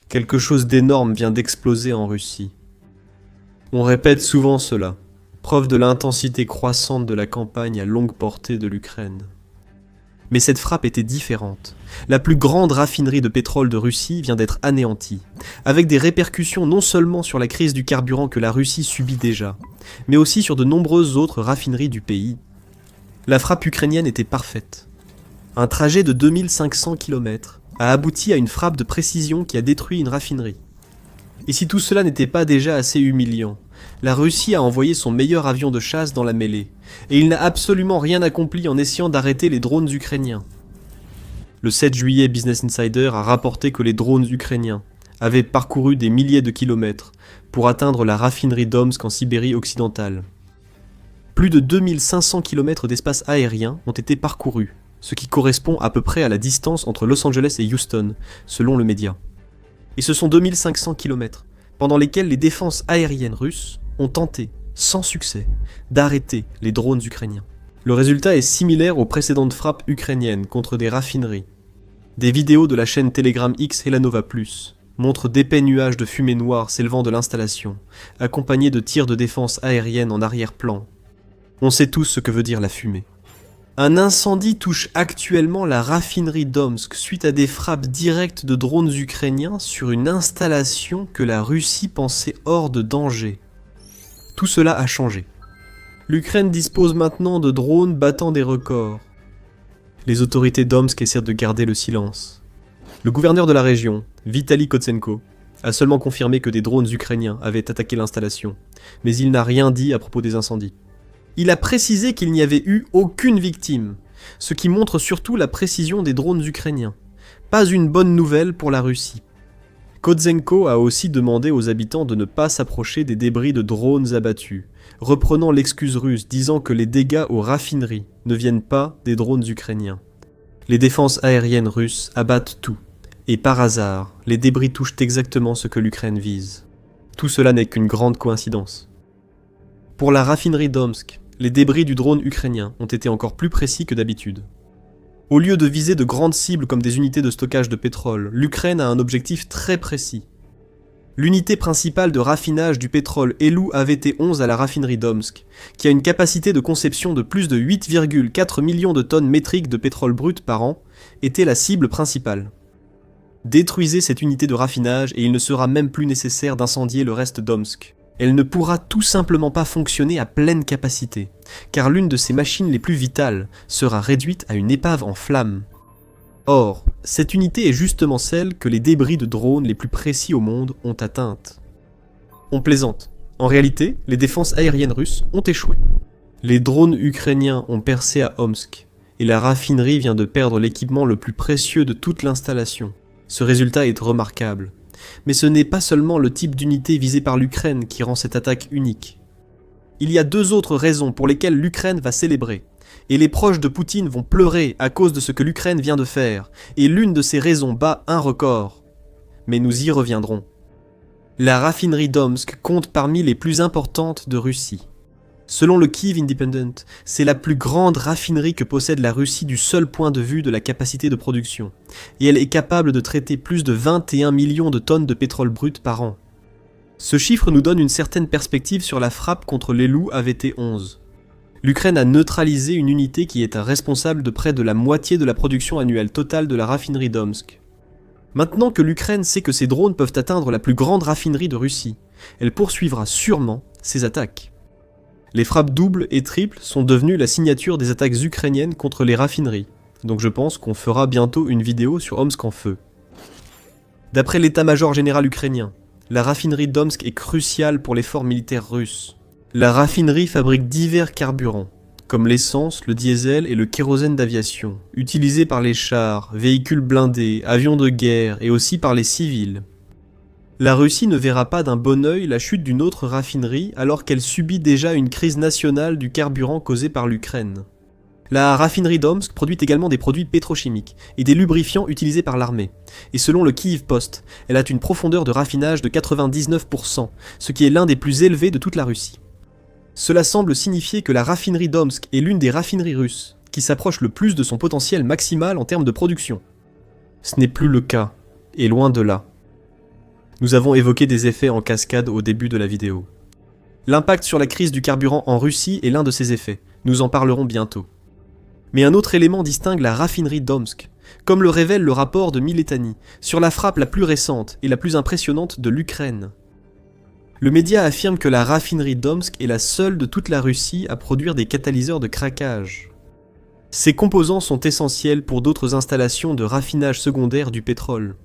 Quelque chose d'énorme vient d'exploser en Russie. On répète souvent cela, preuve de l'intensité croissante de la campagne à longue portée de l'Ukraine. Mais cette frappe était différente. La plus grande raffinerie de pétrole de Russie vient d'être anéantie, avec des répercussions non seulement sur la crise du carburant que la Russie subit déjà, mais aussi sur de nombreuses autres raffineries du pays. La frappe ukrainienne était parfaite. Un trajet de 2500 km a abouti à une frappe de précision qui a détruit une raffinerie. Et si tout cela n'était pas déjà assez humiliant, la Russie a envoyé son meilleur avion de chasse dans la mêlée, et il n'a absolument rien accompli en essayant d'arrêter les drones ukrainiens. Le 7 juillet, Business Insider a rapporté que les drones ukrainiens avaient parcouru des milliers de kilomètres pour atteindre la raffinerie d'Omsk en Sibérie occidentale. Plus de 2500 km d'espace aérien ont été parcourus, ce qui correspond à peu près à la distance entre Los Angeles et Houston, selon le média. Et ce sont 2500 km, pendant lesquels les défenses aériennes russes ont tenté, sans succès, d'arrêter les drones ukrainiens. Le résultat est similaire aux précédentes frappes ukrainiennes contre des raffineries. Des vidéos de la chaîne Telegram X Helanova Plus montrent d'épais nuages de fumée noire s'élevant de l'installation, accompagnés de tirs de défense aérienne en arrière-plan. On sait tous ce que veut dire la fumée. Un incendie touche actuellement la raffinerie d'Omsk suite à des frappes directes de drones ukrainiens sur une installation que la Russie pensait hors de danger. Tout cela a changé. L'Ukraine dispose maintenant de drones battant des records. Les autorités d'Omsk essaient de garder le silence. Le gouverneur de la région, Vitaly Kotsenko, a seulement confirmé que des drones ukrainiens avaient attaqué l'installation, mais il n'a rien dit à propos des incendies. Il a précisé qu'il n'y avait eu aucune victime, ce qui montre surtout la précision des drones ukrainiens. Pas une bonne nouvelle pour la Russie. Kotsenko a aussi demandé aux habitants de ne pas s'approcher des débris de drones abattus, reprenant l'excuse russe disant que les dégâts aux raffineries ne viennent pas des drones ukrainiens. Les défenses aériennes russes abattent tout, et par hasard, les débris touchent exactement ce que l'Ukraine vise. Tout cela n'est qu'une grande coïncidence. Pour la raffinerie d'Omsk, les débris du drone ukrainien ont été encore plus précis que d'habitude. Au lieu de viser de grandes cibles comme des unités de stockage de pétrole, l'Ukraine a un objectif très précis. L'unité principale de raffinage du pétrole Elu AVT-11 à la raffinerie d'Omsk, qui a une capacité de conception de plus de 8,4 millions de tonnes métriques de pétrole brut par an, était la cible principale. Détruisez cette unité de raffinage et il ne sera même plus nécessaire d'incendier le reste d'Omsk. Elle ne pourra tout simplement pas fonctionner à pleine capacité, car l'une de ses machines les plus vitales sera réduite à une épave en flammes. Or, cette unité est justement celle que les débris de drones les plus précis au monde ont atteinte. On plaisante. En réalité, les défenses aériennes russes ont échoué. Les drones ukrainiens ont percé à Omsk, et la raffinerie vient de perdre l'équipement le plus précieux de toute l'installation. Ce résultat est remarquable. Mais ce n'est pas seulement le type d'unité visée par l'Ukraine qui rend cette attaque unique. Il y a deux autres raisons pour lesquelles l'Ukraine va célébrer, et les proches de Poutine vont pleurer à cause de ce que l'Ukraine vient de faire, et l'une de ces raisons bat un record. Mais nous y reviendrons. La raffinerie d'Omsk compte parmi les plus importantes de Russie. Selon le Kyiv Independent, c'est la plus grande raffinerie que possède la Russie du seul point de vue de la capacité de production, et elle est capable de traiter plus de 21 millions de tonnes de pétrole brut par an. Ce chiffre nous donne une certaine perspective sur la frappe contre l'Elu AVT-11. L'Ukraine a neutralisé une unité qui est responsable de près de la moitié de la production annuelle totale de la raffinerie d'Omsk. Maintenant que l'Ukraine sait que ses drones peuvent atteindre la plus grande raffinerie de Russie, elle poursuivra sûrement ses attaques. Les frappes doubles et triples sont devenues la signature des attaques ukrainiennes contre les raffineries, donc je pense qu'on fera bientôt une vidéo sur Omsk en feu. D'après l'état-major général ukrainien, la raffinerie d'Omsk est cruciale pour l'effort militaire russe. La raffinerie fabrique divers carburants, comme l'essence, le diesel et le kérosène d'aviation, utilisés par les chars, véhicules blindés, avions de guerre et aussi par les civils. La Russie ne verra pas d'un bon œil la chute d'une autre raffinerie alors qu'elle subit déjà une crise nationale du carburant causée par l'Ukraine. La raffinerie d'Omsk produit également des produits pétrochimiques et des lubrifiants utilisés par l'armée. Et selon le Kyiv Post, elle a une profondeur de raffinage de 99%, ce qui est l'un des plus élevés de toute la Russie. Cela semble signifier que la raffinerie d'Omsk est l'une des raffineries russes qui s'approche le plus de son potentiel maximal en termes de production. Ce n'est plus le cas, et loin de là. Nous avons évoqué des effets en cascade au début de la vidéo. L'impact sur la crise du carburant en Russie est l'un de ces effets, nous en parlerons bientôt. Mais un autre élément distingue la raffinerie d'Omsk, comme le révèle le rapport de Milletani, sur la frappe la plus récente et la plus impressionnante de l'Ukraine. Le média affirme que la raffinerie d'Omsk est la seule de toute la Russie à produire des catalyseurs de craquage. Ces composants sont essentiels pour d'autres installations de raffinage secondaire du pétrole.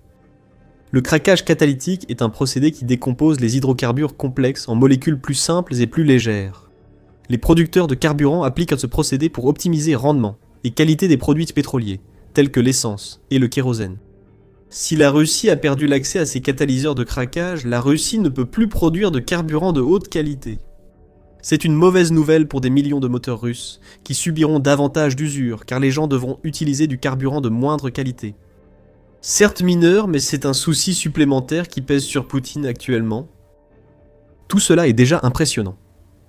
Le craquage catalytique est un procédé qui décompose les hydrocarbures complexes en molécules plus simples et plus légères. Les producteurs de carburant appliquent ce procédé pour optimiser rendement et qualité des produits pétroliers, tels que l'essence et le kérosène. Si la Russie a perdu l'accès à ces catalyseurs de craquage, la Russie ne peut plus produire de carburant de haute qualité. C'est une mauvaise nouvelle pour des millions de moteurs russes, qui subiront davantage d'usure car les gens devront utiliser du carburant de moindre qualité. Certes mineur, mais c'est un souci supplémentaire qui pèse sur Poutine actuellement. Tout cela est déjà impressionnant.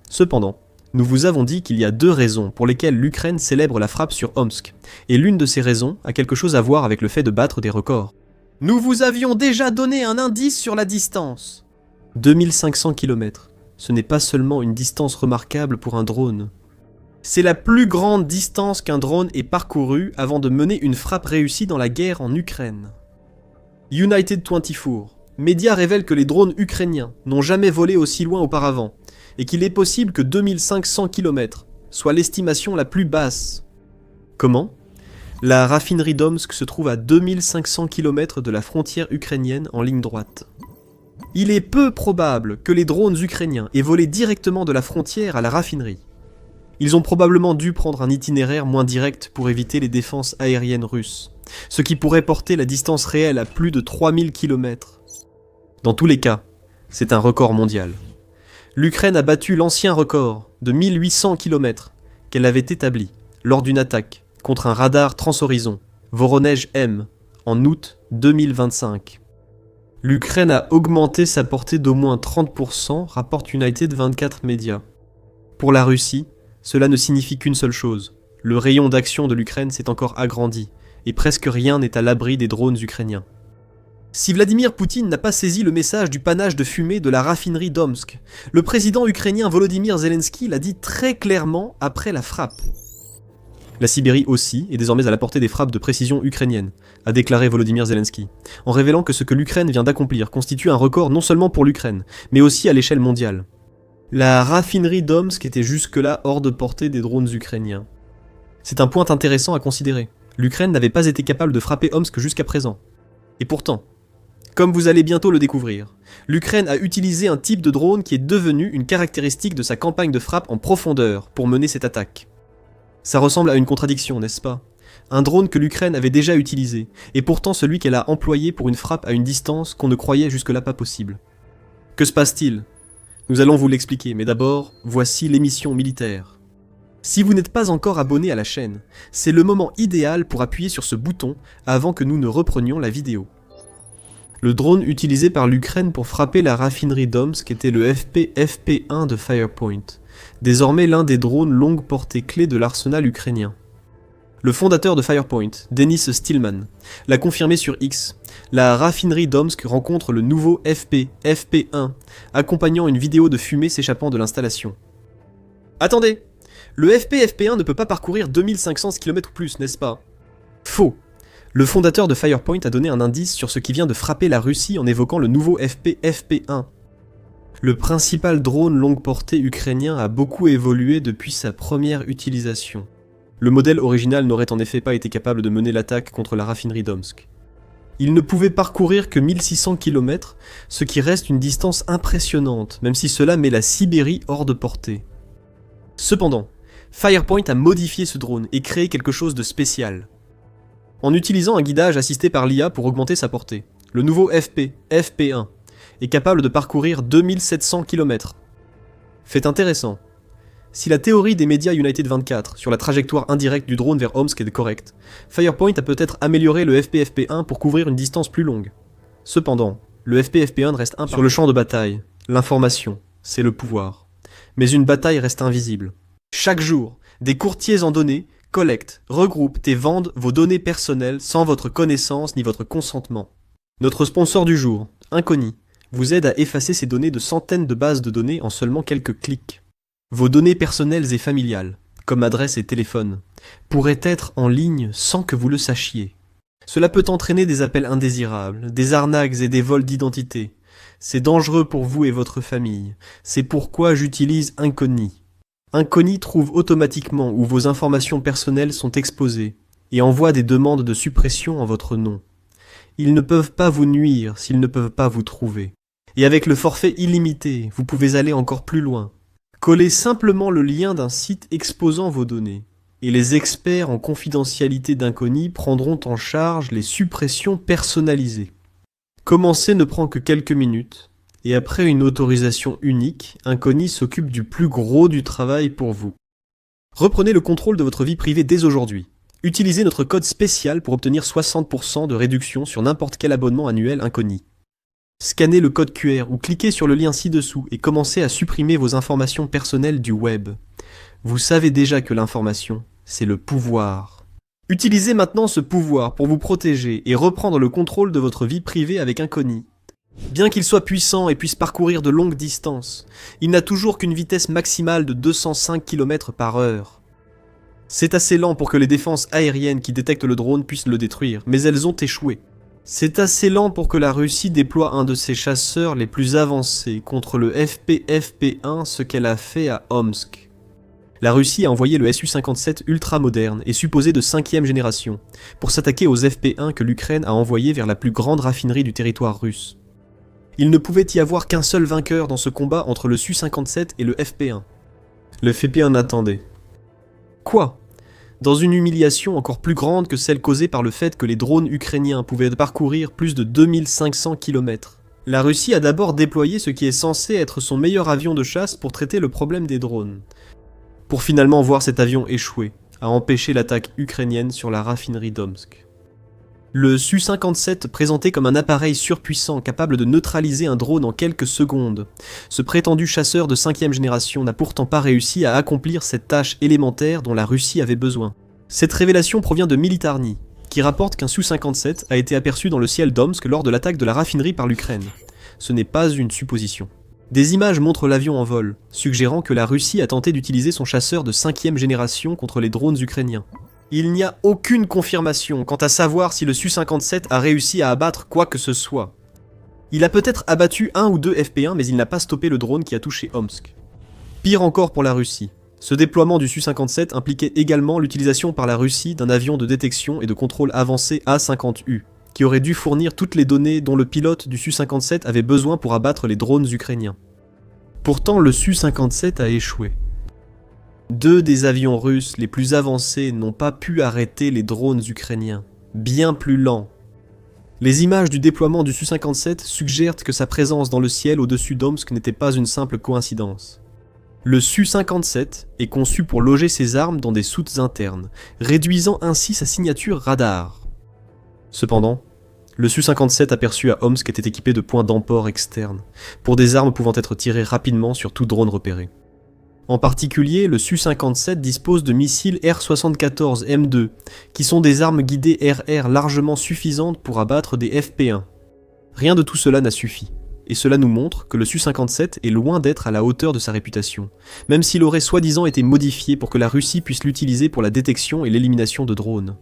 Cependant, nous vous avons dit qu'il y a 2 raisons pour lesquelles l'Ukraine célèbre la frappe sur Omsk, et l'une de ces raisons a quelque chose à voir avec le fait de battre des records. Nous vous avions déjà donné un indice sur la distance. 2500 km. Ce n'est pas seulement une distance remarquable pour un drone. C'est la plus grande distance qu'un drone ait parcourue avant de mener une frappe réussie dans la guerre en Ukraine. United 24, média révèle que les drones ukrainiens n'ont jamais volé aussi loin auparavant, et qu'il est possible que 2500 km soit l'estimation la plus basse. Comment ? La raffinerie d'Omsk se trouve à 2500 km de la frontière ukrainienne en ligne droite. Il est peu probable que les drones ukrainiens aient volé directement de la frontière à la raffinerie. Ils ont probablement dû prendre un itinéraire moins direct pour éviter les défenses aériennes russes, ce qui pourrait porter la distance réelle à plus de 3000 km. Dans tous les cas, c'est un record mondial. L'Ukraine a battu l'ancien record de 1800 km qu'elle avait établi lors d'une attaque contre un radar transhorizon, Voronezh M, en août 2025. L'Ukraine a augmenté sa portée d'au moins 30%, rapporte United 24 Médias. Pour la Russie, cela ne signifie qu'une seule chose. Le rayon d'action de l'Ukraine s'est encore agrandi, et presque rien n'est à l'abri des drones ukrainiens. Si Vladimir Poutine n'a pas saisi le message du panache de fumée de la raffinerie d'Omsk, le président ukrainien Volodymyr Zelensky l'a dit très clairement après la frappe. La Sibérie aussi est désormais à la portée des frappes de précision ukrainiennes, a déclaré Volodymyr Zelensky, en révélant que ce que l'Ukraine vient d'accomplir constitue un record non seulement pour l'Ukraine, mais aussi à l'échelle mondiale. La raffinerie d'Omsk était jusque-là hors de portée des drones ukrainiens. C'est un point intéressant à considérer. L'Ukraine n'avait pas été capable de frapper Omsk jusqu'à présent. Et pourtant, comme vous allez bientôt le découvrir, l'Ukraine a utilisé un type de drone qui est devenu une caractéristique de sa campagne de frappe en profondeur pour mener cette attaque. Ça ressemble à une contradiction, n'est-ce pas ? Un drone que l'Ukraine avait déjà utilisé, et pourtant celui qu'elle a employé pour une frappe à une distance qu'on ne croyait jusque-là pas possible. Que se passe-t-il ? Nous allons vous l'expliquer, mais d'abord, voici l'émission militaire. Si vous n'êtes pas encore abonné à la chaîne, c'est le moment idéal pour appuyer sur ce bouton avant que nous ne reprenions la vidéo. Le drone utilisé par l'Ukraine pour frapper la raffinerie d'Omsk était le FP-FP1 de Firepoint, désormais l'un des drones longue portée clés de l'arsenal ukrainien. Le fondateur de Firepoint, Denis Stillman, l'a confirmé sur X. La raffinerie d'Omsk rencontre le nouveau FP-FP1, accompagnant une vidéo de fumée s'échappant de l'installation. Attendez, le FP-FP1 ne peut pas parcourir 2500 km ou plus, n'est-ce pas ? Faux. Le fondateur de Firepoint a donné un indice sur ce qui vient de frapper la Russie en évoquant le nouveau FP-FP1. Le principal drone longue portée ukrainien a beaucoup évolué depuis sa première utilisation. Le modèle original n'aurait en effet pas été capable de mener l'attaque contre la raffinerie d'Omsk. Il ne pouvait parcourir que 1600 km, ce qui reste une distance impressionnante, même si cela met la Sibérie hors de portée. Cependant, Firepoint a modifié ce drone et créé quelque chose de spécial. En utilisant un guidage assisté par l'IA pour augmenter sa portée, le nouveau FP-FP1 est capable de parcourir 2700 km. Fait intéressant. Si la théorie des médias United 24 sur la trajectoire indirecte du drone vers Omsk est correcte, Firepoint a peut-être amélioré le FP-FP1 pour couvrir une distance plus longue. Cependant, le FP-FP1 reste imparfait. Sur le champ de bataille, l'information, c'est le pouvoir. Mais une bataille reste invisible. Chaque jour, des courtiers en données collectent, regroupent et vendent vos données personnelles sans votre connaissance ni votre consentement. Notre sponsor du jour, Inconi, vous aide à effacer ces données de centaines de bases de données en seulement quelques clics. Vos données personnelles et familiales, comme adresse et téléphone, pourraient être en ligne sans que vous le sachiez. Cela peut entraîner des appels indésirables, des arnaques et des vols d'identité. C'est dangereux pour vous et votre famille. C'est pourquoi j'utilise Incogni. Incogni trouve automatiquement où vos informations personnelles sont exposées et envoie des demandes de suppression en votre nom. Ils ne peuvent pas vous nuire s'ils ne peuvent pas vous trouver. Et avec le forfait illimité, vous pouvez aller encore plus loin. Collez simplement le lien d'un site exposant vos données, et les experts en confidentialité d'Incogni prendront en charge les suppressions personnalisées. Commencer ne prend que quelques minutes, et après une autorisation unique, Incogni s'occupe du plus gros du travail pour vous. Reprenez le contrôle de votre vie privée dès aujourd'hui. Utilisez notre code spécial pour obtenir 60% de réduction sur n'importe quel abonnement annuel Incogni. Scannez le code QR ou cliquez sur le lien ci-dessous et commencez à supprimer vos informations personnelles du web. Vous savez déjà que l'information, c'est le pouvoir. Utilisez maintenant ce pouvoir pour vous protéger et reprendre le contrôle de votre vie privée avec Incogni. Bien qu'il soit puissant et puisse parcourir de longues distances, il n'a toujours qu'une vitesse maximale de 205 km/h. C'est assez lent pour que les défenses aériennes qui détectent le drone puissent le détruire, mais elles ont échoué. C'est assez lent pour que la Russie déploie un de ses chasseurs les plus avancés contre le FPFP-1, ce qu'elle a fait à Omsk. La Russie a envoyé le Su-57 ultra moderne et supposé de 5e génération, pour s'attaquer aux FP-1 que l'Ukraine a envoyés vers la plus grande raffinerie du territoire russe. Il ne pouvait y avoir qu'un seul vainqueur dans ce combat entre le Su-57 et le FP-1. Le FP-1 attendait. Quoi ? Dans une humiliation encore plus grande que celle causée par le fait que les drones ukrainiens pouvaient parcourir plus de 2500 km. La Russie a d'abord déployé ce qui est censé être son meilleur avion de chasse pour traiter le problème des drones, pour finalement voir cet avion échouer, à empêcher l'attaque ukrainienne sur la raffinerie d'Omsk. Le Su-57 présenté comme un appareil surpuissant capable de neutraliser un drone en quelques secondes, ce prétendu chasseur de 5e génération n'a pourtant pas réussi à accomplir cette tâche élémentaire dont la Russie avait besoin. Cette révélation provient de Militarny, qui rapporte qu'un Su-57 a été aperçu dans le ciel d'Omsk lors de l'attaque de la raffinerie par l'Ukraine. Ce n'est pas une supposition. Des images montrent l'avion en vol, suggérant que la Russie a tenté d'utiliser son chasseur de 5e génération contre les drones ukrainiens. Il n'y a aucune confirmation quant à savoir si le Su-57 a réussi à abattre quoi que ce soit. Il a peut-être abattu un ou deux FP1, mais il n'a pas stoppé le drone qui a touché Omsk. Pire encore pour la Russie. Ce déploiement du Su-57 impliquait également l'utilisation par la Russie d'un avion de détection et de contrôle avancé A-50U, qui aurait dû fournir toutes les données dont le pilote du Su-57 avait besoin pour abattre les drones ukrainiens. Pourtant, le Su-57 a échoué. 2 des avions russes les plus avancés n'ont pas pu arrêter les drones ukrainiens, bien plus lents. Les images du déploiement du Su-57 suggèrent que sa présence dans le ciel au-dessus d'Omsk n'était pas une simple coïncidence. Le Su-57 est conçu pour loger ses armes dans des soutes internes, réduisant ainsi sa signature radar. Cependant, le Su-57 aperçu à Omsk était équipé de points d'emport externes, pour des armes pouvant être tirées rapidement sur tout drone repéré. En particulier, le Su-57 dispose de missiles R-74M2, qui sont des armes guidées RR largement suffisantes pour abattre des FP1. Rien de tout cela n'a suffi, et cela nous montre que le Su-57 est loin d'être à la hauteur de sa réputation, même s'il aurait soi-disant été modifié pour que la Russie puisse l'utiliser pour la détection et l'élimination de drones.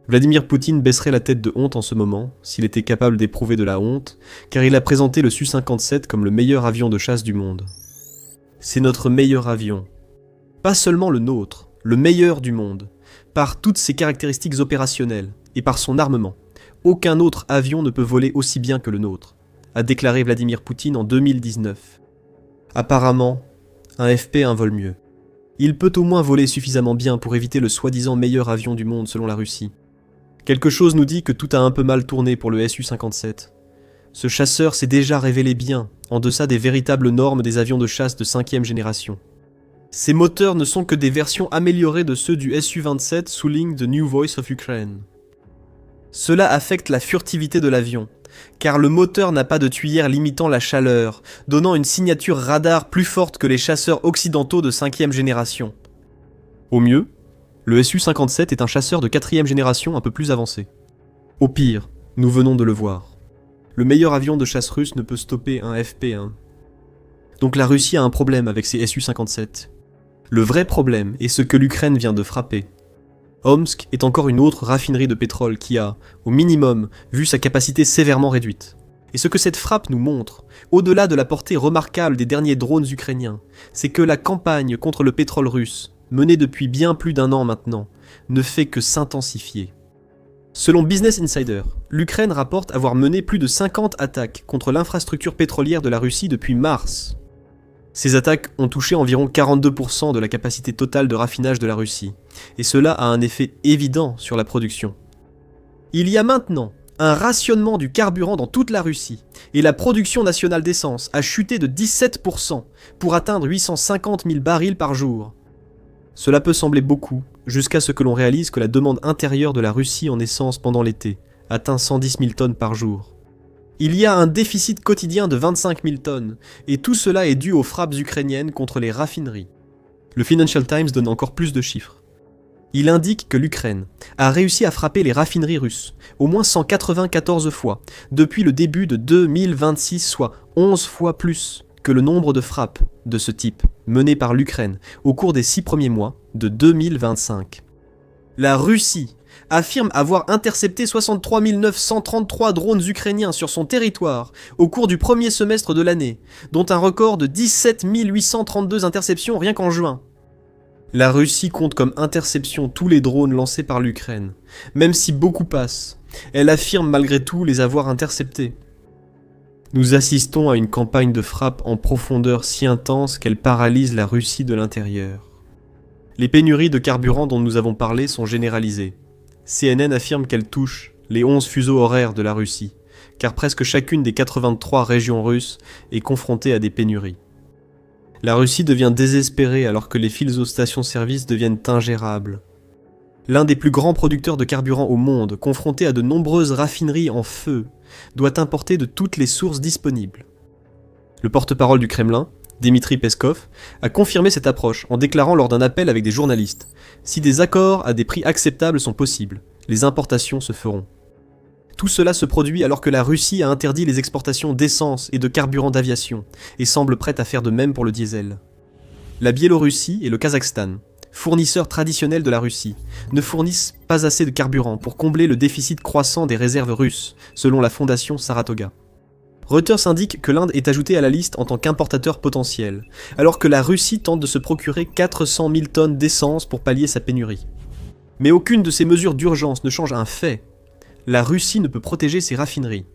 Vladimir Poutine baisserait la tête de honte en ce moment, s'il était capable d'éprouver de la honte, car il a présenté le Su-57 comme le meilleur avion de chasse du monde. C'est notre meilleur avion. Pas seulement le nôtre, le meilleur du monde, par toutes ses caractéristiques opérationnelles et par son armement. Aucun autre avion ne peut voler aussi bien que le nôtre, a déclaré Vladimir Poutine en 2019. Apparemment, un FP1 vole mieux. Il peut au moins voler suffisamment bien pour éviter le soi-disant meilleur avion du monde selon la Russie. Quelque chose nous dit que tout a un peu mal tourné pour le Su-57. Ce chasseur s'est déjà révélé bien, en deçà des véritables normes des avions de chasse de 5e génération. Ces moteurs ne sont que des versions améliorées de ceux du Su-27, souligne The New Voice of Ukraine. Cela affecte la furtivité de l'avion, car le moteur n'a pas de tuyère limitant la chaleur, donnant une signature radar plus forte que les chasseurs occidentaux de 5e génération. Au mieux, le Su-57 est un chasseur de 4e génération un peu plus avancé. Au pire, nous venons de le voir. Le meilleur avion de chasse russe ne peut stopper un FP-1. Donc la Russie a un problème avec ses Su-57. Le vrai problème est ce que l'Ukraine vient de frapper. Omsk est encore une autre raffinerie de pétrole qui a, au minimum, vu sa capacité sévèrement réduite. Et ce que cette frappe nous montre, au-delà de la portée remarquable des derniers drones ukrainiens, c'est que la campagne contre le pétrole russe, menée depuis bien plus d'1 an maintenant, ne fait que s'intensifier. Selon Business Insider, l'Ukraine rapporte avoir mené plus de 50 attaques contre l'infrastructure pétrolière de la Russie depuis mars. Ces attaques ont touché environ 42% de la capacité totale de raffinage de la Russie, et cela a un effet évident sur la production. Il y a maintenant un rationnement du carburant dans toute la Russie, et la production nationale d'essence a chuté de 17% pour atteindre 850 000 barils par jour. Cela peut sembler beaucoup, jusqu'à ce que l'on réalise que la demande intérieure de la Russie en essence pendant l'été atteint 110 000 tonnes par jour. Il y a un déficit quotidien de 25 000 tonnes, et tout cela est dû aux frappes ukrainiennes contre les raffineries. Le Financial Times donne encore plus de chiffres. Il indique que l'Ukraine a réussi à frapper les raffineries russes, au moins 194 fois, depuis le début de 2026, soit 11 fois plus que le nombre de frappes de ce type menées par l'Ukraine au cours des 6 premiers mois de 2025. La Russie affirme avoir intercepté 63 933 drones ukrainiens sur son territoire au cours du premier semestre de l'année, dont un record de 17 832 interceptions rien qu'en juin. La Russie compte comme interception tous les drones lancés par l'Ukraine. Même si beaucoup passent, elle affirme malgré tout les avoir interceptés. Nous assistons à une campagne de frappe en profondeur si intense qu'elle paralyse la Russie de l'intérieur. Les pénuries de carburant dont nous avons parlé sont généralisées. CNN affirme qu'elle touche les 11 fuseaux horaires de la Russie, car presque chacune des 83 régions russes est confrontée à des pénuries. La Russie devient désespérée alors que les fils aux stations-service deviennent ingérables. L'un des plus grands producteurs de carburant au monde, confronté à de nombreuses raffineries en feu, doit importer de toutes les sources disponibles. Le porte-parole du Kremlin, Dmitri Peskov, a confirmé cette approche en déclarant lors d'un appel avec des journalistes « Si des accords à des prix acceptables sont possibles, les importations se feront ». Tout cela se produit alors que la Russie a interdit les exportations d'essence et de carburant d'aviation et semble prête à faire de même pour le diesel. La Biélorussie et le Kazakhstan, fournisseurs traditionnels de la Russie, ne fournissent pas assez de carburant pour combler le déficit croissant des réserves russes, selon la fondation Saratoga. Reuters indique que l'Inde est ajoutée à la liste en tant qu'importateur potentiel, alors que la Russie tente de se procurer 400 000 tonnes d'essence pour pallier sa pénurie. Mais aucune de ces mesures d'urgence ne change un fait. La Russie ne peut protéger ses raffineries.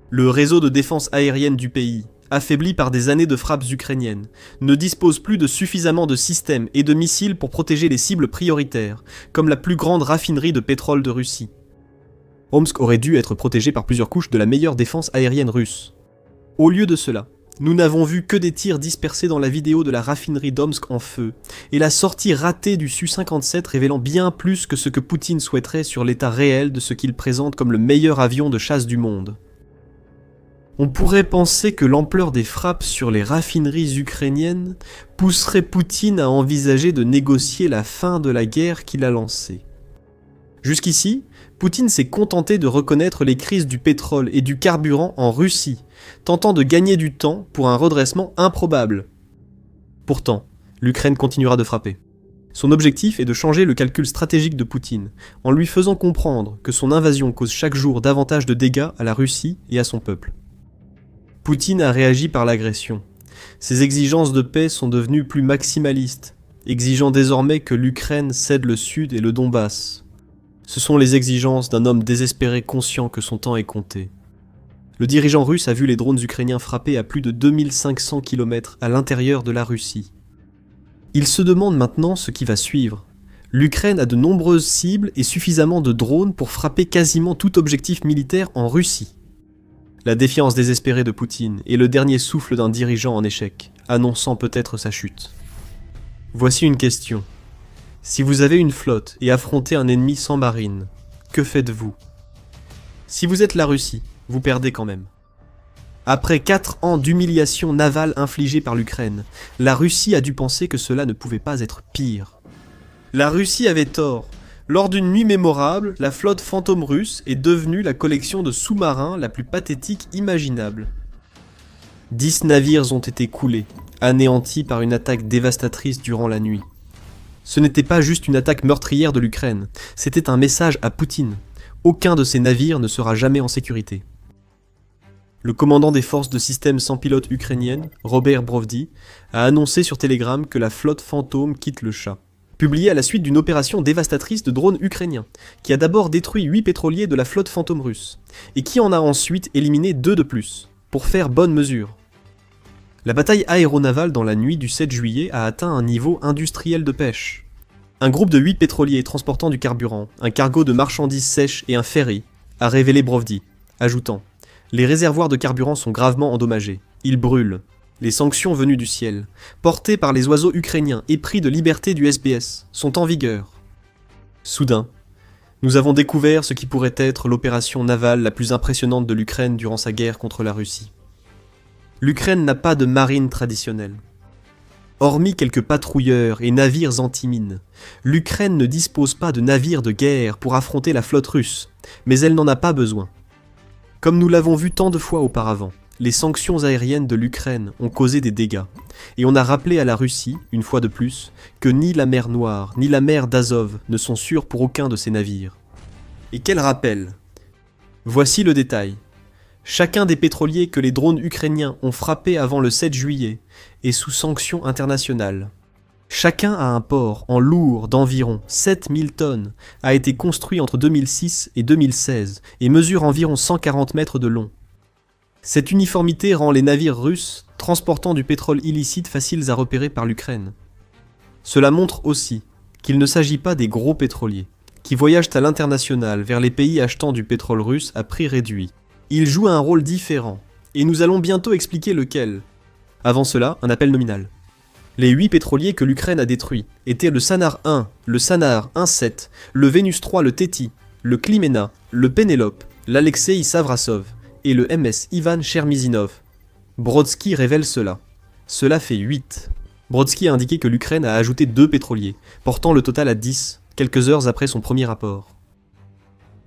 Le réseau de défense aérienne du pays, affaibli par des années de frappes ukrainiennes, ne dispose plus de suffisamment de systèmes et de missiles pour protéger les cibles prioritaires, comme la plus grande raffinerie de pétrole de Russie. Omsk aurait dû être protégé par plusieurs couches de la meilleure défense aérienne russe. Au lieu de cela, nous n'avons vu que des tirs dispersés dans la vidéo de la raffinerie d'Omsk en feu, et la sortie ratée du Su-57 révélant bien plus que ce que Poutine souhaiterait sur l'état réel de ce qu'il présente comme le meilleur avion de chasse du monde. On pourrait penser que l'ampleur des frappes sur les raffineries ukrainiennes pousserait Poutine à envisager de négocier la fin de la guerre qu'il a lancée. Jusqu'ici, Poutine s'est contenté de reconnaître les crises du pétrole et du carburant en Russie, tentant de gagner du temps pour un redressement improbable. Pourtant, l'Ukraine continuera de frapper. Son objectif est de changer le calcul stratégique de Poutine, en lui faisant comprendre que son invasion cause chaque jour davantage de dégâts à la Russie et à son peuple. Poutine a réagi par l'agression. Ses exigences de paix sont devenues plus maximalistes, exigeant désormais que l'Ukraine cède le Sud et le Donbass. Ce sont les exigences d'un homme désespéré conscient que son temps est compté. Le dirigeant russe a vu les drones ukrainiens frapper à plus de 2500 km à l'intérieur de la Russie. Il se demande maintenant ce qui va suivre. L'Ukraine a de nombreuses cibles et suffisamment de drones pour frapper quasiment tout objectif militaire en Russie. La défiance désespérée de Poutine est le dernier souffle d'un dirigeant en échec, annonçant peut-être sa chute. Voici une question. Si vous avez une flotte et affrontez un ennemi sans marine, que faites-vous ? Si vous êtes la Russie, vous perdez quand même. Après 4 ans d'humiliation navale infligée par l'Ukraine, la Russie a dû penser que cela ne pouvait pas être pire. La Russie avait tort. Lors d'une nuit mémorable, la flotte fantôme russe est devenue la collection de sous-marins la plus pathétique imaginable. 10 navires ont été coulés, anéantis par une attaque dévastatrice durant la nuit. Ce n'était pas juste une attaque meurtrière de l'Ukraine, c'était un message à Poutine. Aucun de ces navires ne sera jamais en sécurité. Le commandant des forces de système sans pilote ukrainiennes, Robert Brovdi, a annoncé sur Telegram que la flotte fantôme quitte le chat. Publié à la suite d'une opération dévastatrice de drones ukrainiens, qui a d'abord détruit 8 pétroliers de la flotte fantôme russe, et qui en a ensuite éliminé 2 de plus, pour faire bonne mesure. La bataille aéronavale dans la nuit du 7 juillet a atteint un niveau industriel de pêche. Un groupe de 8 pétroliers transportant du carburant, un cargo de marchandises sèches et un ferry, a révélé Brovdi, ajoutant « Les réservoirs de carburant sont gravement endommagés, ils brûlent. Les sanctions venues du ciel, portées par les oiseaux ukrainiens épris de liberté du SBS, sont en vigueur. » Soudain, nous avons découvert ce qui pourrait être l'opération navale la plus impressionnante de l'Ukraine durant sa guerre contre la Russie. L'Ukraine n'a pas de marine traditionnelle. Hormis quelques patrouilleurs et navires anti-mines, l'Ukraine ne dispose pas de navires de guerre pour affronter la flotte russe, mais elle n'en a pas besoin. Comme nous l'avons vu tant de fois auparavant, les sanctions aériennes de l'Ukraine ont causé des dégâts, et on a rappelé à la Russie, une fois de plus, que ni la mer Noire ni la mer d'Azov ne sont sûres pour aucun de ces navires. Et quel rappel! Voici le détail. Chacun des pétroliers que les drones ukrainiens ont frappés avant le 7 juillet est sous sanctions internationales. Chacun a un port en lourd d'environ 7000 tonnes, a été construit entre 2006 et 2016 et mesure environ 140 mètres de long. Cette uniformité rend les navires russes transportant du pétrole illicite faciles à repérer par l'Ukraine. Cela montre aussi qu'il ne s'agit pas des gros pétroliers, qui voyagent à l'international vers les pays achetant du pétrole russe à prix réduit. Ils jouent un rôle différent, et nous allons bientôt expliquer lequel. Avant cela, un appel nominal. Les 8 pétroliers que l'Ukraine a détruits étaient le Sanar 1, le Sanar 1-7, le Vénus 3, le Teti, le Klimena, le Pénélope, l'Alexei Savrasov et le MS Ivan Chermizinov. Brodsky révèle cela. Cela fait 8. Brodsky a indiqué que l'Ukraine a ajouté 2 pétroliers, portant le total à 10, quelques heures après son premier rapport.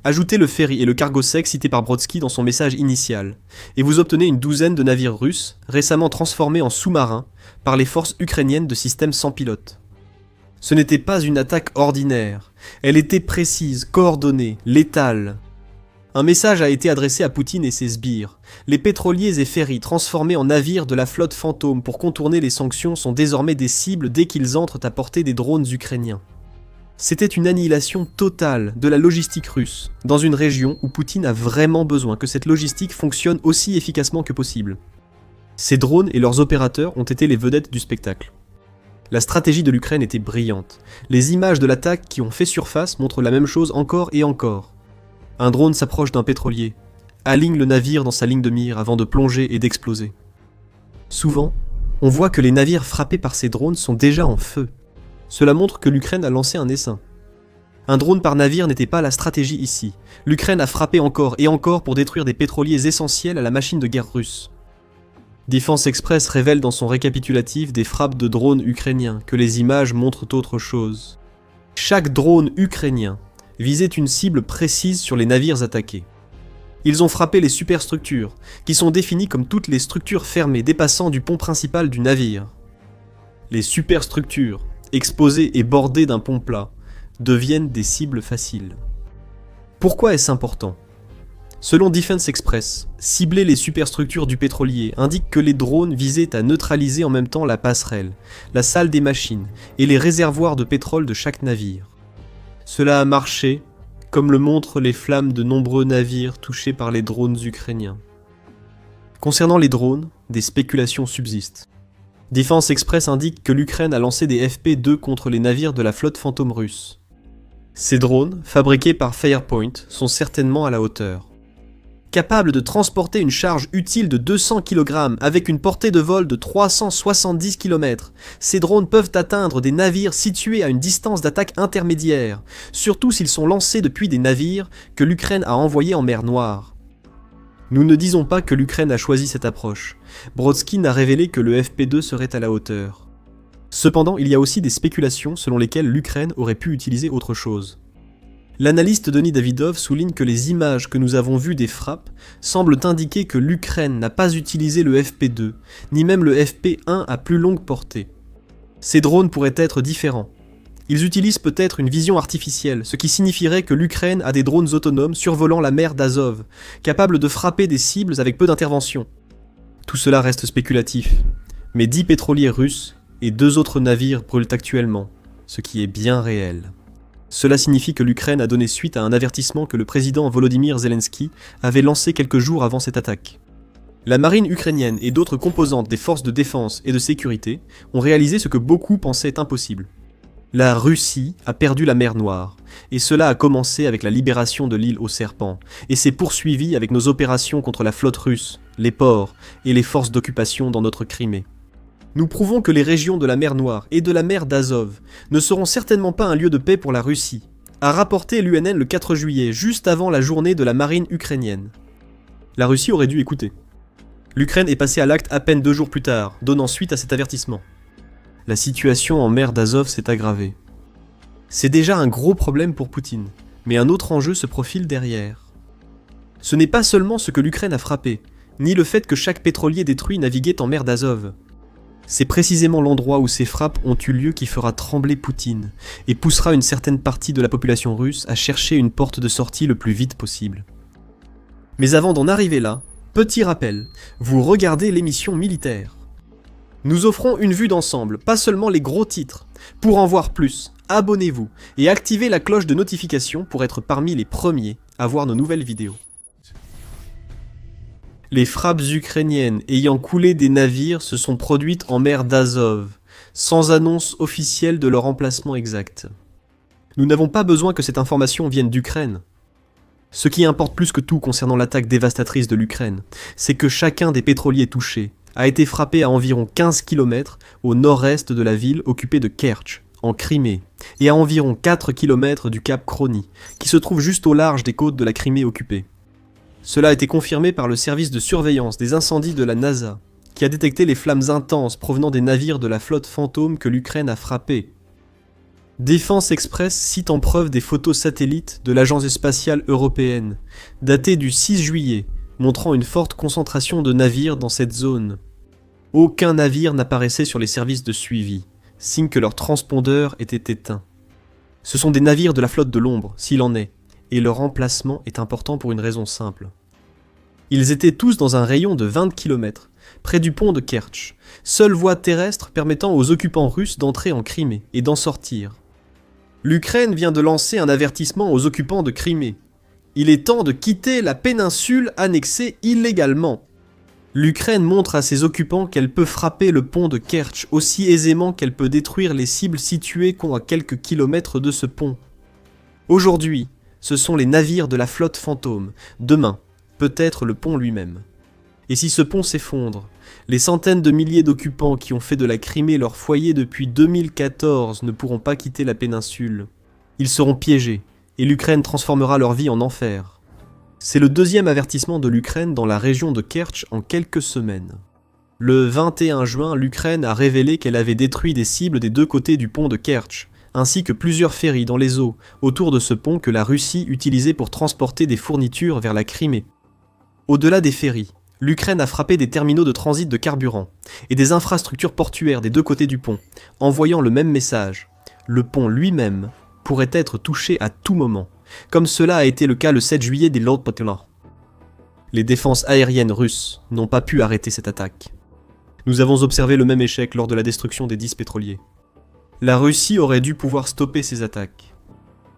Ajoutez le ferry et le cargo sec cités par Brodsky dans son message initial, et vous obtenez une douzaine de navires russes, récemment transformés en sous-marins par les forces ukrainiennes de systèmes sans pilote. Ce n'était pas une attaque ordinaire, elle était précise, coordonnée, létale. Un message a été adressé à Poutine et ses sbires. Les pétroliers et ferries transformés en navires de la flotte fantôme pour contourner les sanctions sont désormais des cibles dès qu'ils entrent à portée des drones ukrainiens. C'était une annihilation totale de la logistique russe, dans une région où Poutine a vraiment besoin que cette logistique fonctionne aussi efficacement que possible. Ces drones et leurs opérateurs ont été les vedettes du spectacle. La stratégie de l'Ukraine était brillante. Les images de l'attaque qui ont fait surface montrent la même chose encore et encore. Un drone s'approche d'un pétrolier, aligne le navire dans sa ligne de mire avant de plonger et d'exploser. Souvent, on voit que les navires frappés par ces drones sont déjà en feu. Cela montre que l'Ukraine a lancé un essaim. Un drone par navire n'était pas la stratégie ici. L'Ukraine a frappé encore et encore pour détruire des pétroliers essentiels à la machine de guerre russe. Defense Express révèle dans son récapitulatif des frappes de drones ukrainiens que les images montrent autre chose. Chaque drone ukrainien visait une cible précise sur les navires attaqués. Ils ont frappé les superstructures, qui sont définies comme toutes les structures fermées dépassant du pont principal du navire. Les superstructures, exposées et bordées d'un pont plat, deviennent des cibles faciles. Pourquoi est-ce important ? Selon Defense Express, cibler les superstructures du pétrolier indique que les drones visaient à neutraliser en même temps la passerelle, la salle des machines et les réservoirs de pétrole de chaque navire. Cela a marché, comme le montrent les flammes de nombreux navires touchés par les drones ukrainiens. Concernant les drones, des spéculations subsistent. Defense Express indique que l'Ukraine a lancé des FP-2 contre les navires de la flotte fantôme russe. Ces drones, fabriqués par Firepoint, sont certainement à la hauteur. Capables de transporter une charge utile de 200 kg avec une portée de vol de 370 km, ces drones peuvent atteindre des navires situés à une distance d'attaque intermédiaire, surtout s'ils sont lancés depuis des navires que l'Ukraine a envoyés en mer Noire. Nous ne disons pas que l'Ukraine a choisi cette approche. Brodsky n'a révélé que le FP2 serait à la hauteur. Cependant, il y a aussi des spéculations selon lesquelles l'Ukraine aurait pu utiliser autre chose. L'analyste Denis Davidov souligne que les images que nous avons vues des frappes semblent indiquer que l'Ukraine n'a pas utilisé le FP2, ni même le FP1 à plus longue portée. Ces drones pourraient être différents. Ils utilisent peut-être une vision artificielle, ce qui signifierait que l'Ukraine a des drones autonomes survolant la mer d'Azov, capables de frapper des cibles avec peu d'intervention. Tout cela reste spéculatif, mais 10 pétroliers russes et 2 autres navires brûlent actuellement, ce qui est bien réel. Cela signifie que l'Ukraine a donné suite à un avertissement que le président Volodymyr Zelensky avait lancé quelques jours avant cette attaque. La marine ukrainienne et d'autres composantes des forces de défense et de sécurité ont réalisé ce que beaucoup pensaient impossible. La Russie a perdu la mer Noire, et cela a commencé avec la libération de l'île aux serpents, et s'est poursuivi avec nos opérations contre la flotte russe, les ports et les forces d'occupation dans notre Crimée. Nous prouvons que les régions de la mer Noire et de la mer d'Azov ne seront certainement pas un lieu de paix pour la Russie, a rapporté l'UNN le 4 juillet, juste avant la journée de la marine ukrainienne. La Russie aurait dû écouter. L'Ukraine est passée à l'acte à peine 2 jours plus tard, donnant suite à cet avertissement. La situation en mer d'Azov s'est aggravée. C'est déjà un gros problème pour Poutine, mais un autre enjeu se profile derrière. Ce n'est pas seulement ce que l'Ukraine a frappé, ni le fait que chaque pétrolier détruit naviguait en mer d'Azov. C'est précisément l'endroit où ces frappes ont eu lieu qui fera trembler Poutine, et poussera une certaine partie de la population russe à chercher une porte de sortie le plus vite possible. Mais avant d'en arriver là, petit rappel, vous regardez l'émission militaire. Nous offrons une vue d'ensemble, pas seulement les gros titres. Pour en voir plus, abonnez-vous et activez la cloche de notification pour être parmi les premiers à voir nos nouvelles vidéos. Les frappes ukrainiennes ayant coulé des navires se sont produites en mer d'Azov, sans annonce officielle de leur emplacement exact. Nous n'avons pas besoin que cette information vienne d'Ukraine. Ce qui importe plus que tout concernant l'attaque dévastatrice de l'Ukraine, c'est que chacun des pétroliers touchés a été frappé à environ 15 km au nord-est de la ville occupée de Kerch, en Crimée, et à environ 4 km du cap Krony, qui se trouve juste au large des côtes de la Crimée occupée. Cela a été confirmé par le service de surveillance des incendies de la NASA, qui a détecté les flammes intenses provenant des navires de la flotte fantôme que l'Ukraine a frappés. Défense Express cite en preuve des photos satellites de l'Agence spatiale européenne, datées du 6 juillet, montrant une forte concentration de navires dans cette zone. Aucun navire n'apparaissait sur les services de suivi, signe que leur transpondeur était éteint. Ce sont des navires de la flotte de l'ombre, s'il en est, et leur emplacement est important pour une raison simple. Ils étaient tous dans un rayon de 20 km, près du pont de Kerch, seule voie terrestre permettant aux occupants russes d'entrer en Crimée et d'en sortir. L'Ukraine vient de lancer un avertissement aux occupants de Crimée. Il est temps de quitter la péninsule annexée illégalement. L'Ukraine montre à ses occupants qu'elle peut frapper le pont de Kerch aussi aisément qu'elle peut détruire les cibles situées à quelques kilomètres de ce pont. Aujourd'hui, ce sont les navires de la flotte fantôme. Demain, peut-être le pont lui-même. Et si ce pont s'effondre, les centaines de milliers d'occupants qui ont fait de la Crimée leur foyer depuis 2014 ne pourront pas quitter la péninsule. Ils seront piégés, et l'Ukraine transformera leur vie en enfer. C'est le deuxième avertissement de l'Ukraine dans la région de Kerch en quelques semaines. Le 21 juin, l'Ukraine a révélé qu'elle avait détruit des cibles des 2 côtés du pont de Kerch, ainsi que plusieurs ferries dans les eaux autour de ce pont que la Russie utilisait pour transporter des fournitures vers la Crimée. Au-delà des ferries, l'Ukraine a frappé des terminaux de transit de carburant et des infrastructures portuaires des 2 côtés du pont, envoyant le même message. Le pont lui-même pourrait être touché à tout moment, comme cela a été le cas le 7 juillet des Lodpotela. Les défenses aériennes russes n'ont pas pu arrêter cette attaque. Nous avons observé le même échec lors de la destruction des 10 pétroliers. La Russie aurait dû pouvoir stopper ces attaques.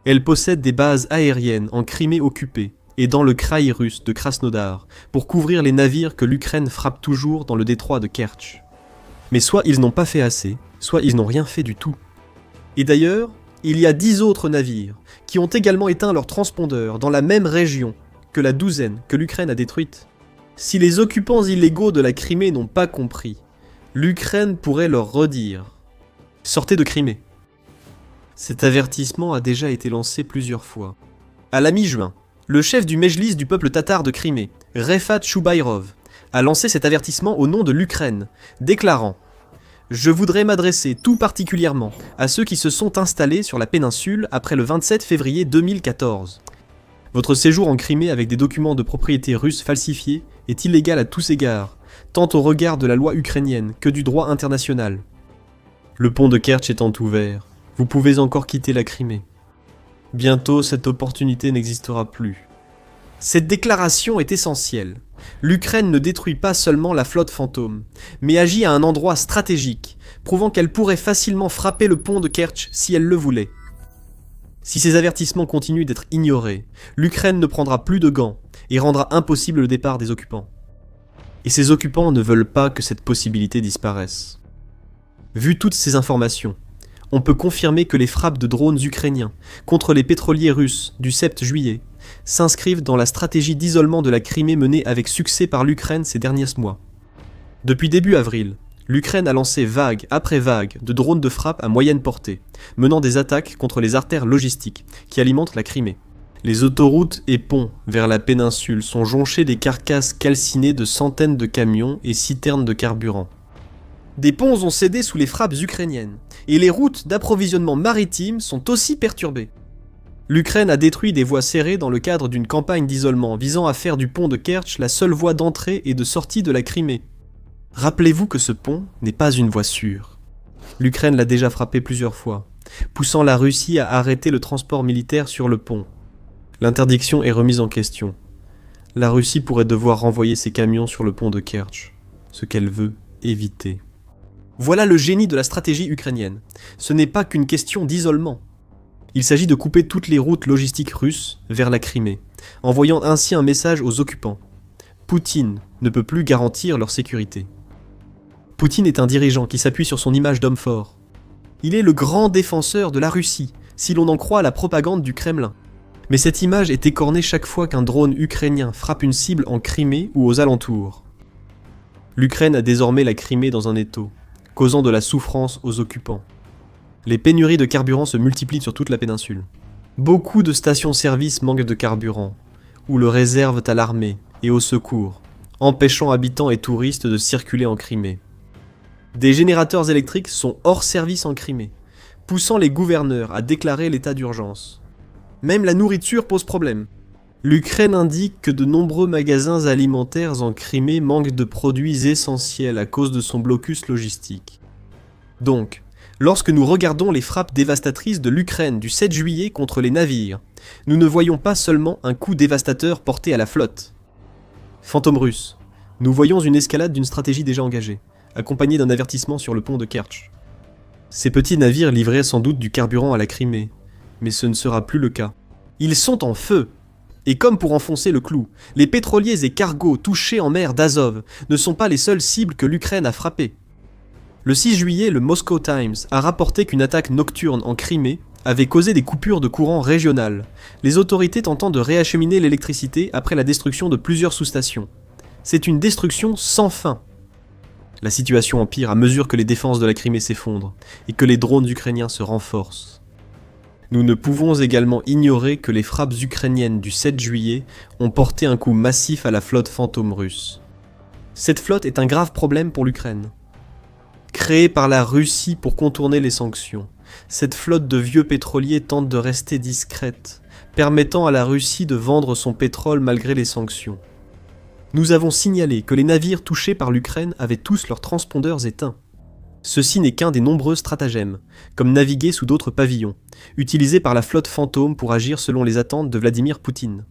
Elle possède des bases aériennes en Crimée occupée et dans le kraï russe de Krasnodar pour couvrir les navires que l'Ukraine frappe toujours dans le détroit de Kerch. Mais soit ils n'ont pas fait assez, soit ils n'ont rien fait du tout. Et d'ailleurs, il y a 10 autres navires qui ont également éteint leurs transpondeurs dans la même région que la douzaine que l'Ukraine a détruite. Si les occupants illégaux de la Crimée n'ont pas compris, l'Ukraine pourrait leur redire « Sortez de Crimée ». Cet avertissement a déjà été lancé plusieurs fois. À la mi-juin, le chef du Mejlis du peuple tatar de Crimée, Refat Choubayrov, a lancé cet avertissement au nom de l'Ukraine, déclarant « Je voudrais m'adresser tout particulièrement à ceux qui se sont installés sur la péninsule après le 27 février 2014. Votre séjour en Crimée avec des documents de propriété russes falsifiés est illégal à tous égards, tant au regard de la loi ukrainienne que du droit international. Le pont de Kertch étant ouvert, vous pouvez encore quitter la Crimée. Bientôt, cette opportunité n'existera plus. Cette déclaration est essentielle. L'Ukraine ne détruit pas seulement la flotte fantôme, mais agit à un endroit stratégique, prouvant qu'elle pourrait facilement frapper le pont de Kertch si elle le voulait. Si ces avertissements continuent d'être ignorés, l'Ukraine ne prendra plus de gants et rendra impossible le départ des occupants. Et ces occupants ne veulent pas que cette possibilité disparaisse. Vu toutes ces informations, on peut confirmer que les frappes de drones ukrainiens contre les pétroliers russes du 7 juillet s'inscrivent dans la stratégie d'isolement de la Crimée menée avec succès par l'Ukraine ces derniers mois. Depuis début avril, l'Ukraine a lancé vague après vague de drones de frappe à moyenne portée, menant des attaques contre les artères logistiques qui alimentent la Crimée. Les autoroutes et ponts vers la péninsule sont jonchés des carcasses calcinées de centaines de camions et citernes de carburant. Des ponts ont cédé sous les frappes ukrainiennes, et les routes d'approvisionnement maritime sont aussi perturbées. L'Ukraine a détruit des voies serrées dans le cadre d'une campagne d'isolement visant à faire du pont de Kertch la seule voie d'entrée et de sortie de la Crimée. Rappelez-vous que ce pont n'est pas une voie sûre. L'Ukraine l'a déjà frappé plusieurs fois, poussant la Russie à arrêter le transport militaire sur le pont. L'interdiction est remise en question. La Russie pourrait devoir renvoyer ses camions sur le pont de Kertch, ce qu'elle veut éviter. Voilà le génie de la stratégie ukrainienne. Ce n'est pas qu'une question d'isolement. Il s'agit de couper toutes les routes logistiques russes vers la Crimée, envoyant ainsi un message aux occupants. Poutine ne peut plus garantir leur sécurité. Poutine est un dirigeant qui s'appuie sur son image d'homme fort. Il est le grand défenseur de la Russie, si l'on en croit la propagande du Kremlin. Mais cette image est écornée chaque fois qu'un drone ukrainien frappe une cible en Crimée ou aux alentours. L'Ukraine a désormais la Crimée dans un étau, causant de la souffrance aux occupants. Les pénuries de carburant se multiplient sur toute la péninsule. Beaucoup de stations-service manquent de carburant, ou le réservent à l'armée et au secours, empêchant habitants et touristes de circuler en Crimée. Des générateurs électriques sont hors service en Crimée, poussant les gouverneurs à déclarer l'état d'urgence. Même la nourriture pose problème. L'Ukraine indique que de nombreux magasins alimentaires en Crimée manquent de produits essentiels à cause de son blocus logistique. Donc, lorsque nous regardons les frappes dévastatrices de l'Ukraine du 7 juillet contre les navires, nous ne voyons pas seulement un coup dévastateur porté à la flotte. Fantôme russe, nous voyons une escalade d'une stratégie déjà engagée, accompagnée d'un avertissement sur le pont de Kertch. Ces petits navires livraient sans doute du carburant à la Crimée, mais ce ne sera plus le cas. Ils sont en feu. Et comme pour enfoncer le clou, les pétroliers et cargos touchés en mer d'Azov ne sont pas les seules cibles que l'Ukraine a frappées. Le 6 juillet, le Moscow Times a rapporté qu'une attaque nocturne en Crimée avait causé des coupures de courant régionales, les autorités tentant de réacheminer l'électricité après la destruction de plusieurs sous-stations. C'est une destruction sans fin. La situation empire à mesure que les défenses de la Crimée s'effondrent et que les drones ukrainiens se renforcent. Nous ne pouvons également ignorer que les frappes ukrainiennes du 7 juillet ont porté un coup massif à la flotte fantôme russe. Cette flotte est un grave problème pour l'Ukraine. Créée par la Russie pour contourner les sanctions, cette flotte de vieux pétroliers tente de rester discrète, permettant à la Russie de vendre son pétrole malgré les sanctions. Nous avons signalé que les navires touchés par l'Ukraine avaient tous leurs transpondeurs éteints. Ceci n'est qu'un des nombreux stratagèmes, comme naviguer sous d'autres pavillons, utilisés par la flotte fantôme pour agir selon les attentes de Vladimir Poutine.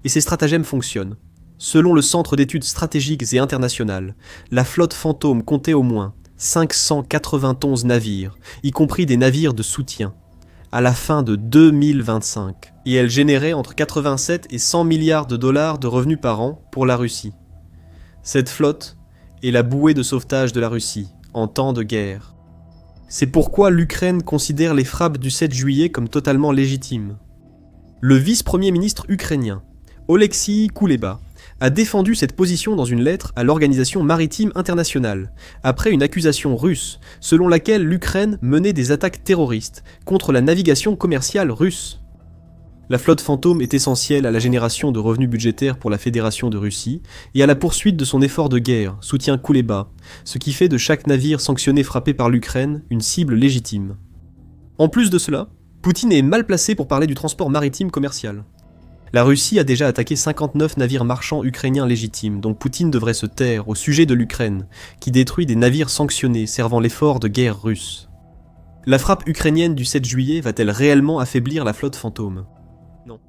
Et ces stratagèmes fonctionnent. Selon le Centre d'études stratégiques et internationales, la flotte fantôme comptait au moins 591 navires, y compris des navires de soutien, à la fin de 2025, et elle générait entre 87 et 100 milliards de dollars de revenus par an pour la Russie. Cette flotte est la bouée de sauvetage de la Russie en temps de guerre. C'est pourquoi l'Ukraine considère les frappes du 7 juillet comme totalement légitimes. Le vice-premier ministre ukrainien, Oleksiy Kouleba, a défendu cette position dans une lettre à l'Organisation maritime internationale, après une accusation russe selon laquelle l'Ukraine menait des attaques terroristes contre la navigation commerciale russe. La flotte fantôme est essentielle à la génération de revenus budgétaires pour la Fédération de Russie et à la poursuite de son effort de guerre, soutien Kouleba, ce qui fait de chaque navire sanctionné frappé par l'Ukraine une cible légitime. En plus de cela, Poutine est mal placé pour parler du transport maritime commercial. La Russie a déjà attaqué 59 navires marchands ukrainiens légitimes, donc Poutine devrait se taire au sujet de l'Ukraine, qui détruit des navires sanctionnés servant l'effort de guerre russe. La frappe ukrainienne du 7 juillet va-t-elle réellement affaiblir la flotte fantôme ? Non.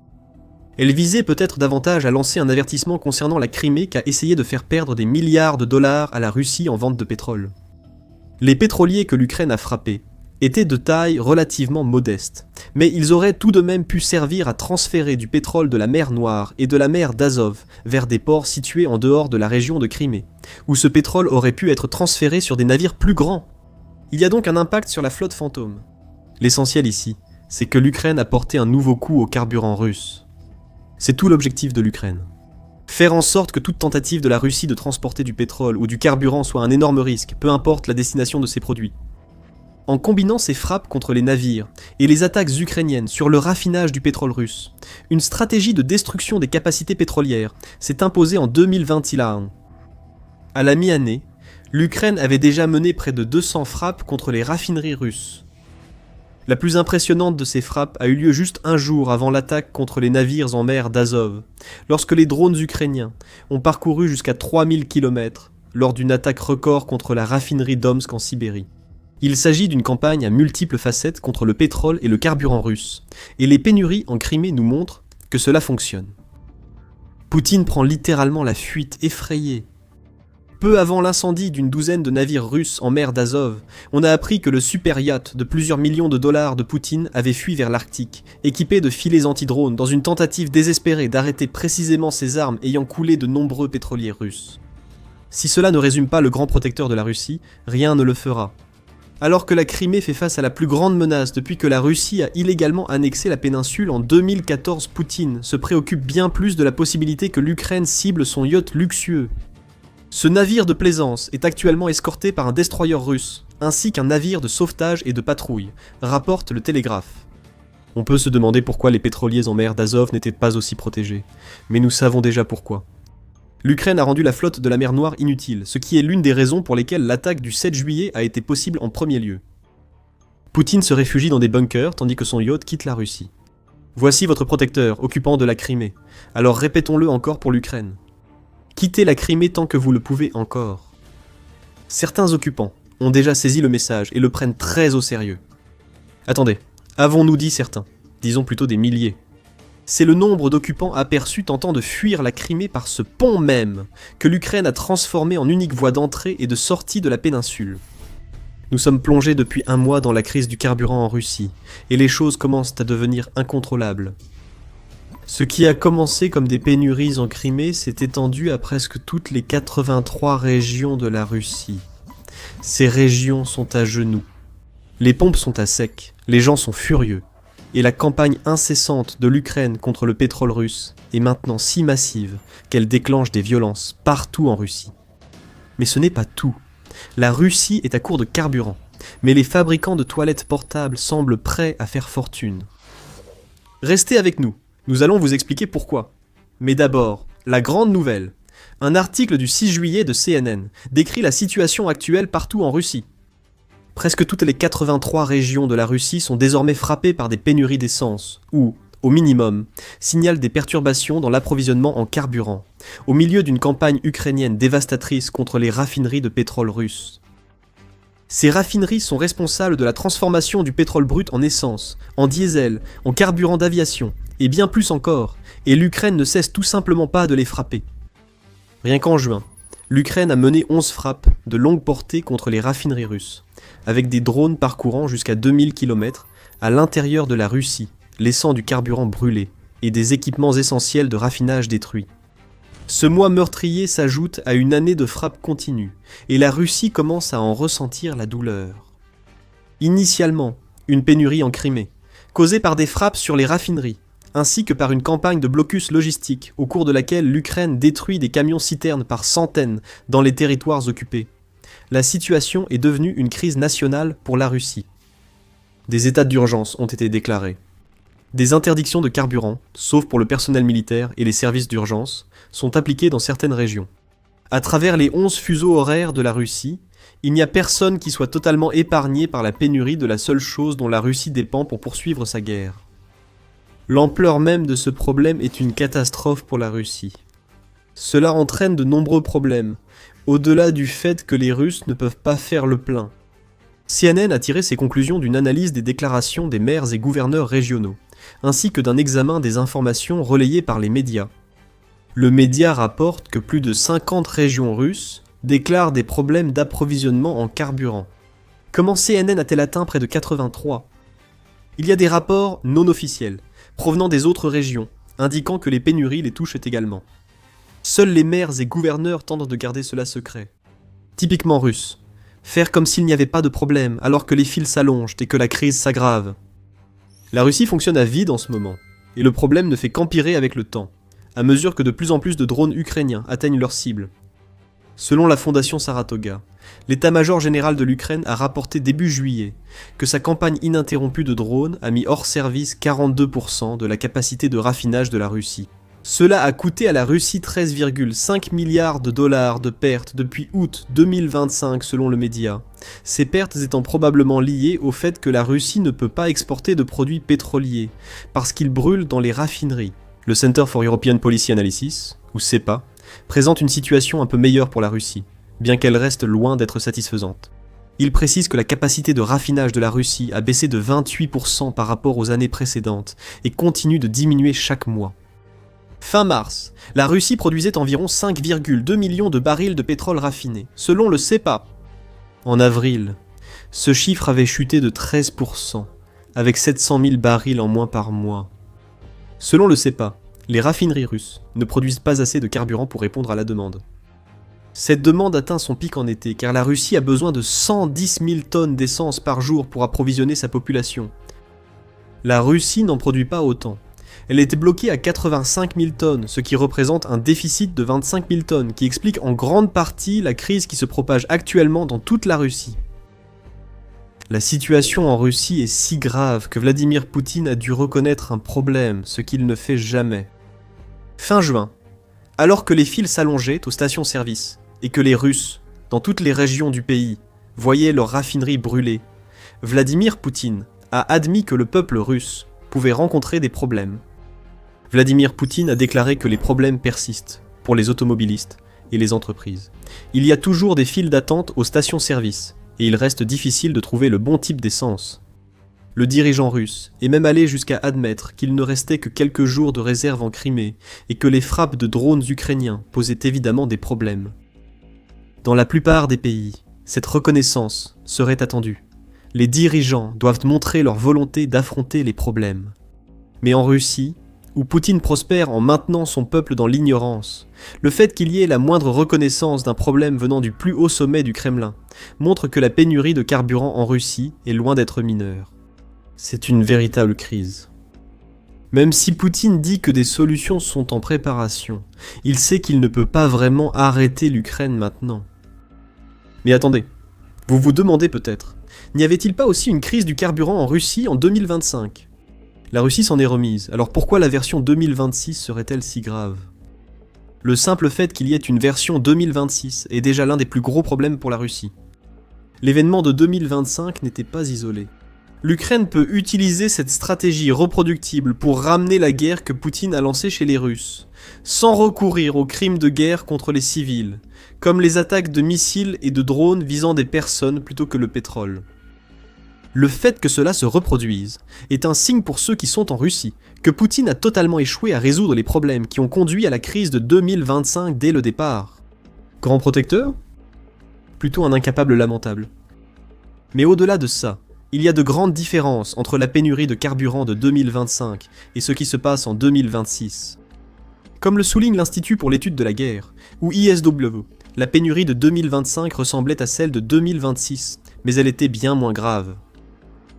Elle visait peut-être davantage à lancer un avertissement concernant la Crimée qu'à essayer de faire perdre des milliards de dollars à la Russie en vente de pétrole. Les pétroliers que l'Ukraine a frappés étaient de taille relativement modeste, mais ils auraient tout de même pu servir à transférer du pétrole de la mer Noire et de la mer d'Azov vers des ports situés en dehors de la région de Crimée, où ce pétrole aurait pu être transféré sur des navires plus grands. Il y a donc un impact sur la flotte fantôme. L'essentiel ici, c'est que l'Ukraine a porté un nouveau coup au carburant russe. C'est tout l'objectif de l'Ukraine. Faire en sorte que toute tentative de la Russie de transporter du pétrole ou du carburant soit un énorme risque, peu importe la destination de ces produits. En combinant ces frappes contre les navires et les attaques ukrainiennes sur le raffinage du pétrole russe, une stratégie de destruction des capacités pétrolières s'est imposée en 2021. À la mi-année, l'Ukraine avait déjà mené près de 200 frappes contre les raffineries russes. La plus impressionnante de ces frappes a eu lieu juste un jour avant l'attaque contre les navires en mer d'Azov, lorsque les drones ukrainiens ont parcouru jusqu'à 3000 km lors d'une attaque record contre la raffinerie d'Omsk en Sibérie. Il s'agit d'une campagne à multiples facettes contre le pétrole et le carburant russe, et les pénuries en Crimée nous montrent que cela fonctionne. Poutine prend littéralement la fuite effrayée. Peu avant l'incendie d'une douzaine de navires russes en mer d'Azov, on a appris que le super yacht de plusieurs millions de dollars de Poutine avait fui vers l'Arctique, équipé de filets anti-drones dans une tentative désespérée d'arrêter précisément ces armes ayant coulé de nombreux pétroliers russes. Si cela ne résume pas le grand protecteur de la Russie, rien ne le fera. Alors que la Crimée fait face à la plus grande menace depuis que la Russie a illégalement annexé la péninsule en 2014, Poutine se préoccupe bien plus de la possibilité que l'Ukraine cible son yacht luxueux. Ce navire de plaisance est actuellement escorté par un destroyer russe, ainsi qu'un navire de sauvetage et de patrouille, rapporte le Télégraphe. On peut se demander pourquoi les pétroliers en mer d'Azov n'étaient pas aussi protégés, mais nous savons déjà pourquoi. L'Ukraine a rendu la flotte de la mer Noire inutile, ce qui est l'une des raisons pour lesquelles l'attaque du 7 juillet a été possible en premier lieu. Poutine se réfugie dans des bunkers tandis que son yacht quitte la Russie. Voici votre protecteur, occupant de la Crimée. Alors répétons-le encore pour l'Ukraine. Quittez la Crimée tant que vous le pouvez encore. Certains occupants ont déjà saisi le message et le prennent très au sérieux. Attendez, avons-nous dit certains? Disons plutôt des milliers. C'est le nombre d'occupants aperçus tentant de fuir la Crimée par ce pont même, que l'Ukraine a transformé en unique voie d'entrée et de sortie de la péninsule. Nous sommes plongés depuis un mois dans la crise du carburant en Russie, et les choses commencent à devenir incontrôlables. Ce qui a commencé comme des pénuries en Crimée s'est étendu à presque toutes les 83 régions de la Russie. Ces régions sont à genoux. Les pompes sont à sec, les gens sont furieux. Et la campagne incessante de l'Ukraine contre le pétrole russe est maintenant si massive qu'elle déclenche des violences partout en Russie. Mais ce n'est pas tout. La Russie est à court de carburant, mais les fabricants de toilettes portables semblent prêts à faire fortune. Restez avec nous, nous allons vous expliquer pourquoi. Mais d'abord, la grande nouvelle. Un article du 6 juillet de CNN décrit la situation actuelle partout en Russie. Presque toutes les 83 régions de la Russie sont désormais frappées par des pénuries d'essence, ou, au minimum, signalent des perturbations dans l'approvisionnement en carburant, au milieu d'une campagne ukrainienne dévastatrice contre les raffineries de pétrole russes. Ces raffineries sont responsables de la transformation du pétrole brut en essence, en diesel, en carburant d'aviation, et bien plus encore, et l'Ukraine ne cesse tout simplement pas de les frapper. Rien qu'en juin, l'Ukraine a mené 11 frappes de longue portée contre les raffineries russes, avec des drones parcourant jusqu'à 2000 km à l'intérieur de la Russie, laissant du carburant brûlé et des équipements essentiels de raffinage détruits. Ce mois meurtrier s'ajoute à une année de frappes continues, et la Russie commence à en ressentir la douleur. Initialement, une pénurie en Crimée, causée par des frappes sur les raffineries, ainsi que par une campagne de blocus logistique au cours de laquelle l'Ukraine détruit des camions-citernes par centaines dans les territoires occupés. La situation est devenue une crise nationale pour la Russie. Des états d'urgence ont été déclarés. Des interdictions de carburant, sauf pour le personnel militaire et les services d'urgence, sont appliquées dans certaines régions. À travers les 11 fuseaux horaires de la Russie, il n'y a personne qui soit totalement épargné par la pénurie de la seule chose dont la Russie dépend pour poursuivre sa guerre. L'ampleur même de ce problème est une catastrophe pour la Russie. Cela entraîne de nombreux problèmes, au-delà du fait que les Russes ne peuvent pas faire le plein. CNN a tiré ses conclusions d'une analyse des déclarations des maires et gouverneurs régionaux, ainsi que d'un examen des informations relayées par les médias. Le média rapporte que plus de 50 régions russes déclarent des problèmes d'approvisionnement en carburant. Comment CNN a-t-elle atteint près de 83 ? Il y a des rapports non officiels, provenant des autres régions, indiquant que les pénuries les touchent également. Seuls les maires et gouverneurs tentent de garder cela secret. Typiquement russe. Faire comme s'il n'y avait pas de problème, alors que les fils s'allongent et que la crise s'aggrave. La Russie fonctionne à vide en ce moment, et le problème ne fait qu'empirer avec le temps, à mesure que de plus en plus de drones ukrainiens atteignent leur cible. Selon la fondation Saratoga, l'état-major général de l'Ukraine a rapporté début juillet que sa campagne ininterrompue de drones a mis hors service 42% de la capacité de raffinage de la Russie. Cela a coûté à la Russie 13,5 milliards de dollars de pertes depuis août 2025 selon le média. Ces pertes étant probablement liées au fait que la Russie ne peut pas exporter de produits pétroliers, parce qu'ils brûlent dans les raffineries. Le Center for European Policy Analysis, ou CEPA, présente une situation un peu meilleure pour la Russie, bien qu'elle reste loin d'être satisfaisante. Il précise que la capacité de raffinage de la Russie a baissé de 28% par rapport aux années précédentes et continue de diminuer chaque mois. Fin mars, la Russie produisait environ 5,2 millions de barils de pétrole raffiné, selon le CEPA. En avril, ce chiffre avait chuté de 13%, avec 700 000 barils en moins par mois. Selon le CEPA, les raffineries russes ne produisent pas assez de carburant pour répondre à la demande. Cette demande atteint son pic en été, car la Russie a besoin de 110 000 tonnes d'essence par jour pour approvisionner sa population. La Russie n'en produit pas autant. Elle était bloquée à 85 000 tonnes, ce qui représente un déficit de 25 000 tonnes, qui explique en grande partie la crise qui se propage actuellement dans toute la Russie. La situation en Russie est si grave que Vladimir Poutine a dû reconnaître un problème, ce qu'il ne fait jamais. Fin juin, alors que les fils s'allongeaient aux stations-service, et que les Russes, dans toutes les régions du pays, voyaient leurs raffineries brûler, Vladimir Poutine a admis que le peuple russe pouvait rencontrer des problèmes. Vladimir Poutine a déclaré que les problèmes persistent pour les automobilistes et les entreprises. Il y a toujours des files d'attente aux stations-service, et il reste difficile de trouver le bon type d'essence. Le dirigeant russe est même allé jusqu'à admettre qu'il ne restait que quelques jours de réserve en Crimée et que les frappes de drones ukrainiens posaient évidemment des problèmes. Dans la plupart des pays, cette reconnaissance serait attendue. Les dirigeants doivent montrer leur volonté d'affronter les problèmes. Mais en Russie, où Poutine prospère en maintenant son peuple dans l'ignorance, le fait qu'il y ait la moindre reconnaissance d'un problème venant du plus haut sommet du Kremlin montre que la pénurie de carburant en Russie est loin d'être mineure. C'est une véritable crise. Même si Poutine dit que des solutions sont en préparation, il sait qu'il ne peut pas vraiment arrêter l'Ukraine maintenant. Mais attendez, vous vous demandez peut-être, n'y avait-il pas aussi une crise du carburant en Russie en 2025 ? La Russie s'en est remise, alors pourquoi la version 2026 serait-elle si grave ? Le simple fait qu'il y ait une version 2026 est déjà l'un des plus gros problèmes pour la Russie. L'événement de 2025 n'était pas isolé. L'Ukraine peut utiliser cette stratégie reproductible pour ramener la guerre que Poutine a lancée chez les Russes, sans recourir aux crimes de guerre contre les civils, comme les attaques de missiles et de drones visant des personnes plutôt que le pétrole. Le fait que cela se reproduise est un signe pour ceux qui sont en Russie, que Poutine a totalement échoué à résoudre les problèmes qui ont conduit à la crise de 2025 dès le départ. Grand protecteur ? Plutôt un incapable lamentable. Mais au-delà de ça, il y a de grandes différences entre la pénurie de carburant de 2025 et ce qui se passe en 2026. Comme le souligne l'Institut pour l'étude de la guerre, ou ISW, la pénurie de 2025 ressemblait à celle de 2026, mais elle était bien moins grave.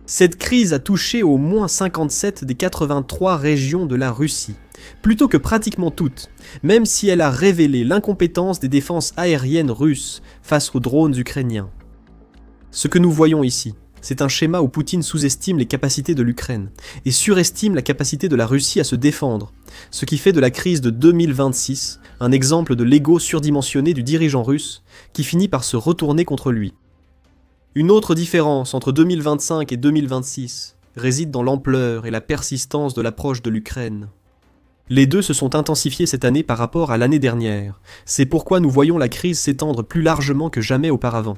Cette crise a touché au moins 57 des 83 régions de la Russie, plutôt que pratiquement toutes, même si elle a révélé l'incompétence des défenses aériennes russes face aux drones ukrainiens. Ce que nous voyons ici C'est un schéma où Poutine sous-estime les capacités de l'Ukraine et surestime la capacité de la Russie à se défendre, ce qui fait de la crise de 2026 un exemple de l'ego surdimensionné du dirigeant russe qui finit par se retourner contre lui. Une autre différence entre 2025 et 2026 réside dans l'ampleur et la persistance de l'approche de l'Ukraine. Les deux se sont intensifiés cette année par rapport à l'année dernière. C'est pourquoi nous voyons la crise s'étendre plus largement que jamais auparavant.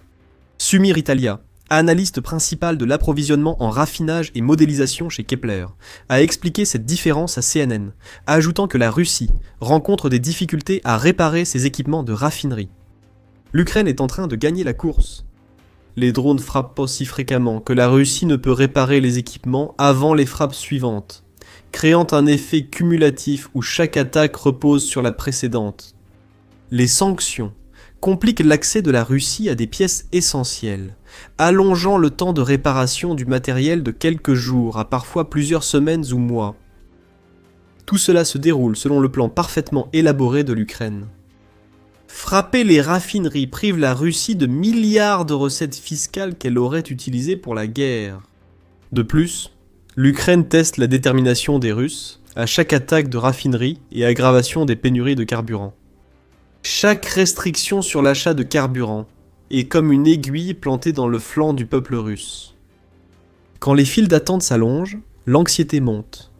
Sumir Italia, analyste principal de l'approvisionnement en raffinage et modélisation chez Kepler, a expliqué cette différence à CNN, ajoutant que la Russie rencontre des difficultés à réparer ses équipements de raffinerie. L'Ukraine est en train de gagner la course. Les drones frappent aussi fréquemment que la Russie ne peut réparer les équipements avant les frappes suivantes, créant un effet cumulatif où chaque attaque repose sur la précédente. Les sanctions compliquent l'accès de la Russie à des pièces essentielles, allongeant le temps de réparation du matériel de quelques jours à parfois plusieurs semaines ou mois. Tout cela se déroule selon le plan parfaitement élaboré de l'Ukraine. Frapper les raffineries prive la Russie de milliards de recettes fiscales qu'elle aurait utilisées pour la guerre. De plus, l'Ukraine teste la détermination des Russes à chaque attaque de raffinerie et aggravation des pénuries de carburant. Chaque restriction sur l'achat de carburant est comme une aiguille plantée dans le flanc du peuple russe. Quand les files d'attente s'allongent, l'anxiété monte.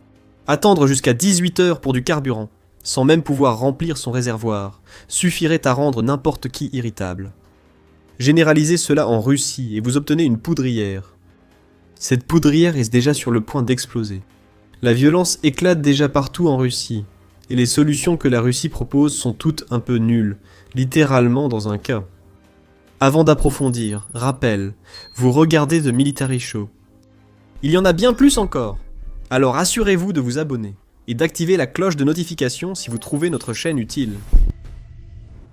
Attendre jusqu'à 18 heures pour du carburant, sans même pouvoir remplir son réservoir, suffirait à rendre n'importe qui irritable. Généralisez cela en Russie et vous obtenez une poudrière. Cette poudrière est déjà sur le point d'exploser. La violence éclate déjà partout en Russie, et les solutions que la Russie propose sont toutes un peu nulles, littéralement dans un cas. Avant d'approfondir, rappel, vous regardez The Military Show. Il y en a bien plus encore, alors assurez-vous de vous abonner et d'activer la cloche de notification si vous trouvez notre chaîne utile.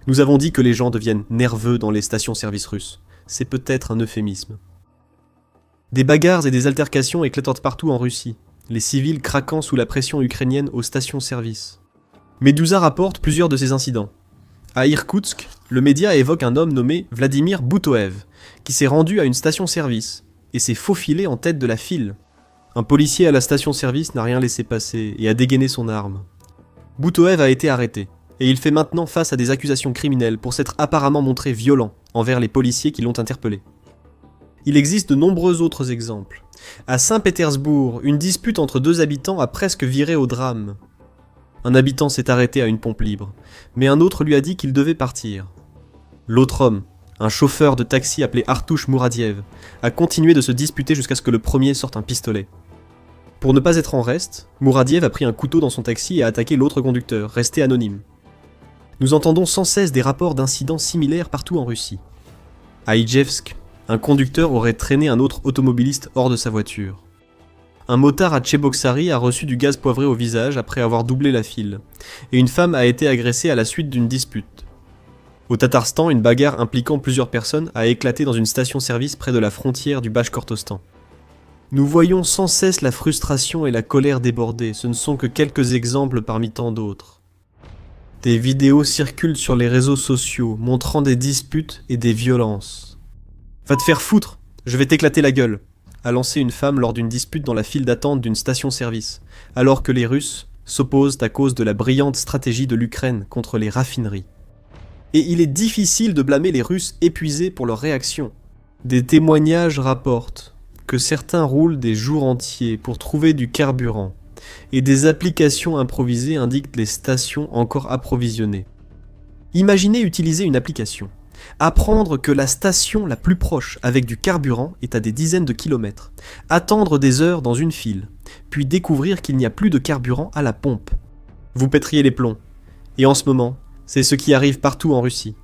Nous avons dit que les gens deviennent nerveux dans les stations-service russes. C'est peut-être un euphémisme. Des bagarres et des altercations éclatent partout en Russie, les civils craquant sous la pression ukrainienne aux stations-service. Medusa rapporte plusieurs de ces incidents. À Irkoutsk, le média évoque un homme nommé Vladimir Boutoev, qui s'est rendu à une station-service et s'est faufilé en tête de la file. Un policier à la station-service n'a rien laissé passer et a dégainé son arme. Boutoev a été arrêté, et il fait maintenant face à des accusations criminelles pour s'être apparemment montré violent envers les policiers qui l'ont interpellé. Il existe de nombreux autres exemples. À Saint-Pétersbourg, une dispute entre deux habitants a presque viré au drame. Un habitant s'est arrêté à une pompe libre, mais un autre lui a dit qu'il devait partir. L'autre homme, un chauffeur de taxi appelé Artush Muradiev, a continué de se disputer jusqu'à ce que le premier sorte un pistolet. Pour ne pas être en reste, Muradiev a pris un couteau dans son taxi et a attaqué l'autre conducteur, resté anonyme. Nous entendons sans cesse des rapports d'incidents similaires partout en Russie. À Ijevsk, un conducteur aurait traîné un autre automobiliste hors de sa voiture. Un motard à Tcheboksary a reçu du gaz poivré au visage après avoir doublé la file, et une femme a été agressée à la suite d'une dispute. Au Tatarstan, une bagarre impliquant plusieurs personnes a éclaté dans une station-service près de la frontière du Bashkortostan. Nous voyons sans cesse la frustration et la colère déborder, ce ne sont que quelques exemples parmi tant d'autres. Des vidéos circulent sur les réseaux sociaux montrant des disputes et des violences. « Va te faire foutre, je vais t'éclater la gueule !» a lancé une femme lors d'une dispute dans la file d'attente d'une station-service, alors que les Russes s'opposent à cause de la brillante stratégie de l'Ukraine contre les raffineries. Et il est difficile de blâmer les Russes épuisés pour leur réaction. Des témoignages rapportent que certains roulent des jours entiers pour trouver du carburant, et des applications improvisées indiquent les stations encore approvisionnées. Imaginez utiliser une application. Apprendre que la station la plus proche avec du carburant est à des dizaines de kilomètres, attendre des heures dans une file, puis découvrir qu'il n'y a plus de carburant à la pompe. Vous pèteriez les plombs. Et en ce moment, c'est ce qui arrive partout en Russie.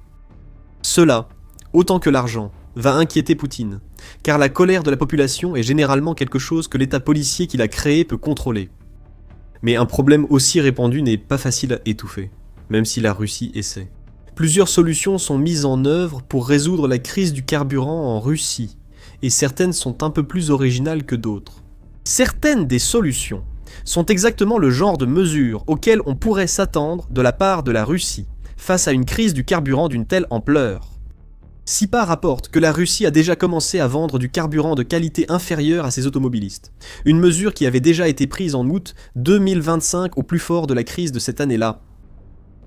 Cela, autant que l'argent, va inquiéter Poutine, car la colère de la population est généralement quelque chose que l'état policier qu'il a créé peut contrôler. Mais un problème aussi répandu n'est pas facile à étouffer, même si la Russie essaie. Plusieurs solutions sont mises en œuvre pour résoudre la crise du carburant en Russie, et certaines sont un peu plus originales que d'autres. Certaines des solutions sont exactement le genre de mesures auxquelles on pourrait s'attendre de la part de la Russie, face à une crise du carburant d'une telle ampleur. SIPA rapporte que la Russie a déjà commencé à vendre du carburant de qualité inférieure à ses automobilistes, une mesure qui avait déjà été prise en août 2025 au plus fort de la crise de cette année-là.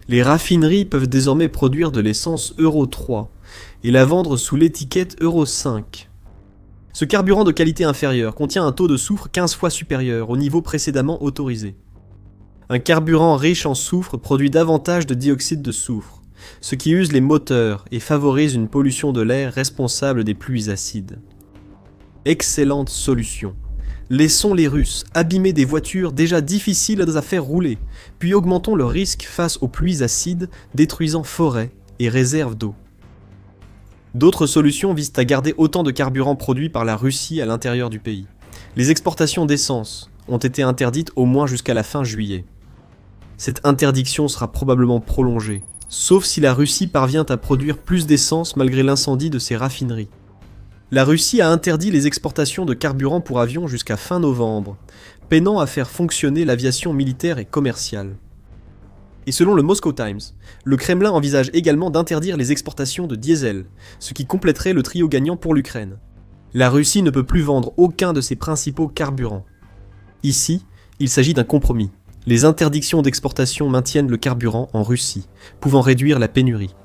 Les raffineries peuvent désormais produire de l'essence Euro 3 et la vendre sous l'étiquette Euro 5. Ce carburant de qualité inférieure contient un taux de soufre 15 fois supérieur au niveau précédemment autorisé. Un carburant riche en soufre produit davantage de dioxyde de soufre, ce qui use les moteurs et favorise une pollution de l'air responsable des pluies acides. Excellente solution. Laissons les Russes abîmer des voitures déjà difficiles à faire rouler, puis augmentons le risque face aux pluies acides, détruisant forêts et réserves d'eau. D'autres solutions visent à garder autant de carburant produit par la Russie à l'intérieur du pays. Les exportations d'essence ont été interdites au moins jusqu'à la fin juillet. Cette interdiction sera probablement prolongée, sauf si la Russie parvient à produire plus d'essence malgré l'incendie de ses raffineries. La Russie a interdit les exportations de carburant pour avions jusqu'à fin novembre, peinant à faire fonctionner l'aviation militaire et commerciale. Et selon le Moscow Times, le Kremlin envisage également d'interdire les exportations de diesel, ce qui compléterait le trio gagnant pour l'Ukraine. La Russie ne peut plus vendre aucun de ses principaux carburants. Ici, il s'agit d'un compromis. Les interdictions d'exportation maintiennent le carburant en Russie, pouvant réduire la pénurie.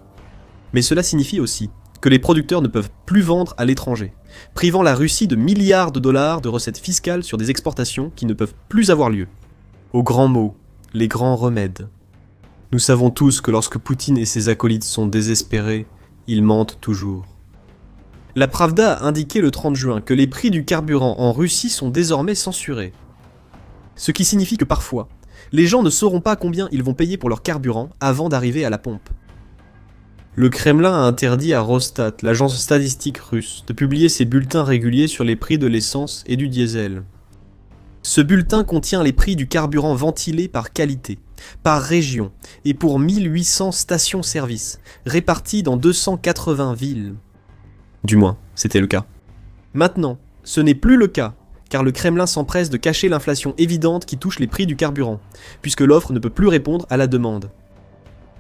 Mais cela signifie aussi que les producteurs ne peuvent plus vendre à l'étranger, privant la Russie de milliards de dollars de recettes fiscales sur des exportations qui ne peuvent plus avoir lieu. Aux grands mots, les grands remèdes. Nous savons tous que lorsque Poutine et ses acolytes sont désespérés, ils mentent toujours. La Pravda a indiqué le 30 juin que les prix du carburant en Russie sont désormais censurés. Ce qui signifie que parfois, les gens ne sauront pas combien ils vont payer pour leur carburant avant d'arriver à la pompe. Le Kremlin a interdit à Rosstat, l'agence statistique russe, de publier ses bulletins réguliers sur les prix de l'essence et du diesel. Ce bulletin contient les prix du carburant ventilé par qualité, par région et pour 1800 stations-service, réparties dans 280 villes. Du moins, c'était le cas. Maintenant, ce n'est plus le cas, car le Kremlin s'empresse de cacher l'inflation évidente qui touche les prix du carburant, puisque l'offre ne peut plus répondre à la demande.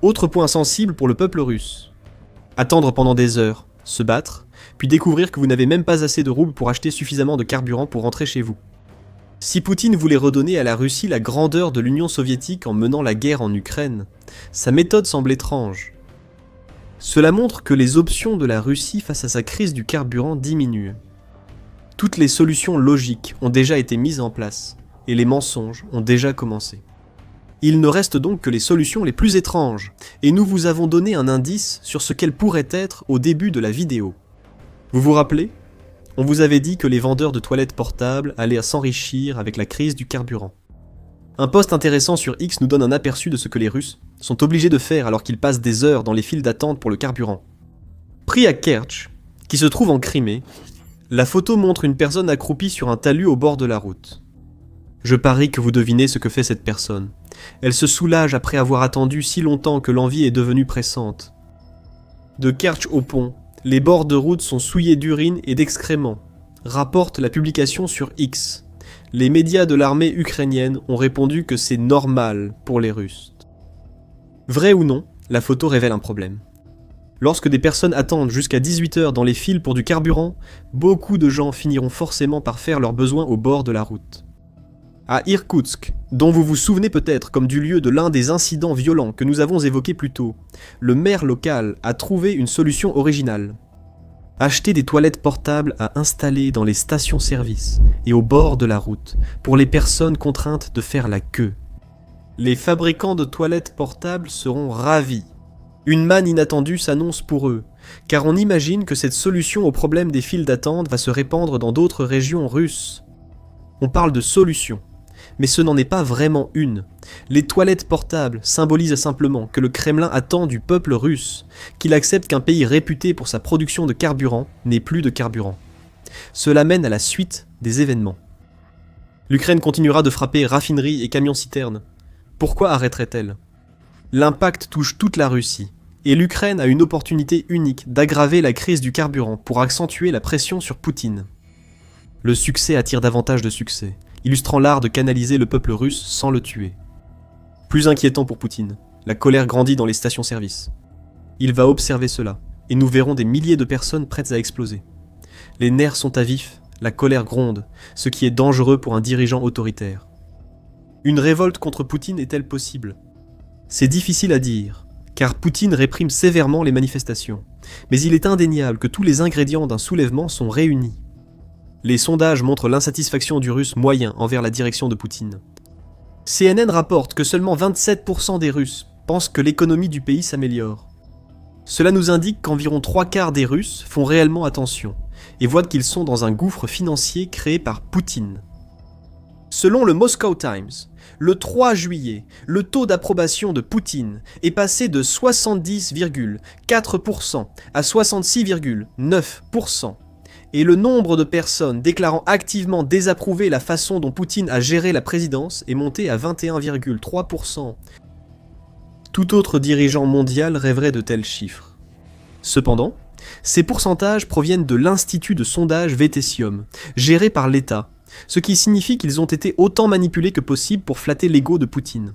Autre point sensible pour le peuple russe. Attendre pendant des heures, se battre, puis découvrir que vous n'avez même pas assez de roubles pour acheter suffisamment de carburant pour rentrer chez vous. Si Poutine voulait redonner à la Russie la grandeur de l'Union soviétique en menant la guerre en Ukraine, sa méthode semble étrange. Cela montre que les options de la Russie face à sa crise du carburant diminuent. Toutes les solutions logiques ont déjà été mises en place, et les mensonges ont déjà commencé. Il ne reste donc que les solutions les plus étranges, et nous vous avons donné un indice sur ce qu'elles pourraient être au début de la vidéo. Vous vous rappelez ? On vous avait dit que les vendeurs de toilettes portables allaient s'enrichir avec la crise du carburant. Un post intéressant sur X nous donne un aperçu de ce que les Russes sont obligés de faire alors qu'ils passent des heures dans les files d'attente pour le carburant. Pris à Kerch, qui se trouve en Crimée, la photo montre une personne accroupie sur un talus au bord de la route. Je parie que vous devinez ce que fait cette personne. Elle se soulage après avoir attendu si longtemps que l'envie est devenue pressante. De Kerch au pont, les bords de route sont souillés d'urine et d'excréments, rapporte la publication sur X. Les médias de l'armée ukrainienne ont répondu que c'est normal pour les Russes. Vrai ou non, la photo révèle un problème. Lorsque des personnes attendent jusqu'à 18 heures dans les files pour du carburant, beaucoup de gens finiront forcément par faire leurs besoins au bord de la route. À Irkoutsk, dont vous vous souvenez peut-être comme du lieu de l'un des incidents violents que nous avons évoqués plus tôt, le maire local a trouvé une solution originale. Acheter des toilettes portables à installer dans les stations-service et au bord de la route pour les personnes contraintes de faire la queue. Les fabricants de toilettes portables seront ravis. Une manne inattendue s'annonce pour eux, car on imagine que cette solution au problème des files d'attente va se répandre dans d'autres régions russes. On parle de solution, mais ce n'en est pas vraiment une. Les toilettes portables symbolisent simplement que le Kremlin attend du peuple russe qu'il accepte qu'un pays réputé pour sa production de carburant n'ait plus de carburant. Cela mène à la suite des événements. L'Ukraine continuera de frapper raffineries et camions-citernes. Pourquoi arrêterait-elle ? L'impact touche toute la Russie, et l'Ukraine a une opportunité unique d'aggraver la crise du carburant pour accentuer la pression sur Poutine. Le succès attire davantage de succès, illustrant l'art de canaliser le peuple russe sans le tuer. Plus inquiétant pour Poutine, la colère grandit dans les stations-service. Il va observer cela, et nous verrons des milliers de personnes prêtes à exploser. Les nerfs sont à vif, la colère gronde, ce qui est dangereux pour un dirigeant autoritaire. Une révolte contre Poutine est-elle possible ? C'est difficile à dire, car Poutine réprime sévèrement les manifestations. Mais il est indéniable que tous les ingrédients d'un soulèvement sont réunis. Les sondages montrent l'insatisfaction du Russe moyen envers la direction de Poutine. CNN rapporte que seulement 27% des Russes pensent que l'économie du pays s'améliore. Cela nous indique qu'environ 3/4 des Russes font réellement attention et voient qu'ils sont dans un gouffre financier créé par Poutine. Selon le Moscow Times, le 3 juillet, le taux d'approbation de Poutine est passé de 70,4% à 66,9%, et le nombre de personnes déclarant activement désapprouver la façon dont Poutine a géré la présidence est monté à 21,3%. Tout autre dirigeant mondial rêverait de tels chiffres. Cependant, ces pourcentages proviennent de l'Institut de sondage Vetesium, géré par l'État, ce qui signifie qu'ils ont été autant manipulés que possible pour flatter l'ego de Poutine.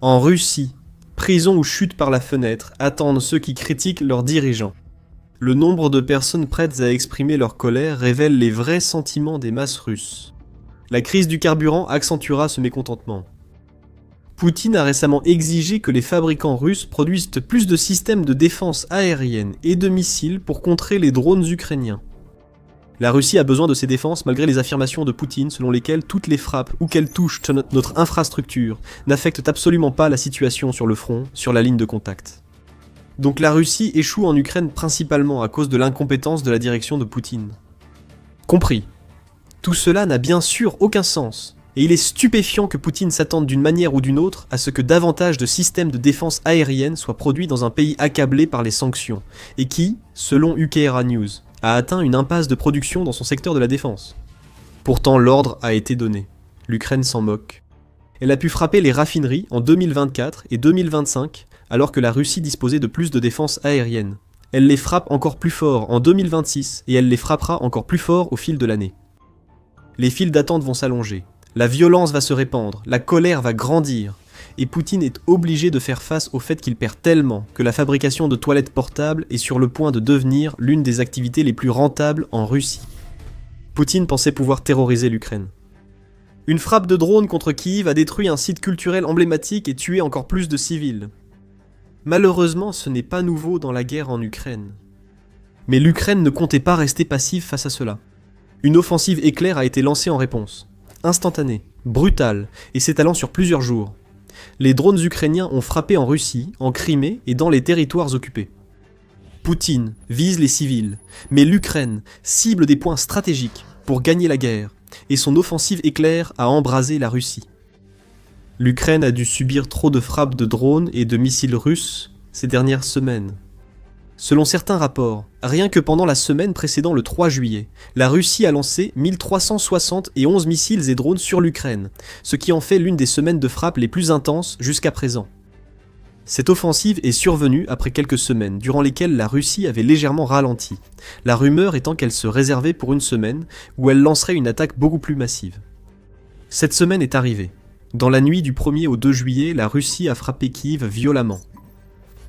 En Russie, prison ou chute par la fenêtre attendent ceux qui critiquent leurs dirigeants. Le nombre de personnes prêtes à exprimer leur colère révèle les vrais sentiments des masses russes. La crise du carburant accentuera ce mécontentement. Poutine a récemment exigé que les fabricants russes produisent plus de systèmes de défense aérienne et de missiles pour contrer les drones ukrainiens. La Russie a besoin de ces défenses malgré les affirmations de Poutine selon lesquelles toutes les frappes ou qu'elles touchent notre infrastructure n'affectent absolument pas la situation sur le front, sur la ligne de contact. Donc la Russie échoue en Ukraine principalement à cause de l'incompétence de la direction de Poutine. Compris. Tout cela n'a bien sûr aucun sens, et il est stupéfiant que Poutine s'attende d'une manière ou d'une autre à ce que davantage de systèmes de défense aérienne soient produits dans un pays accablé par les sanctions, et qui, selon UKRA News, a atteint une impasse de production dans son secteur de la défense. Pourtant l'ordre a été donné. L'Ukraine s'en moque. Elle a pu frapper les raffineries en 2024 et 2025, alors que la Russie disposait de plus de défense aérienne. Elle les frappe encore plus fort en 2026 et elle les frappera encore plus fort au fil de l'année. Les files d'attente vont s'allonger, la violence va se répandre, la colère va grandir, et Poutine est obligé de faire face au fait qu'il perd tellement que la fabrication de toilettes portables est sur le point de devenir l'une des activités les plus rentables en Russie. Poutine pensait pouvoir terroriser l'Ukraine. Une frappe de drone contre Kiev a détruit un site culturel emblématique et tué encore plus de civils. Malheureusement, ce n'est pas nouveau dans la guerre en Ukraine. Mais l'Ukraine ne comptait pas rester passive face à cela. Une offensive éclair a été lancée en réponse. Instantanée, brutale, et s'étalant sur plusieurs jours. Les drones ukrainiens ont frappé en Russie, en Crimée et dans les territoires occupés. Poutine vise les civils, mais l'Ukraine cible des points stratégiques pour gagner la guerre, et son offensive éclair a embrasé la Russie. L'Ukraine a dû subir trop de frappes de drones et de missiles russes ces dernières semaines. Selon certains rapports, rien que pendant la semaine précédant le 3 juillet, la Russie a lancé 1371 missiles et drones sur l'Ukraine, ce qui en fait l'une des semaines de frappe les plus intenses jusqu'à présent. Cette offensive est survenue après quelques semaines, durant lesquelles la Russie avait légèrement ralenti, la rumeur étant qu'elle se réservait pour une semaine où elle lancerait une attaque beaucoup plus massive. Cette semaine est arrivée. Dans la nuit du 1er au 2 juillet, la Russie a frappé Kiev violemment.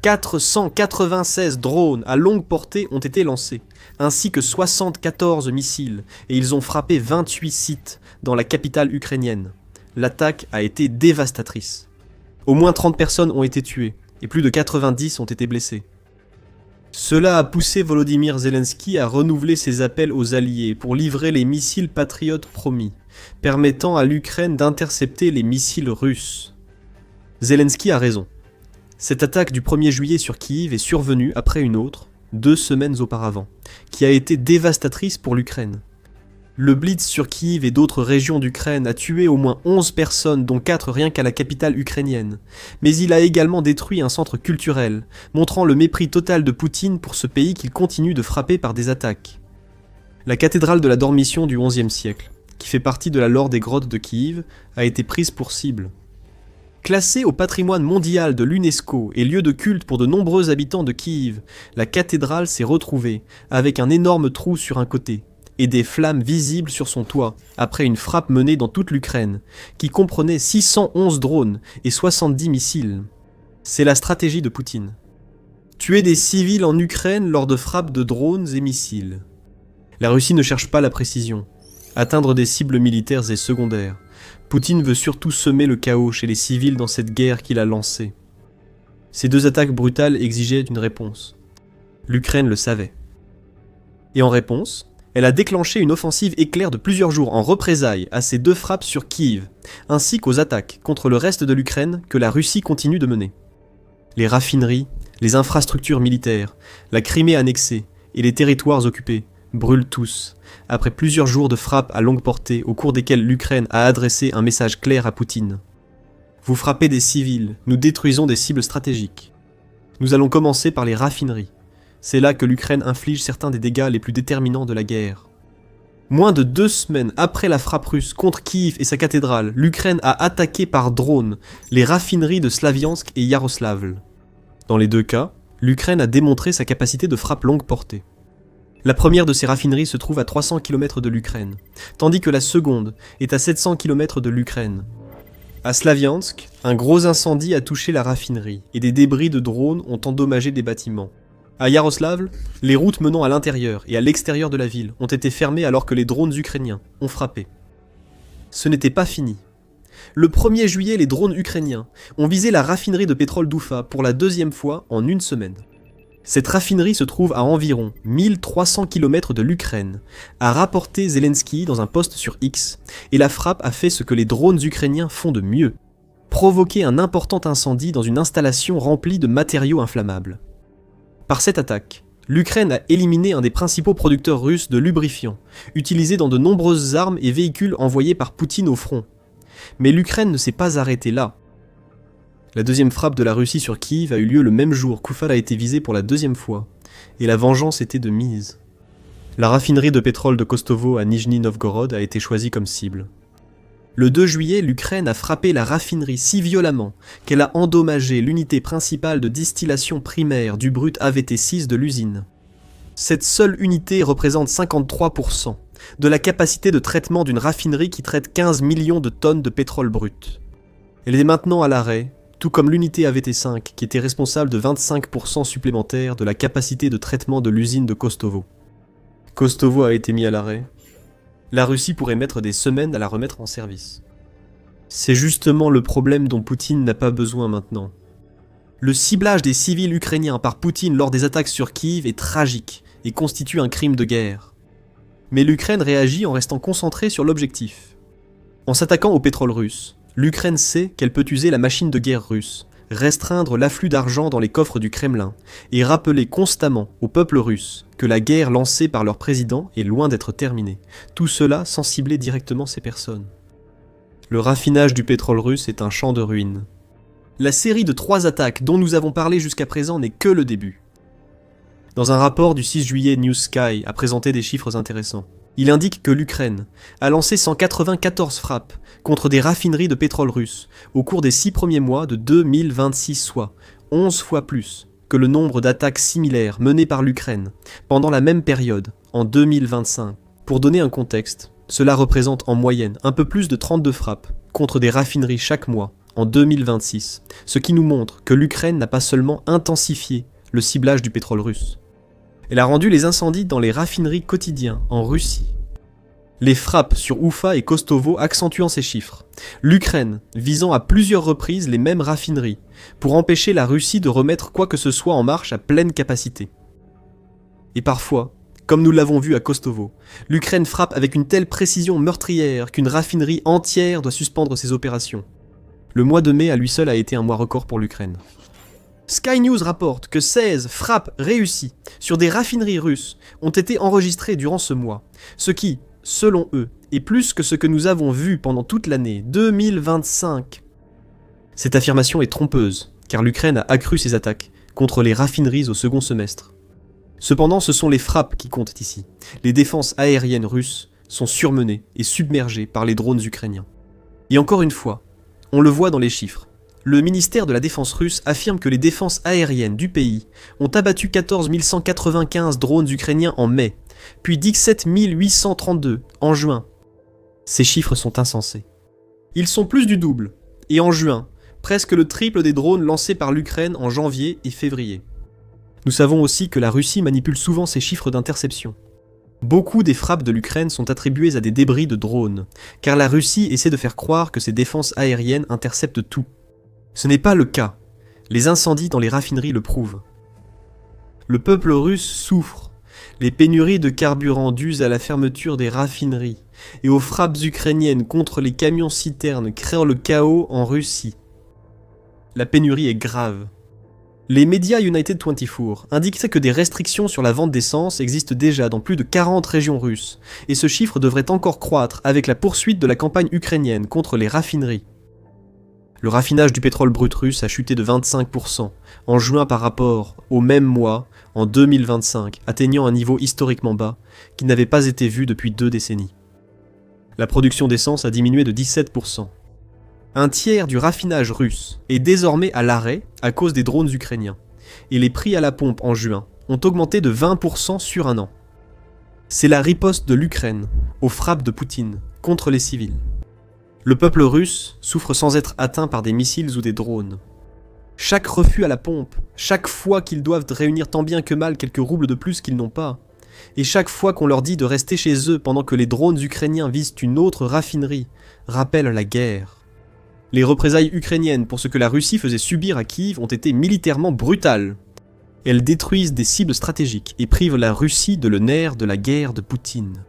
496 drones à longue portée ont été lancés, ainsi que 74 missiles, et ils ont frappé 28 sites dans la capitale ukrainienne. L'attaque a été dévastatrice. Au moins 30 personnes ont été tuées, et plus de 90 ont été blessées. Cela a poussé Volodymyr Zelensky à renouveler ses appels aux alliés pour livrer les missiles patriotes promis, permettant à l'Ukraine d'intercepter les missiles russes. Zelensky a raison. Cette attaque du 1er juillet sur Kiev est survenue après une autre, 2 semaines auparavant, qui a été dévastatrice pour l'Ukraine. Le blitz sur Kiev et d'autres régions d'Ukraine a tué au moins 11 personnes, dont 4 rien qu'à la capitale ukrainienne. Mais il a également détruit un centre culturel, montrant le mépris total de Poutine pour ce pays qu'il continue de frapper par des attaques. La cathédrale de la Dormition du XIe siècle, qui fait partie de la lore des grottes de Kiev, a été prise pour cible. Classée au patrimoine mondial de l'UNESCO et lieu de culte pour de nombreux habitants de Kiev, la cathédrale s'est retrouvée avec un énorme trou sur un côté et des flammes visibles sur son toit après une frappe menée dans toute l'Ukraine, qui comprenait 611 drones et 70 missiles. C'est la stratégie de Poutine. Tuer des civils en Ukraine lors de frappes de drones et missiles. La Russie ne cherche pas la précision. Atteindre des cibles militaires est secondaire. Poutine veut surtout semer le chaos chez les civils dans cette guerre qu'il a lancée. Ces deux attaques brutales exigeaient une réponse. L'Ukraine le savait. Et en réponse, elle a déclenché une offensive éclair de plusieurs jours en représailles à ces deux frappes sur Kiev, ainsi qu'aux attaques contre le reste de l'Ukraine que la Russie continue de mener. Les raffineries, les infrastructures militaires, la Crimée annexée et les territoires occupés brûlent tous, après plusieurs jours de frappes à longue portée au cours desquelles l'Ukraine a adressé un message clair à Poutine. Vous frappez des civils, nous détruisons des cibles stratégiques. Nous allons commencer par les raffineries. C'est là que l'Ukraine inflige certains des dégâts les plus déterminants de la guerre. Moins de 2 semaines après la frappe russe contre Kiev et sa cathédrale, l'Ukraine a attaqué par drone les raffineries de Slaviansk et Yaroslavl. Dans les deux cas, l'Ukraine a démontré sa capacité de frappe longue portée. La première de ces raffineries se trouve à 300 km de l'Ukraine, tandis que la seconde est à 700 km de l'Ukraine. À Slaviansk, un gros incendie a touché la raffinerie et des débris de drones ont endommagé des bâtiments. À Yaroslavl, les routes menant à l'intérieur et à l'extérieur de la ville ont été fermées alors que les drones ukrainiens ont frappé. Ce n'était pas fini. Le 1er juillet, les drones ukrainiens ont visé la raffinerie de pétrole d'Oufa pour la deuxième fois en une semaine. Cette raffinerie se trouve à environ 1300 km de l'Ukraine, a rapporté Zelensky dans un post sur X, et la frappe a fait ce que les drones ukrainiens font de mieux, provoquer un important incendie dans une installation remplie de matériaux inflammables. Par cette attaque, l'Ukraine a éliminé un des principaux producteurs russes de lubrifiants, utilisé dans de nombreuses armes et véhicules envoyés par Poutine au front. Mais l'Ukraine ne s'est pas arrêtée là. La deuxième frappe de la Russie sur Kiev a eu lieu le même jour qu'Oufa a été visée pour la deuxième fois, et la vengeance était de mise. La raffinerie de pétrole de Kostovo à Nijni Novgorod a été choisie comme cible. Le 2 juillet, l'Ukraine a frappé la raffinerie si violemment qu'elle a endommagé l'unité principale de distillation primaire du brut AVT6 de l'usine. Cette seule unité représente 53% de la capacité de traitement d'une raffinerie qui traite 15 millions de tonnes de pétrole brut. Elle est maintenant à l'arrêt, tout comme l'unité AVT5 qui était responsable de 25% supplémentaires de la capacité de traitement de l'usine de Kostovo. Kostovo a été mis à l'arrêt. La Russie pourrait mettre des semaines à la remettre en service. C'est justement le problème dont Poutine n'a pas besoin maintenant. Le ciblage des civils ukrainiens par Poutine lors des attaques sur Kiev est tragique et constitue un crime de guerre. Mais l'Ukraine réagit en restant concentrée sur l'objectif. En s'attaquant au pétrole russe, l'Ukraine sait qu'elle peut user la machine de guerre russe, restreindre l'afflux d'argent dans les coffres du Kremlin et rappeler constamment au peuple russe que la guerre lancée par leur président est loin d'être terminée, tout cela sans cibler directement ces personnes. Le raffinage du pétrole russe est un champ de ruines. La série de 3 attaques dont nous avons parlé jusqu'à présent n'est que le début. Dans un rapport du 6 juillet, New Sky a présenté des chiffres intéressants. Il indique que l'Ukraine a lancé 194 frappes contre des raffineries de pétrole russe au cours des 6 premiers mois de 2026, soit 11 fois plus que le nombre d'attaques similaires menées par l'Ukraine pendant la même période, en 2025. Pour donner un contexte, cela représente en moyenne un peu plus de 32 frappes contre des raffineries chaque mois en 2026, ce qui nous montre que l'Ukraine n'a pas seulement intensifié le ciblage du pétrole russe. Elle a rendu les incendies dans les raffineries quotidiens en Russie. Les frappes sur Oufa et Kostovo accentuant ces chiffres. L'Ukraine visant à plusieurs reprises les mêmes raffineries pour empêcher la Russie de remettre quoi que ce soit en marche à pleine capacité. Et parfois, comme nous l'avons vu à Kostovo, l'Ukraine frappe avec une telle précision meurtrière qu'une raffinerie entière doit suspendre ses opérations. Le mois de mai à lui seul a été un mois record pour l'Ukraine. Sky News rapporte que 16 frappes réussies sur des raffineries russes ont été enregistrées durant ce mois, ce qui, selon eux, est plus que ce que nous avons vu pendant toute l'année 2025. Cette affirmation est trompeuse, car l'Ukraine a accru ses attaques contre les raffineries au second semestre. Cependant, ce sont les frappes qui comptent ici. Les défenses aériennes russes sont surmenées et submergées par les drones ukrainiens. Et encore une fois, on le voit dans les chiffres. Le ministère de la Défense russe affirme que les défenses aériennes du pays ont abattu 14 195 drones ukrainiens en mai, puis 17 832 en juin. Ces chiffres sont insensés. Ils sont plus du double, et en juin, presque le triple des drones lancés par l'Ukraine en janvier et février. Nous savons aussi que la Russie manipule souvent ses chiffres d'interception. Beaucoup des frappes de l'Ukraine sont attribuées à des débris de drones, car la Russie essaie de faire croire que ses défenses aériennes interceptent tout. Ce n'est pas le cas. Les incendies dans les raffineries le prouvent. Le peuple russe souffre. Les pénuries de carburant dues à la fermeture des raffineries et aux frappes ukrainiennes contre les camions-citernes créant le chaos en Russie. La pénurie est grave. Les médias United 24 indiquaient que des restrictions sur la vente d'essence existent déjà dans plus de 40 régions russes, et ce chiffre devrait encore croître avec la poursuite de la campagne ukrainienne contre les raffineries. Le raffinage du pétrole brut russe a chuté de 25% en juin par rapport au même mois en 2025, atteignant un niveau historiquement bas qui n'avait pas été vu depuis 2 décennies. La production d'essence a diminué de 17%. Un tiers du raffinage russe est désormais à l'arrêt à cause des drones ukrainiens, et les prix à la pompe en juin ont augmenté de 20% sur un an. C'est la riposte de l'Ukraine aux frappes de Poutine contre les civils. Le peuple russe souffre sans être atteint par des missiles ou des drones. Chaque refus à la pompe, chaque fois qu'ils doivent réunir tant bien que mal quelques roubles de plus qu'ils n'ont pas, et chaque fois qu'on leur dit de rester chez eux pendant que les drones ukrainiens visent une autre raffinerie, rappelle la guerre. Les représailles ukrainiennes pour ce que la Russie faisait subir à Kiev ont été militairement brutales. Elles détruisent des cibles stratégiques et privent la Russie de le nerf de la guerre de Poutine.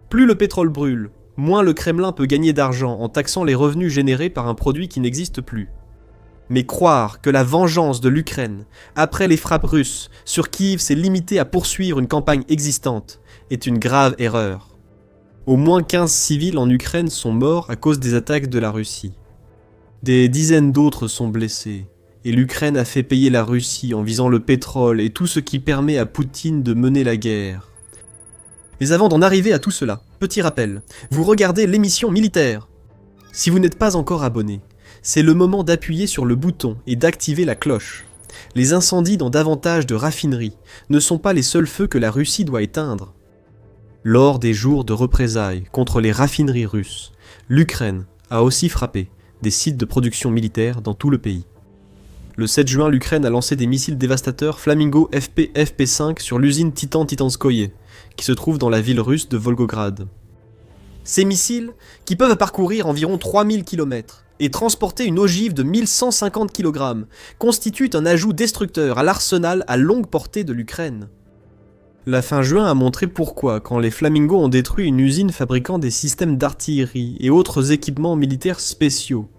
Plus le pétrole brûle, moins le Kremlin peut gagner d'argent en taxant les revenus générés par un produit qui n'existe plus. Mais croire que la vengeance de l'Ukraine, après les frappes russes, sur Kiev s'est limitée à poursuivre une campagne existante, est une grave erreur. Au moins 15 civils en Ukraine sont morts à cause des attaques de la Russie. Des dizaines d'autres sont blessés, et l'Ukraine a fait payer la Russie en visant le pétrole et tout ce qui permet à Poutine de mener la guerre. Mais avant d'en arriver à tout cela, petit rappel, vous regardez l'émission militaire. Si vous n'êtes pas encore abonné, c'est le moment d'appuyer sur le bouton et d'activer la cloche. Les incendies dans davantage de raffineries ne sont pas les seuls feux que la Russie doit éteindre. Lors des jours de représailles contre les raffineries russes, l'Ukraine a aussi frappé des sites de production militaire dans tout le pays. Le 7 juin, l'Ukraine a lancé des missiles dévastateurs Flamingo FP-5 sur l'usine Titanskoye, qui se trouve dans la ville russe de Volgograd. Ces missiles, qui peuvent parcourir environ 3000 km et transporter une ogive de 1150 kg, constituent un ajout destructeur à l'arsenal à longue portée de l'Ukraine. La fin juin a montré pourquoi, quand les Flamingos ont détruit une usine fabriquant des systèmes d'artillerie et autres équipements militaires spéciaux.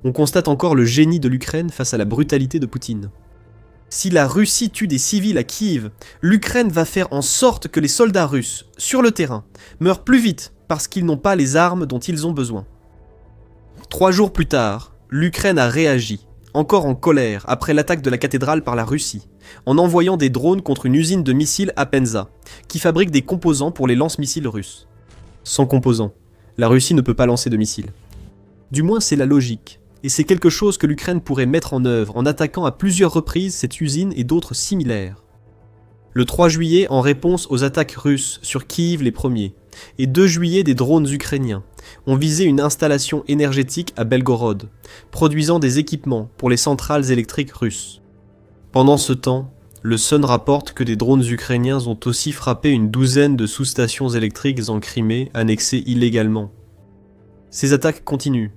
On constate encore le génie de l'Ukraine face à la brutalité de Poutine. Si la Russie tue des civils à Kiev, l'Ukraine va faire en sorte que les soldats russes, sur le terrain, meurent plus vite parce qu'ils n'ont pas les armes dont ils ont besoin. 3 jours plus tard, l'Ukraine a réagi, encore en colère après l'attaque de la cathédrale par la Russie, en envoyant des drones contre une usine de missiles à Penza, qui fabrique des composants pour les lance-missiles russes. Sans composants, la Russie ne peut pas lancer de missiles. Du moins c'est la logique, et c'est quelque chose que l'Ukraine pourrait mettre en œuvre en attaquant à plusieurs reprises cette usine et d'autres similaires. Le 3 juillet, en réponse aux attaques russes sur Kiev les premiers, et 2 juillet des drones ukrainiens, ont visé une installation énergétique à Belgorod, produisant des équipements pour les centrales électriques russes. Pendant ce temps, le Sun rapporte que des drones ukrainiens ont aussi frappé une douzaine de sous-stations électriques en Crimée annexées illégalement. Ces attaques continuent.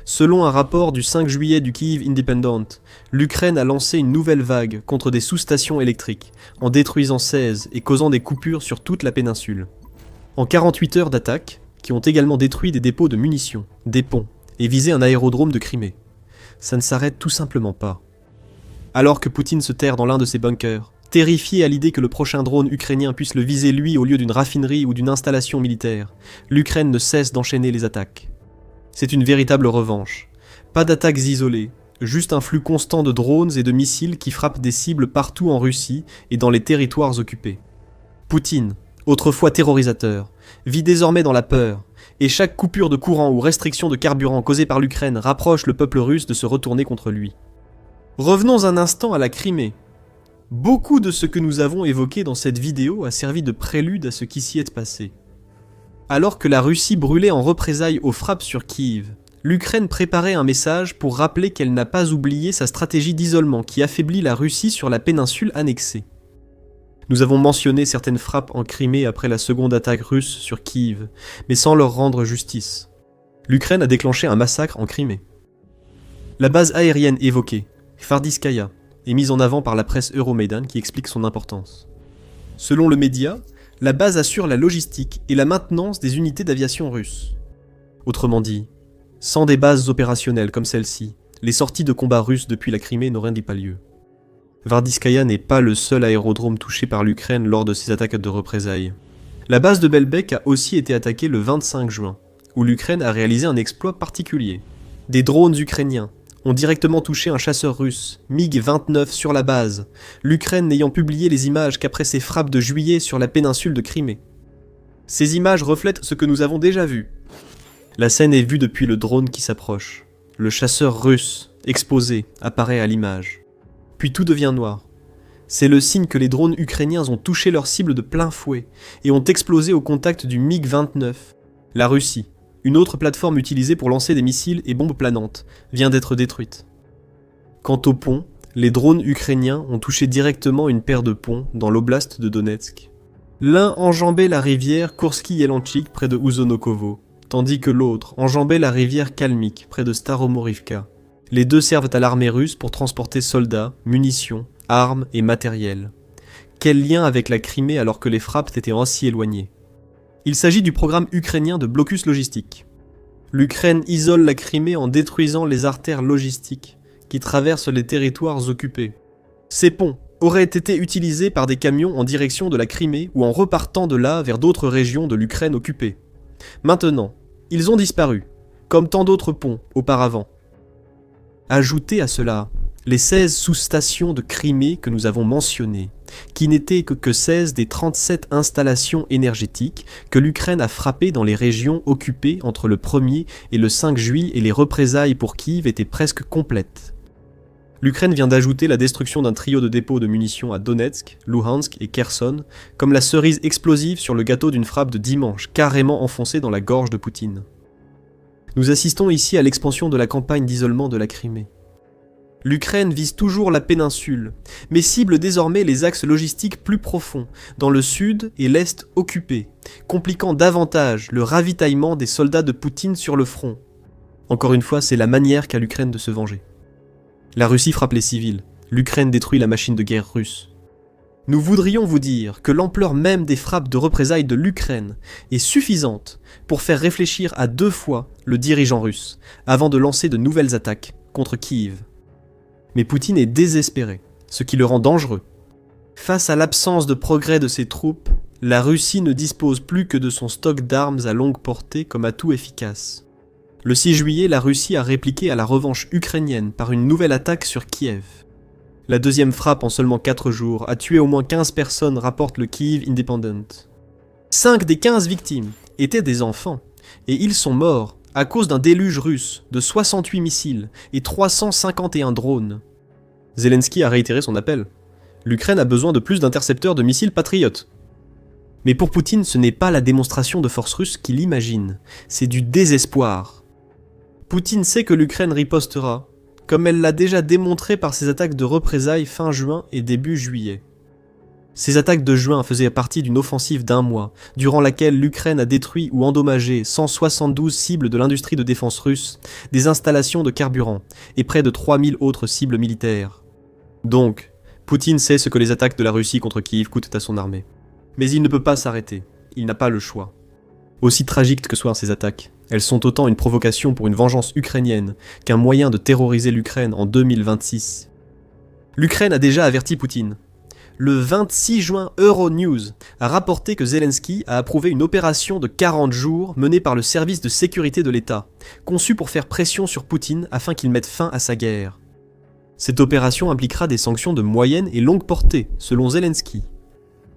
Selon un rapport du 5 juillet du Kyiv Independent, l'Ukraine a lancé une nouvelle vague contre des sous-stations électriques, en détruisant 16 et causant des coupures sur toute la péninsule. En 48 heures d'attaque, qui ont également détruit des dépôts de munitions, des ponts, et visé un aérodrome de Crimée. Ça ne s'arrête tout simplement pas. Alors que Poutine se terre dans l'un de ses bunkers, terrifié à l'idée que le prochain drone ukrainien puisse le viser lui au lieu d'une raffinerie ou d'une installation militaire, l'Ukraine ne cesse d'enchaîner les attaques. C'est une véritable revanche. Pas d'attaques isolées, juste un flux constant de drones et de missiles qui frappent des cibles partout en Russie et dans les territoires occupés. Poutine, autrefois terrorisateur, vit désormais dans la peur, et chaque coupure de courant ou restriction de carburant causée par l'Ukraine rapproche le peuple russe de se retourner contre lui. Revenons un instant à la Crimée. Beaucoup de ce que nous avons évoqué dans cette vidéo a servi de prélude à ce qui s'y est passé. Alors que la Russie brûlait en représailles aux frappes sur Kiev, l'Ukraine préparait un message pour rappeler qu'elle n'a pas oublié sa stratégie d'isolement qui affaiblit la Russie sur la péninsule annexée. Nous avons mentionné certaines frappes en Crimée après la seconde attaque russe sur Kiev, mais sans leur rendre justice. L'Ukraine a déclenché un massacre en Crimée. La base aérienne évoquée, Kvardiskaya, est mise en avant par la presse Euromaidan qui explique son importance. Selon le média, la base assure la logistique et la maintenance des unités d'aviation russes. Autrement dit, sans des bases opérationnelles comme celle-ci, les sorties de combat russes depuis la Crimée n'auraient pas lieu. Kvardiskaya n'est pas le seul aérodrome touché par l'Ukraine lors de ses attaques de représailles. La base de Belbek a aussi été attaquée le 25 juin, où l'Ukraine a réalisé un exploit particulier. Des drones ukrainiens ont directement touché un chasseur russe, MiG-29 sur la base, l'Ukraine n'ayant publié les images qu'après ses frappes de juillet sur la péninsule de Crimée. Ces images reflètent ce que nous avons déjà vu. La scène est vue depuis le drone qui s'approche. Le chasseur russe, exposé, apparaît à l'image. Puis tout devient noir. C'est le signe que les drones ukrainiens ont touché leur cible de plein fouet et ont explosé au contact du MiG-29. La Russie, une autre plateforme utilisée pour lancer des missiles et bombes planantes, vient d'être détruite. Quant au pont, les drones ukrainiens ont touché directement une paire de ponts dans l'oblast de Donetsk. L'un enjambait la rivière Kourski-Yelanchik près de Ouzonokovo, tandis que l'autre enjambait la rivière Kalmyk près de Staromorivka. Les deux servent à l'armée russe pour transporter soldats, munitions, armes et matériel. Quel lien avec la Crimée alors que les frappes étaient aussi éloignées? Il s'agit du programme ukrainien de blocus logistique. L'Ukraine isole la Crimée en détruisant les artères logistiques qui traversent les territoires occupés. Ces ponts auraient été utilisés par des camions en direction de la Crimée ou en repartant de là vers d'autres régions de l'Ukraine occupée. Maintenant, ils ont disparu, comme tant d'autres ponts auparavant. Ajoutez à cela les 16 sous-stations de Crimée que nous avons mentionnées, qui n'étaient que 16 des 37 installations énergétiques que l'Ukraine a frappées dans les régions occupées entre le 1er et le 5 juillet et les représailles pour Kiev étaient presque complètes. L'Ukraine vient d'ajouter la destruction d'un trio de dépôts de munitions à Donetsk, Luhansk et Kherson, comme la cerise explosive sur le gâteau d'une frappe de dimanche carrément enfoncée dans la gorge de Poutine. Nous assistons ici à l'expansion de la campagne d'isolement de la Crimée. L'Ukraine vise toujours la péninsule, mais cible désormais les axes logistiques plus profonds, dans le sud et l'est occupés, compliquant davantage le ravitaillement des soldats de Poutine sur le front. Encore une fois, c'est la manière qu'a l'Ukraine de se venger. La Russie frappe les civils, l'Ukraine détruit la machine de guerre russe. Nous voudrions vous dire que l'ampleur même des frappes de représailles de l'Ukraine est suffisante pour faire réfléchir à 2 fois le dirigeant russe, avant de lancer de nouvelles attaques contre Kiev. Mais Poutine est désespéré, ce qui le rend dangereux. Face à l'absence de progrès de ses troupes, la Russie ne dispose plus que de son stock d'armes à longue portée comme atout efficace. Le 6 juillet, la Russie a répliqué à la revanche ukrainienne par une nouvelle attaque sur Kiev. La deuxième frappe en seulement 4 jours a tué au moins 15 personnes, rapporte le Kyiv Independent. 5 des 15 victimes étaient des enfants, et ils sont morts à cause d'un déluge russe de 68 missiles et 351 drones. Zelensky a réitéré son appel. L'Ukraine a besoin de plus d'intercepteurs de missiles patriotes. Mais pour Poutine, ce n'est pas la démonstration de force russe qu'il imagine, c'est du désespoir. Poutine sait que l'Ukraine ripostera, comme elle l'a déjà démontré par ses attaques de représailles fin juin et début juillet. Ces attaques de juin faisaient partie d'une offensive d'1 mois, durant laquelle l'Ukraine a détruit ou endommagé 172 cibles de l'industrie de défense russe, des installations de carburant, et près de 3000 autres cibles militaires. Donc, Poutine sait ce que les attaques de la Russie contre Kiev coûtent à son armée. Mais il ne peut pas s'arrêter, il n'a pas le choix. Aussi tragiques que soient ces attaques, elles sont autant une provocation pour une vengeance ukrainienne qu'un moyen de terroriser l'Ukraine en 2026. L'Ukraine a déjà averti Poutine. Le 26 juin, Euronews a rapporté que Zelensky a approuvé une opération de 40 jours menée par le service de sécurité de l'État, conçue pour faire pression sur Poutine afin qu'il mette fin à sa guerre. Cette opération impliquera des sanctions de moyenne et longue portée, selon Zelensky.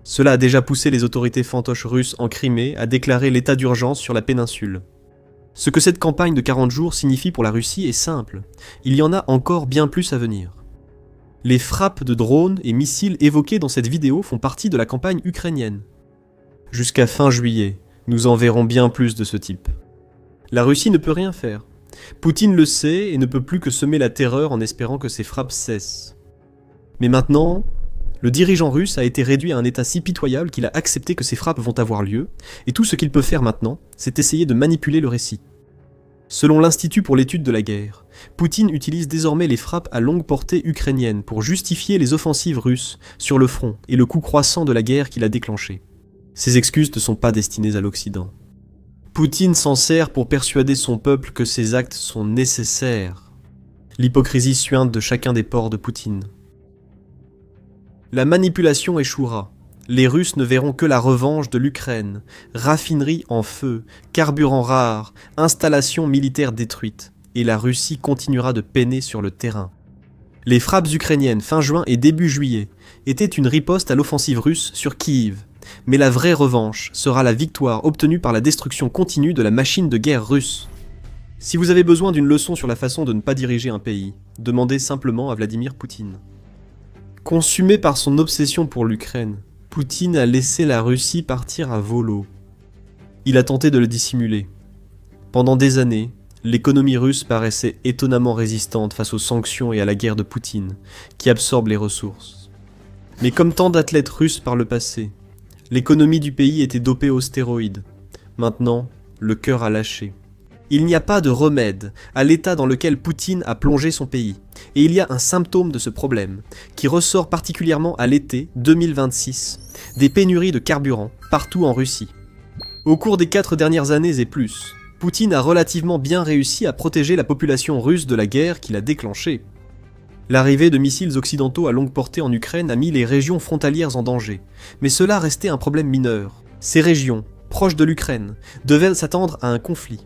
Cela a déjà poussé les autorités fantoches russes en Crimée à déclarer l'état d'urgence sur la péninsule. Ce que cette campagne de 40 jours signifie pour la Russie est simple. Il y en a encore bien plus à venir. Les frappes de drones et missiles évoquées dans cette vidéo font partie de la campagne ukrainienne. Jusqu'à fin juillet, nous en verrons bien plus de ce type. La Russie ne peut rien faire. Poutine le sait et ne peut plus que semer la terreur en espérant que ces frappes cessent. Mais maintenant, le dirigeant russe a été réduit à un état si pitoyable qu'il a accepté que ces frappes vont avoir lieu, et tout ce qu'il peut faire maintenant, c'est essayer de manipuler le récit. Selon l'Institut pour l'étude de la guerre, Poutine utilise désormais les frappes à longue portée ukrainiennes pour justifier les offensives russes sur le front et le coût croissant de la guerre qu'il a déclenchée. Ces excuses ne sont pas destinées à l'Occident. Poutine s'en sert pour persuader son peuple que ses actes sont nécessaires. L'hypocrisie suinte de chacun des ports de Poutine. La manipulation échouera. Les Russes ne verront que la revanche de l'Ukraine, raffinerie en feu, carburant rare, installations militaires détruites, et la Russie continuera de peiner sur le terrain. Les frappes ukrainiennes fin juin et début juillet étaient une riposte à l'offensive russe sur Kiev, mais la vraie revanche sera la victoire obtenue par la destruction continue de la machine de guerre russe. Si vous avez besoin d'une leçon sur la façon de ne pas diriger un pays, demandez simplement à Vladimir Poutine. Consumé par son obsession pour l'Ukraine, Poutine a laissé la Russie partir à volo. Il a tenté de le dissimuler. Pendant des années, l'économie russe paraissait étonnamment résistante face aux sanctions et à la guerre de Poutine, qui absorbe les ressources. Mais comme tant d'athlètes russes par le passé, l'économie du pays était dopée aux stéroïdes. Maintenant, le cœur a lâché. Il n'y a pas de remède à l'état dans lequel Poutine a plongé son pays, et il y a un symptôme de ce problème, qui ressort particulièrement à l'été 2026, des pénuries de carburant partout en Russie. Au cours des 4 dernières années et plus, Poutine a relativement bien réussi à protéger la population russe de la guerre qu'il a déclenchée. L'arrivée de missiles occidentaux à longue portée en Ukraine a mis les régions frontalières en danger, mais cela restait un problème mineur. Ces régions, proches de l'Ukraine, devaient s'attendre à un conflit.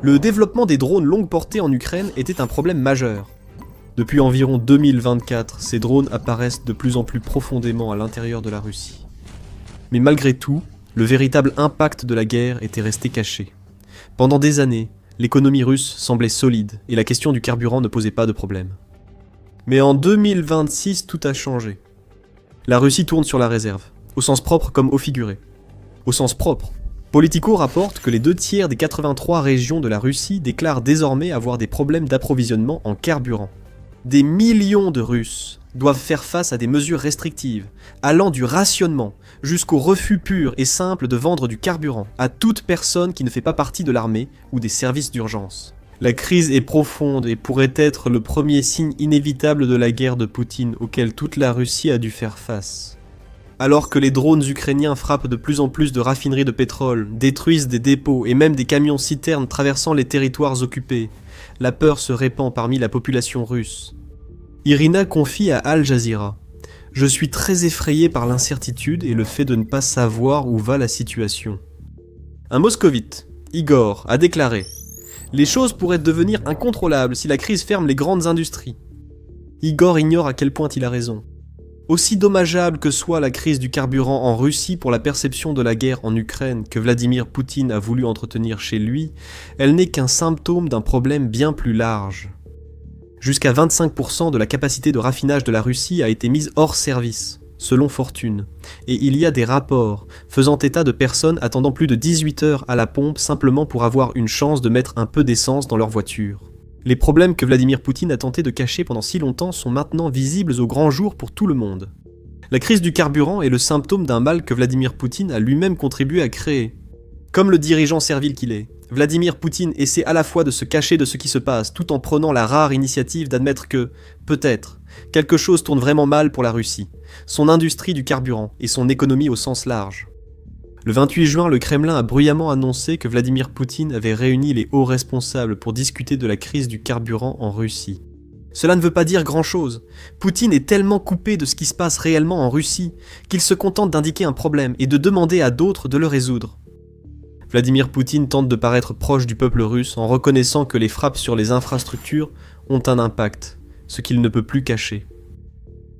Le développement des drones longue portée en Ukraine était un problème majeur. Depuis environ 2024, ces drones apparaissent de plus en plus profondément à l'intérieur de la Russie. Mais malgré tout, le véritable impact de la guerre était resté caché. Pendant des années, l'économie russe semblait solide et la question du carburant ne posait pas de problème. Mais en 2026, tout a changé. La Russie tourne sur la réserve, au sens propre comme au figuré. Au sens propre, Politico rapporte que les 2/3 des 83 régions de la Russie déclarent désormais avoir des problèmes d'approvisionnement en carburant. Des millions de Russes doivent faire face à des mesures restrictives, allant du rationnement jusqu'au refus pur et simple de vendre du carburant à toute personne qui ne fait pas partie de l'armée ou des services d'urgence. La crise est profonde et pourrait être le premier signe inévitable de la guerre de Poutine auquel toute la Russie a dû faire face. Alors que les drones ukrainiens frappent de plus en plus de raffineries de pétrole, détruisent des dépôts et même des camions-citernes traversant les territoires occupés, la peur se répand parmi la population russe. Irina confie à Al Jazeera « Je suis très effrayé par l'incertitude et le fait de ne pas savoir où va la situation. » Un moscovite, Igor, a déclaré « Les choses pourraient devenir incontrôlables si la crise ferme les grandes industries. » Igor ignore à quel point il a raison. Aussi dommageable que soit la crise du carburant en Russie pour la perception de la guerre en Ukraine que Vladimir Poutine a voulu entretenir chez lui, elle n'est qu'un symptôme d'un problème bien plus large. Jusqu'à 25% de la capacité de raffinage de la Russie a été mise hors service, selon Fortune, et il y a des rapports faisant état de personnes attendant plus de 18 heures à la pompe simplement pour avoir une chance de mettre un peu d'essence dans leur voiture. Les problèmes que Vladimir Poutine a tenté de cacher pendant si longtemps sont maintenant visibles au grand jour pour tout le monde. La crise du carburant est le symptôme d'un mal que Vladimir Poutine a lui-même contribué à créer. Comme le dirigeant servile qu'il est, Vladimir Poutine essaie à la fois de se cacher de ce qui se passe tout en prenant la rare initiative d'admettre que, peut-être, quelque chose tourne vraiment mal pour la Russie, son industrie du carburant et son économie au sens large. Le 28 juin, le Kremlin a bruyamment annoncé que Vladimir Poutine avait réuni les hauts responsables pour discuter de la crise du carburant en Russie. Cela ne veut pas dire grand-chose. Poutine est tellement coupé de ce qui se passe réellement en Russie qu'il se contente d'indiquer un problème et de demander à d'autres de le résoudre. Vladimir Poutine tente de paraître proche du peuple russe en reconnaissant que les frappes sur les infrastructures ont un impact, ce qu'il ne peut plus cacher.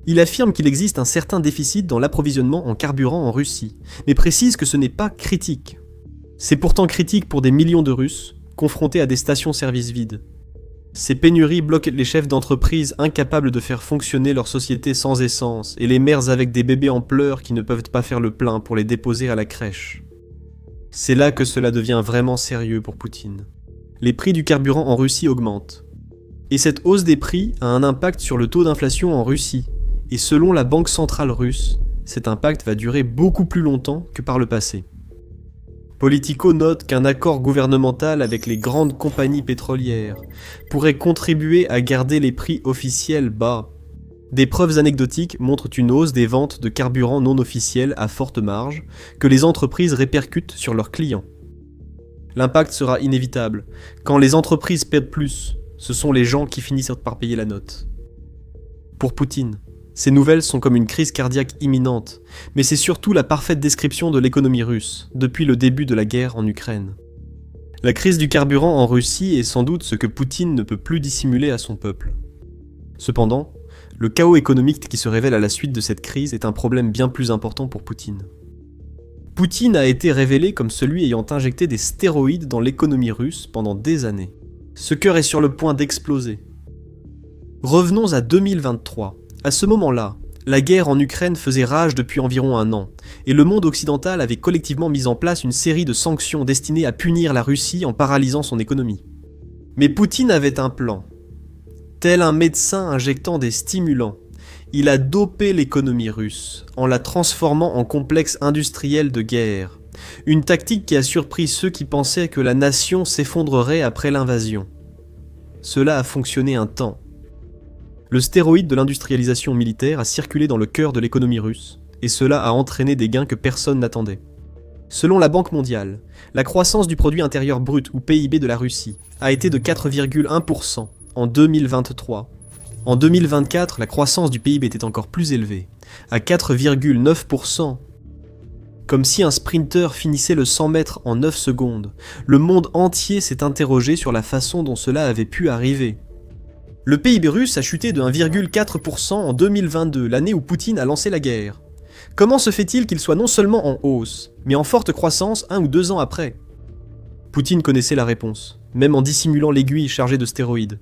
Il affirme qu'il existe un certain déficit dans l'approvisionnement en carburant en Russie, mais précise que ce n'est pas critique. C'est pourtant critique pour des millions de Russes, confrontés à des stations-service vides. Ces pénuries bloquent les chefs d'entreprise incapables de faire fonctionner leur société sans essence, et les mères avec des bébés en pleurs qui ne peuvent pas faire le plein pour les déposer à la crèche. C'est là que cela devient vraiment sérieux pour Poutine. Les prix du carburant en Russie augmentent. Et cette hausse des prix a un impact sur le taux d'inflation en Russie. Et selon la Banque centrale russe, cet impact va durer beaucoup plus longtemps que par le passé. Politico note qu'un accord gouvernemental avec les grandes compagnies pétrolières pourrait contribuer à garder les prix officiels bas. Des preuves anecdotiques montrent une hausse des ventes de carburant non officiels à forte marge que les entreprises répercutent sur leurs clients. L'impact sera inévitable. Quand les entreprises perdent plus, ce sont les gens qui finissent par payer la note. Pour Poutine, ces nouvelles sont comme une crise cardiaque imminente, mais c'est surtout la parfaite description de l'économie russe, depuis le début de la guerre en Ukraine. La crise du carburant en Russie est sans doute ce que Poutine ne peut plus dissimuler à son peuple. Cependant, le chaos économique qui se révèle à la suite de cette crise est un problème bien plus important pour Poutine. Poutine a été révélé comme celui ayant injecté des stéroïdes dans l'économie russe pendant des années. Ce cœur est sur le point d'exploser. Revenons à 2023. À ce moment-là, la guerre en Ukraine faisait rage depuis environ un an, et le monde occidental avait collectivement mis en place une série de sanctions destinées à punir la Russie en paralysant son économie. Mais Poutine avait un plan. Tel un médecin injectant des stimulants, il a dopé l'économie russe, en la transformant en complexe industriel de guerre. Une tactique qui a surpris ceux qui pensaient que la nation s'effondrerait après l'invasion. Cela a fonctionné un temps. Le stéroïde de l'industrialisation militaire a circulé dans le cœur de l'économie russe, et cela a entraîné des gains que personne n'attendait. Selon la Banque mondiale, la croissance du produit intérieur brut ou PIB de la Russie a été de 4,1% en 2023. En 2024, la croissance du PIB était encore plus élevée, à 4,9%. Comme si un sprinter finissait le 100 mètres en 9 secondes, le monde entier s'est interrogé sur la façon dont cela avait pu arriver. Le PIB russe a chuté de 1,4% en 2022, l'année où Poutine a lancé la guerre. Comment se fait-il qu'il soit non seulement en hausse, mais en forte croissance 1 ou 2 ans après ? Poutine connaissait la réponse, même en dissimulant l'aiguille chargée de stéroïdes.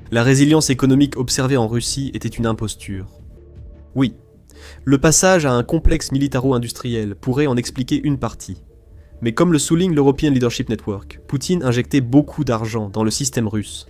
La résilience économique observée en Russie était une imposture. Oui, le passage à un complexe militaro-industriel pourrait en expliquer une partie. Mais comme le souligne l'European Leadership Network, Poutine injectait beaucoup d'argent dans le système russe.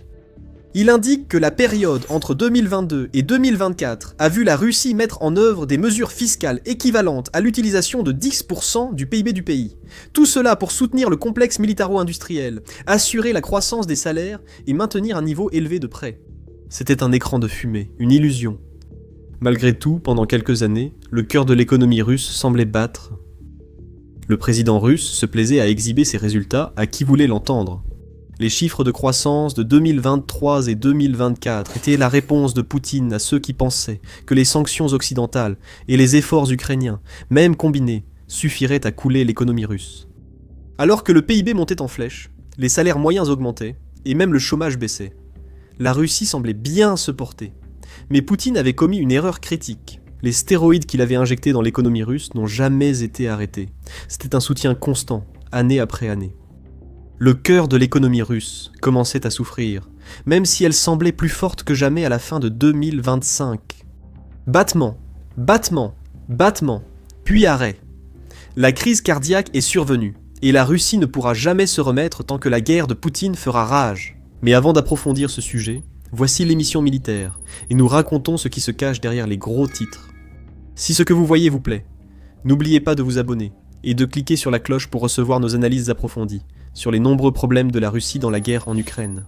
Il indique que la période entre 2022 et 2024 a vu la Russie mettre en œuvre des mesures fiscales équivalentes à l'utilisation de 10% du PIB du pays. Tout cela pour soutenir le complexe militaro-industriel, assurer la croissance des salaires et maintenir un niveau élevé de prêts. C'était un écran de fumée, une illusion. Malgré tout, pendant quelques années, le cœur de l'économie russe semblait battre. Le président russe se plaisait à exhiber ses résultats à qui voulait l'entendre. Les chiffres de croissance de 2023 et 2024 étaient la réponse de Poutine à ceux qui pensaient que les sanctions occidentales et les efforts ukrainiens, même combinés, suffiraient à couler l'économie russe. Alors que le PIB montait en flèche, les salaires moyens augmentaient, et même le chômage baissait. La Russie semblait bien se porter. Mais Poutine avait commis une erreur critique. Les stéroïdes qu'il avait injectés dans l'économie russe n'ont jamais été arrêtés. C'était un soutien constant, année après année. Le cœur de l'économie russe commençait à souffrir, même si elle semblait plus forte que jamais à la fin de 2025. Battement, battement, battement, puis arrêt. La crise cardiaque est survenue, et la Russie ne pourra jamais se remettre tant que la guerre de Poutine fera rage. Mais avant d'approfondir ce sujet, voici l'émission militaire, et nous racontons ce qui se cache derrière les gros titres. Si ce que vous voyez vous plaît, n'oubliez pas de vous abonner, et de cliquer sur la cloche pour recevoir nos analyses approfondies sur les nombreux problèmes de la Russie dans la guerre en Ukraine.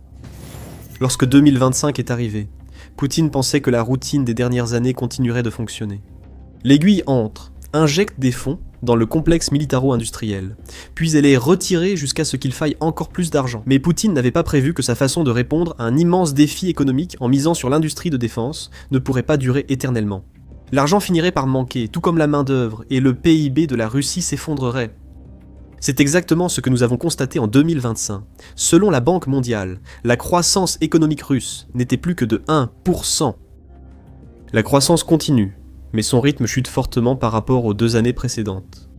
Lorsque 2025 est arrivé, Poutine pensait que la routine des dernières années continuerait de fonctionner. L'aiguille entre, injecte des fonds dans le complexe militaro-industriel, puis elle est retirée jusqu'à ce qu'il faille encore plus d'argent. Mais Poutine n'avait pas prévu que sa façon de répondre à un immense défi économique en misant sur l'industrie de défense ne pourrait pas durer éternellement. L'argent finirait par manquer, tout comme la main-d'œuvre, et le PIB de la Russie s'effondrerait. C'est exactement ce que nous avons constaté en 2025. Selon la Banque mondiale, la croissance économique russe n'était plus que de 1%. La croissance continue, mais son rythme chute fortement par rapport aux 2 années précédentes.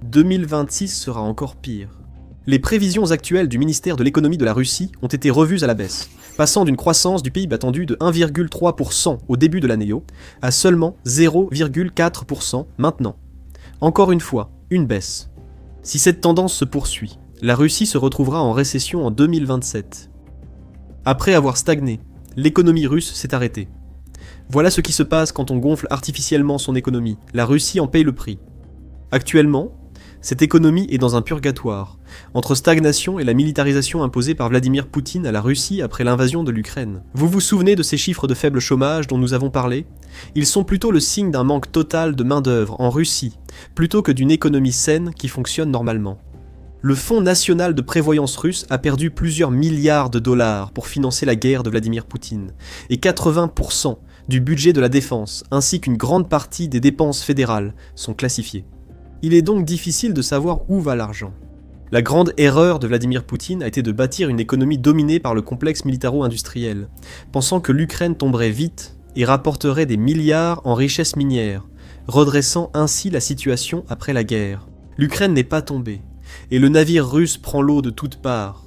2026 sera encore pire. Les prévisions actuelles du ministère de l'économie de la Russie ont été revues à la baisse, passant d'une croissance du PIB attendu de 1,3% au début de l'année à seulement 0,4% maintenant. Encore une fois, une baisse. Si cette tendance se poursuit, La Russie se retrouvera en récession en 2027. Après avoir stagné, l'économie russe s'est arrêtée. Voilà ce qui se passe quand on gonfle artificiellement son économie. La Russie en paye le prix. Actuellement, cette économie est dans un purgatoire, entre stagnation et la militarisation imposée par Vladimir Poutine à la Russie après l'invasion de l'Ukraine. Vous vous souvenez de ces chiffres de faible chômage dont nous avons parlé ? Ils sont plutôt le signe d'un manque total de main-d'œuvre en Russie, plutôt que d'une économie saine qui fonctionne normalement. Le Fonds national de prévoyance russe a perdu plusieurs milliards de dollars pour financer la guerre de Vladimir Poutine, et 80% du budget de la défense, ainsi qu'une grande partie des dépenses fédérales, sont classifiés. Il est donc difficile de savoir où va l'argent. La grande erreur de Vladimir Poutine a été de bâtir une économie dominée par le complexe militaro-industriel, pensant que l'Ukraine tomberait vite et rapporterait des milliards en richesses minières, redressant ainsi la situation après la guerre. L'Ukraine n'est pas tombée, et le navire russe prend l'eau de toutes parts.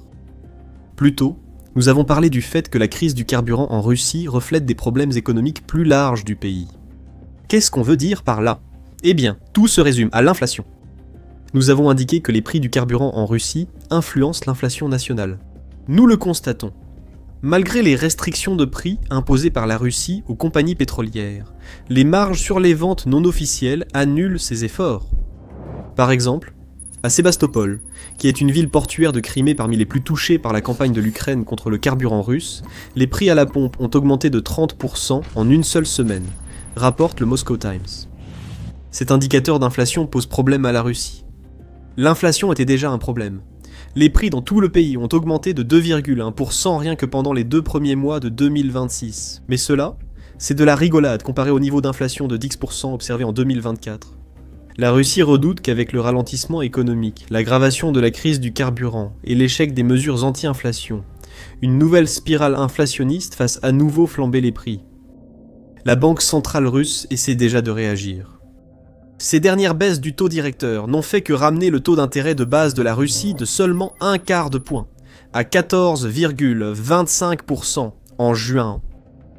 Plus tôt, nous avons parlé du fait que la crise du carburant en Russie reflète des problèmes économiques plus larges du pays. Qu'est-ce qu'on veut dire par là ? Eh bien, tout se résume à l'inflation. Nous avons indiqué que les prix du carburant en Russie influencent l'inflation nationale. Nous le constatons. Malgré les restrictions de prix imposées par la Russie aux compagnies pétrolières, les marges sur les ventes non officielles annulent ces efforts. Par exemple, à Sébastopol, qui est une ville portuaire de Crimée parmi les plus touchées par la campagne de l'Ukraine contre le carburant russe, les prix à la pompe ont augmenté de 30% en une seule semaine, rapporte le Moscow Times. Cet indicateur d'inflation pose problème à la Russie. L'inflation était déjà un problème. Les prix dans tout le pays ont augmenté de 2,1% rien que pendant les 2 premiers mois de 2026. Mais cela, c'est de la rigolade comparé au niveau d'inflation de 10% observé en 2024. La Russie redoute qu'avec le ralentissement économique, l'aggravation de la crise du carburant et l'échec des mesures anti-inflation, une nouvelle spirale inflationniste fasse à nouveau flamber les prix. La Banque centrale russe essaie déjà de réagir. Ces dernières baisses du taux directeur n'ont fait que ramener le taux d'intérêt de base de la Russie de seulement 1/4 de point, à 14,25% en juin.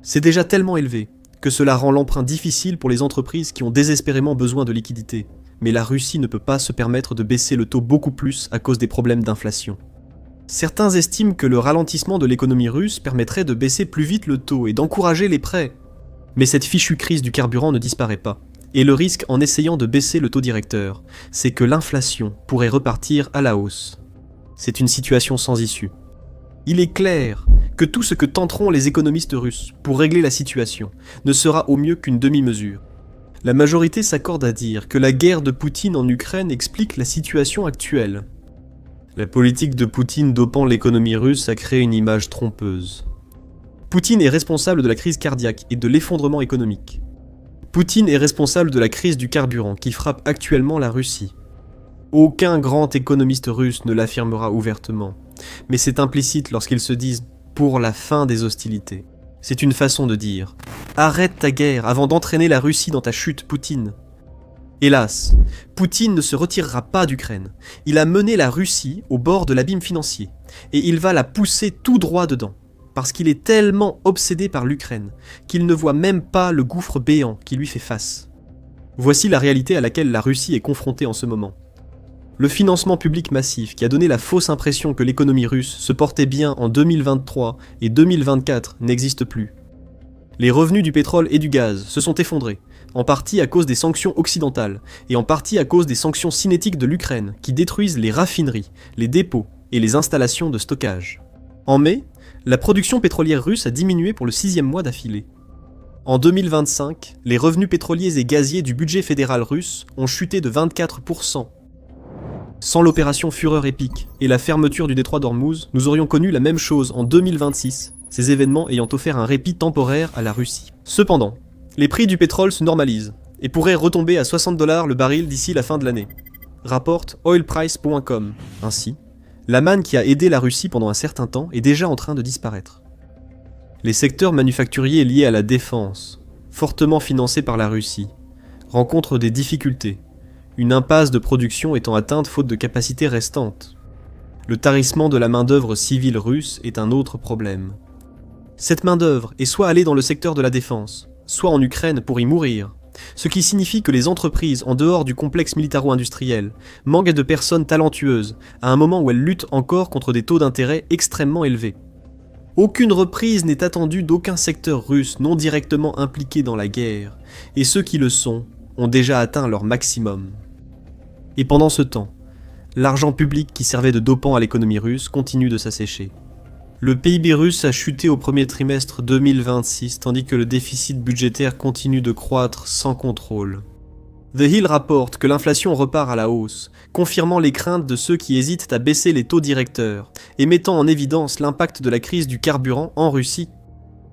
C'est déjà tellement élevé que cela rend l'emprunt difficile pour les entreprises qui ont désespérément besoin de liquidités. Mais la Russie ne peut pas se permettre de baisser le taux beaucoup plus à cause des problèmes d'inflation. Certains estiment que le ralentissement de l'économie russe permettrait de baisser plus vite le taux et d'encourager les prêts. Mais cette fichue crise du carburant ne disparaît pas. Et le risque en essayant de baisser le taux directeur, c'est que l'inflation pourrait repartir à la hausse. C'est une situation sans issue. Il est clair que tout ce que tenteront les économistes russes pour régler la situation ne sera au mieux qu'une demi-mesure. La majorité s'accorde à dire que la guerre de Poutine en Ukraine explique la situation actuelle. La politique de Poutine dopant l'économie russe a créé une image trompeuse. Poutine est responsable de la crise cardiaque et de l'effondrement économique. Poutine est responsable de la crise du carburant qui frappe actuellement la Russie. Aucun grand économiste russe ne l'affirmera ouvertement, mais c'est implicite lorsqu'ils se disent « pour la fin des hostilités ». C'est une façon de dire « arrête ta guerre avant d'entraîner la Russie dans ta chute, Poutine ». Hélas, Poutine ne se retirera pas d'Ukraine. Il a mené la Russie au bord de l'abîme financier, et il va la pousser tout droit dedans. Parce qu'il est tellement obsédé par l'Ukraine qu'il ne voit même pas le gouffre béant qui lui fait face. Voici la réalité à laquelle la Russie est confrontée en ce moment. Le financement public massif qui a donné la fausse impression que l'économie russe se portait bien en 2023 et 2024 n'existe plus. Les revenus du pétrole et du gaz se sont effondrés, en partie à cause des sanctions occidentales et en partie à cause des sanctions cinétiques de l'Ukraine qui détruisent les raffineries, les dépôts et les installations de stockage. En mai, la production pétrolière russe a diminué pour le 6e mois d'affilée. En 2025, les revenus pétroliers et gaziers du budget fédéral russe ont chuté de 24%. Sans l'opération Fureur épique et la fermeture du détroit d'Ormuz, nous aurions connu la même chose en 2026, ces événements ayant offert un répit temporaire à la Russie. Cependant, les prix du pétrole se normalisent et pourraient retomber à $60 le baril d'ici la fin de l'année, rapporte oilprice.com. Ainsi, la manne qui a aidé la Russie pendant un certain temps est déjà en train de disparaître. Les secteurs manufacturiers liés à la défense, fortement financés par la Russie, rencontrent des difficultés, une impasse de production étant atteinte faute de capacités restantes. Le tarissement de la main-d'œuvre civile russe est un autre problème. Cette main-d'œuvre est soit allée dans le secteur de la défense, soit en Ukraine pour y mourir, ce qui signifie que les entreprises en dehors du complexe militaro-industriel manquent de personnes talentueuses à un moment où elles luttent encore contre des taux d'intérêt extrêmement élevés. Aucune reprise n'est attendue d'aucun secteur russe non directement impliqué dans la guerre, et ceux qui le sont ont déjà atteint leur maximum. Et pendant ce temps, l'argent public qui servait de dopant à l'économie russe continue de s'assécher. Le PIB russe a chuté au premier trimestre 2026, tandis que le déficit budgétaire continue de croître sans contrôle. The Hill rapporte que l'inflation repart à la hausse, confirmant les craintes de ceux qui hésitent à baisser les taux directeurs, et mettant en évidence l'impact de la crise du carburant en Russie.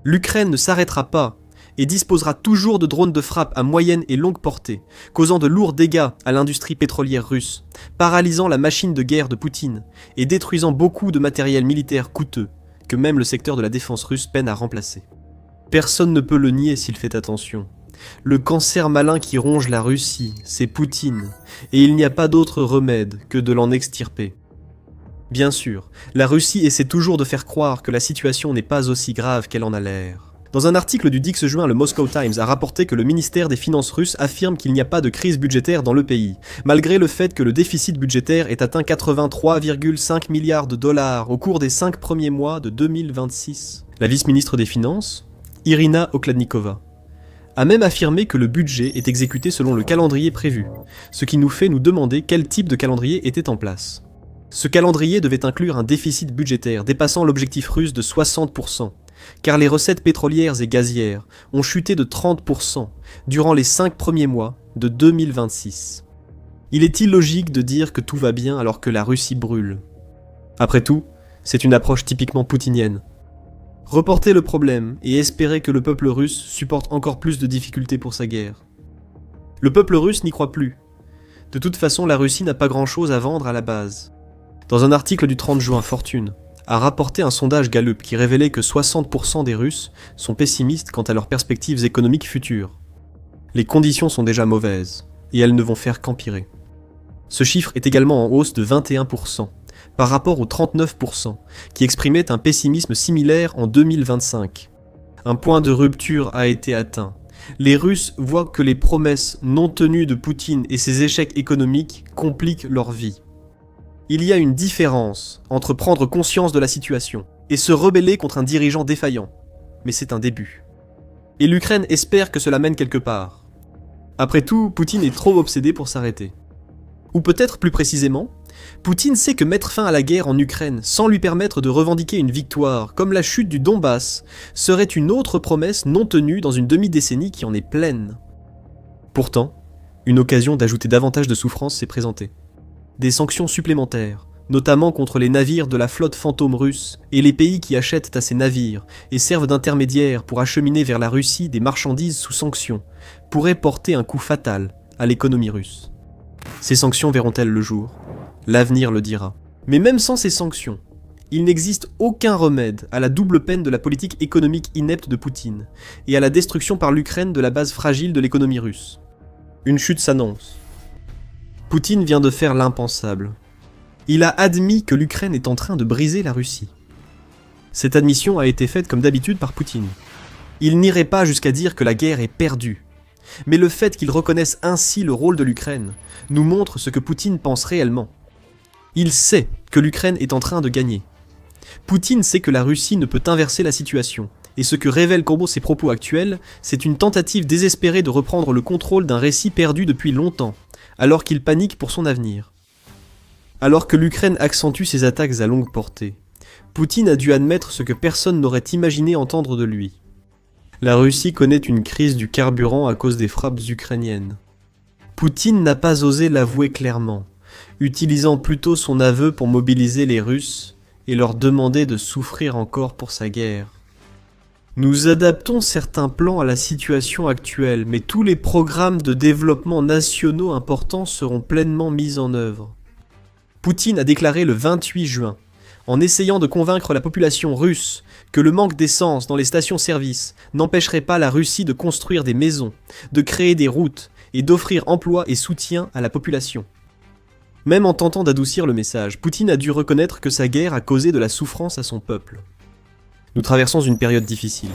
L'Ukraine ne s'arrêtera pas, et disposera toujours de drones de frappe à moyenne et longue portée, causant de lourds dégâts à l'industrie pétrolière russe, paralysant la machine de guerre de Poutine, et détruisant beaucoup de matériel militaire coûteux, que même le secteur de la défense russe peine à remplacer. Personne ne peut le nier s'il fait attention. Le cancer malin qui ronge la Russie, c'est Poutine, et il n'y a pas d'autre remède que de l'en extirper. Bien sûr, la Russie essaie toujours de faire croire que la situation n'est pas aussi grave qu'elle en a l'air. Dans un article du 10 juin, le Moscow Times a rapporté que le ministère des Finances russe affirme qu'il n'y a pas de crise budgétaire dans le pays, malgré le fait que le déficit budgétaire ait atteint 83,5 milliards de dollars au cours des 5 premiers mois de 2026. La vice-ministre des Finances, Irina Okladnikova, a même affirmé que le budget est exécuté selon le calendrier prévu, ce qui nous fait nous demander quel type de calendrier était en place. Ce calendrier devait inclure un déficit budgétaire dépassant l'objectif russe de 60%, car les recettes pétrolières et gazières ont chuté de 30% durant les 5 premiers mois de 2026. Il est illogique de dire que tout va bien alors que la Russie brûle. Après tout, c'est une approche typiquement poutinienne. Reporter le problème et espérer que le peuple russe supporte encore plus de difficultés pour sa guerre. Le peuple russe n'y croit plus. De toute façon, la Russie n'a pas grand-chose à vendre à la base. Dans un article du 30 juin, Fortune a rapporté un sondage Gallup qui révélait que 60% des Russes sont pessimistes quant à leurs perspectives économiques futures. Les conditions sont déjà mauvaises, et elles ne vont faire qu'empirer. Ce chiffre est également en hausse de 21%, par rapport aux 39%, qui exprimaient un pessimisme similaire en 2025. Un point de rupture a été atteint. Les Russes voient que les promesses non tenues de Poutine et ses échecs économiques compliquent leur vie. Il y a une différence entre prendre conscience de la situation et se rebeller contre un dirigeant défaillant, mais c'est un début. Et l'Ukraine espère que cela mène quelque part. Après tout, Poutine est trop obsédé pour s'arrêter. Ou peut-être plus précisément, Poutine sait que mettre fin à la guerre en Ukraine sans lui permettre de revendiquer une victoire, comme la chute du Donbass, serait une autre promesse non tenue dans une demi-décennie qui en est pleine. Pourtant, une occasion d'ajouter davantage de souffrance s'est présentée. Des sanctions supplémentaires, notamment contre les navires de la flotte fantôme russe et les pays qui achètent à ces navires et servent d'intermédiaires pour acheminer vers la Russie des marchandises sous sanctions, pourraient porter un coup fatal à l'économie russe. Ces sanctions verront-elles le jour ? L'avenir le dira. Mais même sans ces sanctions, il n'existe aucun remède à la double peine de la politique économique inepte de Poutine et à la destruction par l'Ukraine de la base fragile de l'économie russe. Une chute s'annonce. Poutine vient de faire l'impensable. Il a admis que l'Ukraine est en train de briser la Russie. Cette admission a été faite comme d'habitude par Poutine. Il n'irait pas jusqu'à dire que la guerre est perdue. Mais le fait qu'il reconnaisse ainsi le rôle de l'Ukraine nous montre ce que Poutine pense réellement. Il sait que l'Ukraine est en train de gagner. Poutine sait que la Russie ne peut inverser la situation. Et ce que révèlent Corbeau ses propos actuels, c'est une tentative désespérée de reprendre le contrôle d'un récit perdu depuis longtemps, alors qu'il panique pour son avenir. Alors que l'Ukraine accentue ses attaques à longue portée, Poutine a dû admettre ce que personne n'aurait imaginé entendre de lui. La Russie connaît une crise du carburant à cause des frappes ukrainiennes. Poutine n'a pas osé l'avouer clairement, utilisant plutôt son aveu pour mobiliser les Russes et leur demander de souffrir encore pour sa guerre. Nous adaptons certains plans à la situation actuelle, mais tous les programmes de développement nationaux importants seront pleinement mis en œuvre. Poutine a déclaré le 28 juin, en essayant de convaincre la population russe que le manque d'essence dans les stations-service n'empêcherait pas la Russie de construire des maisons, de créer des routes et d'offrir emploi et soutien à la population. Même en tentant d'adoucir le message, Poutine a dû reconnaître que sa guerre a causé de la souffrance à son peuple. Nous traversons une période difficile,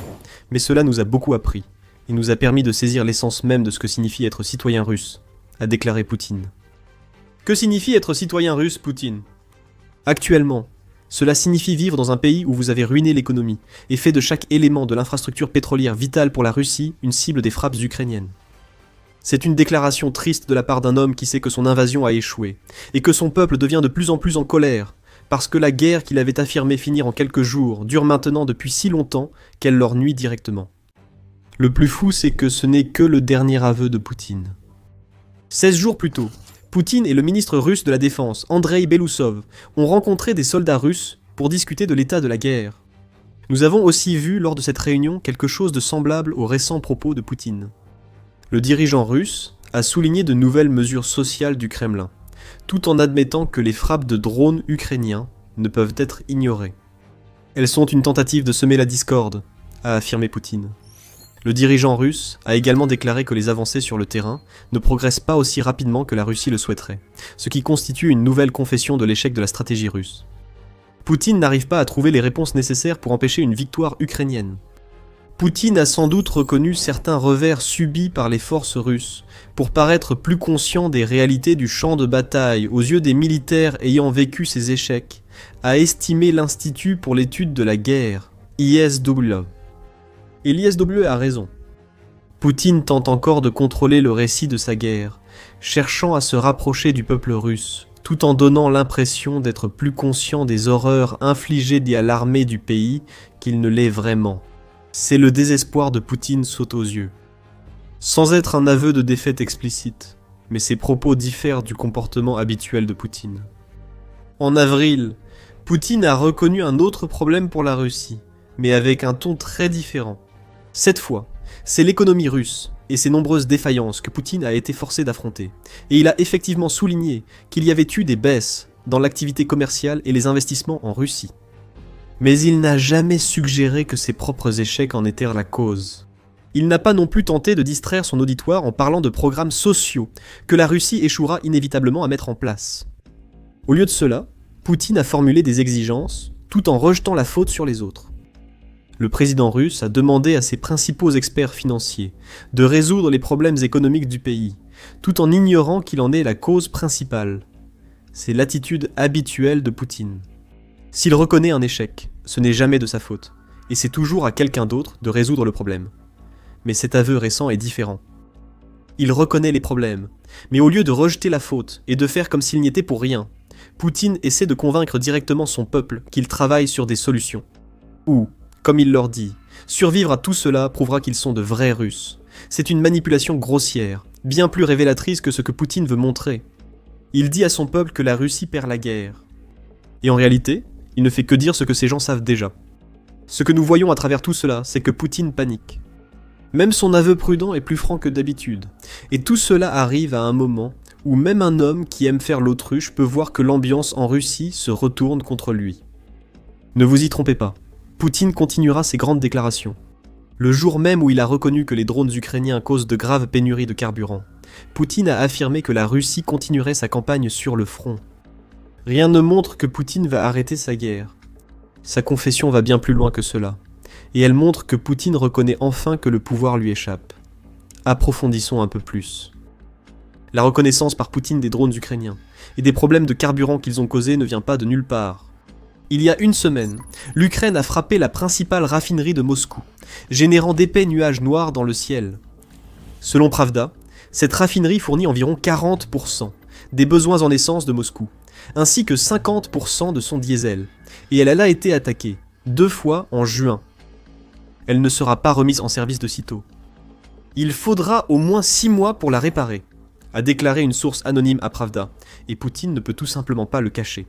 mais cela nous a beaucoup appris, et nous a permis de saisir l'essence même de ce que signifie être citoyen russe, a déclaré Poutine. Que signifie être citoyen russe, Poutine ? Actuellement, cela signifie vivre dans un pays où vous avez ruiné l'économie et fait de chaque élément de l'infrastructure pétrolière vitale pour la Russie une cible des frappes ukrainiennes. C'est une déclaration triste de la part d'un homme qui sait que son invasion a échoué, et que son peuple devient de plus en plus en colère, parce que la guerre qu'il avait affirmé finir en quelques jours dure maintenant depuis si longtemps qu'elle leur nuit directement. Le plus fou, c'est que ce n'est que le dernier aveu de Poutine. 16 jours plus tôt, Poutine et le ministre russe de la Défense, Andrei Belousov, ont rencontré des soldats russes pour discuter de l'état de la guerre. Nous avons aussi vu lors de cette réunion quelque chose de semblable aux récents propos de Poutine. Le dirigeant russe a souligné de nouvelles mesures sociales du Kremlin, tout en admettant que les frappes de drones ukrainiens ne peuvent être ignorées. Elles sont une tentative de semer la discorde, a affirmé Poutine. Le dirigeant russe a également déclaré que les avancées sur le terrain ne progressent pas aussi rapidement que la Russie le souhaiterait, ce qui constitue une nouvelle confession de l'échec de la stratégie russe. Poutine n'arrive pas à trouver les réponses nécessaires pour empêcher une victoire ukrainienne. Poutine a sans doute reconnu certains revers subis par les forces russes, pour paraître plus conscient des réalités du champ de bataille aux yeux des militaires ayant vécu ces échecs, a estimé l'Institut pour l'étude de la guerre, ISW. Et l'ISW a raison. Poutine tente encore de contrôler le récit de sa guerre, cherchant à se rapprocher du peuple russe, tout en donnant l'impression d'être plus conscient des horreurs infligées à l'armée du pays qu'il ne l'est vraiment. C'est le désespoir de Poutine saute aux yeux. Sans être un aveu de défaite explicite, mais ses propos diffèrent du comportement habituel de Poutine. En avril, Poutine a reconnu un autre problème pour la Russie, mais avec un ton très différent. Cette fois, c'est l'économie russe et ses nombreuses défaillances que Poutine a été forcé d'affronter, et il a effectivement souligné qu'il y avait eu des baisses dans l'activité commerciale et les investissements en Russie. Mais il n'a jamais suggéré que ses propres échecs en étaient la cause. Il n'a pas non plus tenté de distraire son auditoire en parlant de programmes sociaux que la Russie échouera inévitablement à mettre en place. Au lieu de cela, Poutine a formulé des exigences tout en rejetant la faute sur les autres. Le président russe a demandé à ses principaux experts financiers de résoudre les problèmes économiques du pays, tout en ignorant qu'il en est la cause principale. C'est l'attitude habituelle de Poutine. S'il reconnaît un échec, ce n'est jamais de sa faute, et c'est toujours à quelqu'un d'autre de résoudre le problème. Mais cet aveu récent est différent. Il reconnaît les problèmes, mais au lieu de rejeter la faute et de faire comme s'il n'y était pour rien, Poutine essaie de convaincre directement son peuple qu'il travaille sur des solutions. Ou, comme il leur dit, survivre à tout cela prouvera qu'ils sont de vrais Russes. C'est une manipulation grossière, bien plus révélatrice que ce que Poutine veut montrer. Il dit à son peuple que la Russie perd la guerre. Et en réalité, il ne fait que dire ce que ces gens savent déjà. Ce que nous voyons à travers tout cela, c'est que Poutine panique. Même son aveu prudent est plus franc que d'habitude, et tout cela arrive à un moment où même un homme qui aime faire l'autruche peut voir que l'ambiance en Russie se retourne contre lui. Ne vous y trompez pas, Poutine continuera ses grandes déclarations. Le jour même où il a reconnu que les drones ukrainiens causent de graves pénuries de carburant, Poutine a affirmé que la Russie continuerait sa campagne sur le front. Rien ne montre que Poutine va arrêter sa guerre. Sa confession va bien plus loin que cela, et elle montre que Poutine reconnaît enfin que le pouvoir lui échappe. Approfondissons un peu plus. La reconnaissance par Poutine des drones ukrainiens et des problèmes de carburant qu'ils ont causés ne vient pas de nulle part. Il y a une semaine, l'Ukraine a frappé la principale raffinerie de Moscou, générant d'épais nuages noirs dans le ciel. Selon Pravda, cette raffinerie fournit environ 40% des besoins en essence de Moscou, ainsi que 50% de son diesel, et elle a été attaquée, 2 fois en juin. Elle ne sera pas remise en service de sitôt. Il faudra au moins 6 mois pour la réparer, a déclaré une source anonyme à Pravda, et Poutine ne peut tout simplement pas le cacher.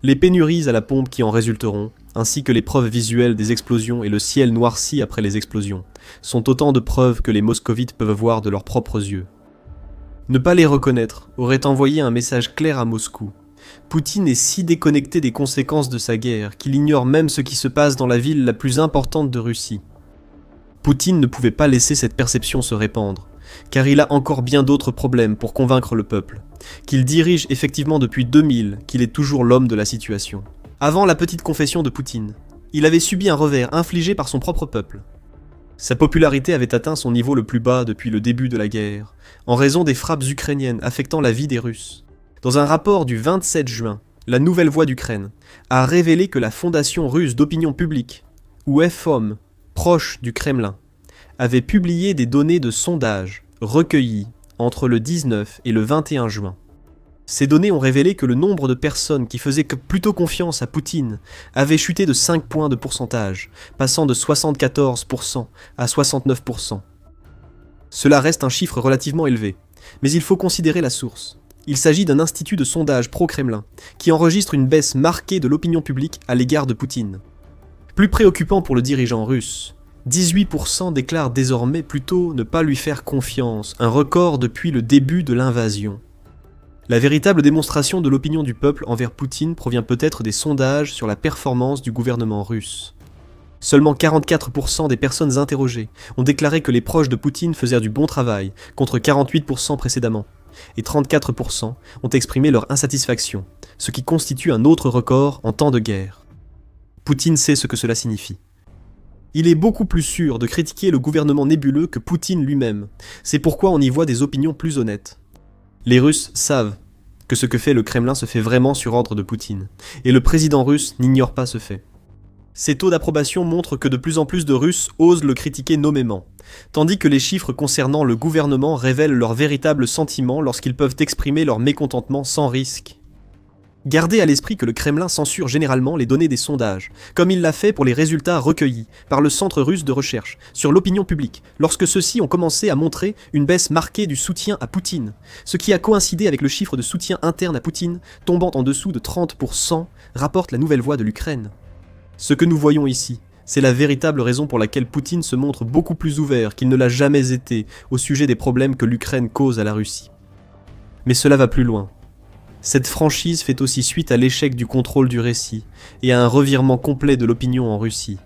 Les pénuries à la pompe qui en résulteront, ainsi que les preuves visuelles des explosions et le ciel noirci après les explosions, sont autant de preuves que les moscovites peuvent voir de leurs propres yeux. Ne pas les reconnaître aurait envoyé un message clair à Moscou. Poutine est si déconnecté des conséquences de sa guerre qu'il ignore même ce qui se passe dans la ville la plus importante de Russie. Poutine ne pouvait pas laisser cette perception se répandre, car il a encore bien d'autres problèmes pour convaincre le peuple, qu'il dirige effectivement depuis 2000, qu'il est toujours l'homme de la situation. Avant la petite confession de Poutine, il avait subi un revers infligé par son propre peuple. Sa popularité avait atteint son niveau le plus bas depuis le début de la guerre, en raison des frappes ukrainiennes affectant la vie des Russes. Dans un rapport du 27 juin, la Nouvelle Voix d'Ukraine a révélé que la Fondation russe d'opinion publique, ou FOM, proche du Kremlin, avait publié des données de sondage recueillies entre le 19 et le 21 juin. Ces données ont révélé que le nombre de personnes qui faisaient plutôt confiance à Poutine avait chuté de 5 points de pourcentage, passant de 74% à 69%. Cela reste un chiffre relativement élevé, mais il faut considérer la source. Il s'agit d'un institut de sondage pro-Kremlin, qui enregistre une baisse marquée de l'opinion publique à l'égard de Poutine. Plus préoccupant pour le dirigeant russe, 18% déclarent désormais plutôt ne pas lui faire confiance, un record depuis le début de l'invasion. La véritable démonstration de l'opinion du peuple envers Poutine provient peut-être des sondages sur la performance du gouvernement russe. Seulement 44% des personnes interrogées ont déclaré que les proches de Poutine faisaient du bon travail, contre 48% précédemment, et 34% ont exprimé leur insatisfaction, ce qui constitue un autre record en temps de guerre. Poutine sait ce que cela signifie. Il est beaucoup plus sûr de critiquer le gouvernement nébuleux que Poutine lui-même, c'est pourquoi on y voit des opinions plus honnêtes. Les Russes savent que ce que fait le Kremlin se fait vraiment sur ordre de Poutine, et le président russe n'ignore pas ce fait. Ces taux d'approbation montrent que de plus en plus de Russes osent le critiquer nommément, tandis que les chiffres concernant le gouvernement révèlent leurs véritables sentiments lorsqu'ils peuvent exprimer leur mécontentement sans risque. Gardez à l'esprit que le Kremlin censure généralement les données des sondages, comme il l'a fait pour les résultats recueillis par le Centre russe de recherche sur l'opinion publique, lorsque ceux-ci ont commencé à montrer une baisse marquée du soutien à Poutine, ce qui a coïncidé avec le chiffre de soutien interne à Poutine tombant en dessous de 30%, rapporte la Nouvelle Voix de l'Ukraine. Ce que nous voyons ici, c'est la véritable raison pour laquelle Poutine se montre beaucoup plus ouvert qu'il ne l'a jamais été au sujet des problèmes que l'Ukraine cause à la Russie. Mais cela va plus loin. Cette franchise fait aussi suite à l'échec du contrôle du récit et à un revirement complet de l'opinion en Russie,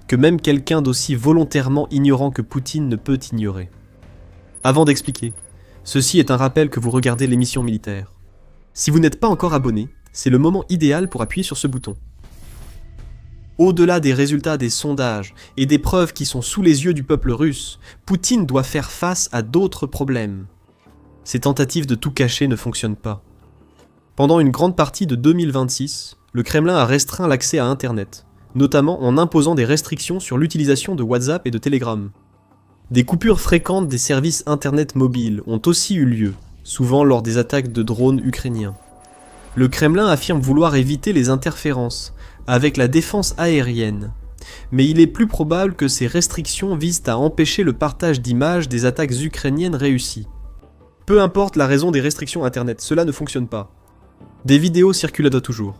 que même quelqu'un d'aussi volontairement ignorant que Poutine ne peut ignorer. Avant d'expliquer, ceci est un rappel que vous regardez l'émission militaire. Si vous n'êtes pas encore abonné, c'est le moment idéal pour appuyer sur ce bouton. Au-delà des résultats des sondages et des preuves qui sont sous les yeux du peuple russe, Poutine doit faire face à d'autres problèmes. Ces tentatives de tout cacher ne fonctionnent pas. Pendant une grande partie de 2026, le Kremlin a restreint l'accès à Internet, notamment en imposant des restrictions sur l'utilisation de WhatsApp et de Telegram. Des coupures fréquentes des services Internet mobiles ont aussi eu lieu, souvent lors des attaques de drones ukrainiens. Le Kremlin affirme vouloir éviter les interférences avec la défense aérienne, mais il est plus probable que ces restrictions visent à empêcher le partage d'images des attaques ukrainiennes réussies. Peu importe la raison des restrictions Internet, cela ne fonctionne pas. Des vidéos circulent toujours.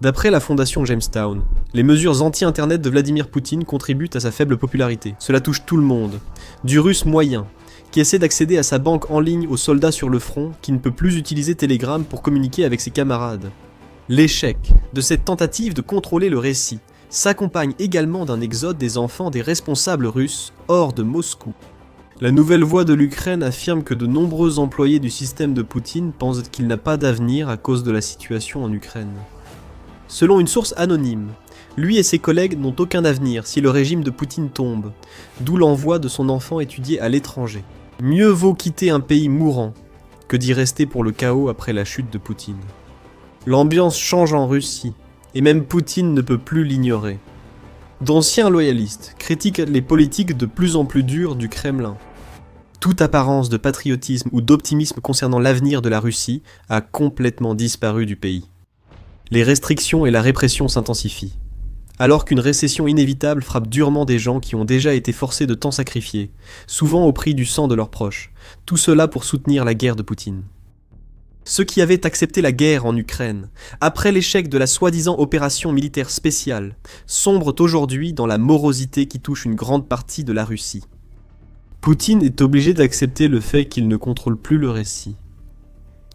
D'après la fondation Jamestown, les mesures anti-internet de Vladimir Poutine contribuent à sa faible popularité. Cela touche tout le monde, du russe moyen, qui essaie d'accéder à sa banque en ligne aux soldats sur le front, qui ne peut plus utiliser Telegram pour communiquer avec ses camarades. L'échec de cette tentative de contrôler le récit s'accompagne également d'un exode des enfants des responsables russes hors de Moscou. La Nouvelle Voix de l'Ukraine affirme que de nombreux employés du système de Poutine pensent qu'il n'a pas d'avenir à cause de la situation en Ukraine. Selon une source anonyme, lui et ses collègues n'ont aucun avenir si le régime de Poutine tombe, d'où l'envoi de son enfant étudier à l'étranger. Mieux vaut quitter un pays mourant que d'y rester pour le chaos après la chute de Poutine. L'ambiance change en Russie, et même Poutine ne peut plus l'ignorer. D'anciens loyalistes critiquent les politiques de plus en plus dures du Kremlin. Toute apparence de patriotisme ou d'optimisme concernant l'avenir de la Russie a complètement disparu du pays. Les restrictions et la répression s'intensifient. Alors qu'une récession inévitable frappe durement des gens qui ont déjà été forcés de tant sacrifier, souvent au prix du sang de leurs proches, tout cela pour soutenir la guerre de Poutine. Ceux qui avaient accepté la guerre en Ukraine, après l'échec de la soi-disant opération militaire spéciale, sombrent aujourd'hui dans la morosité qui touche une grande partie de la Russie. Poutine est obligé d'accepter le fait qu'il ne contrôle plus le récit.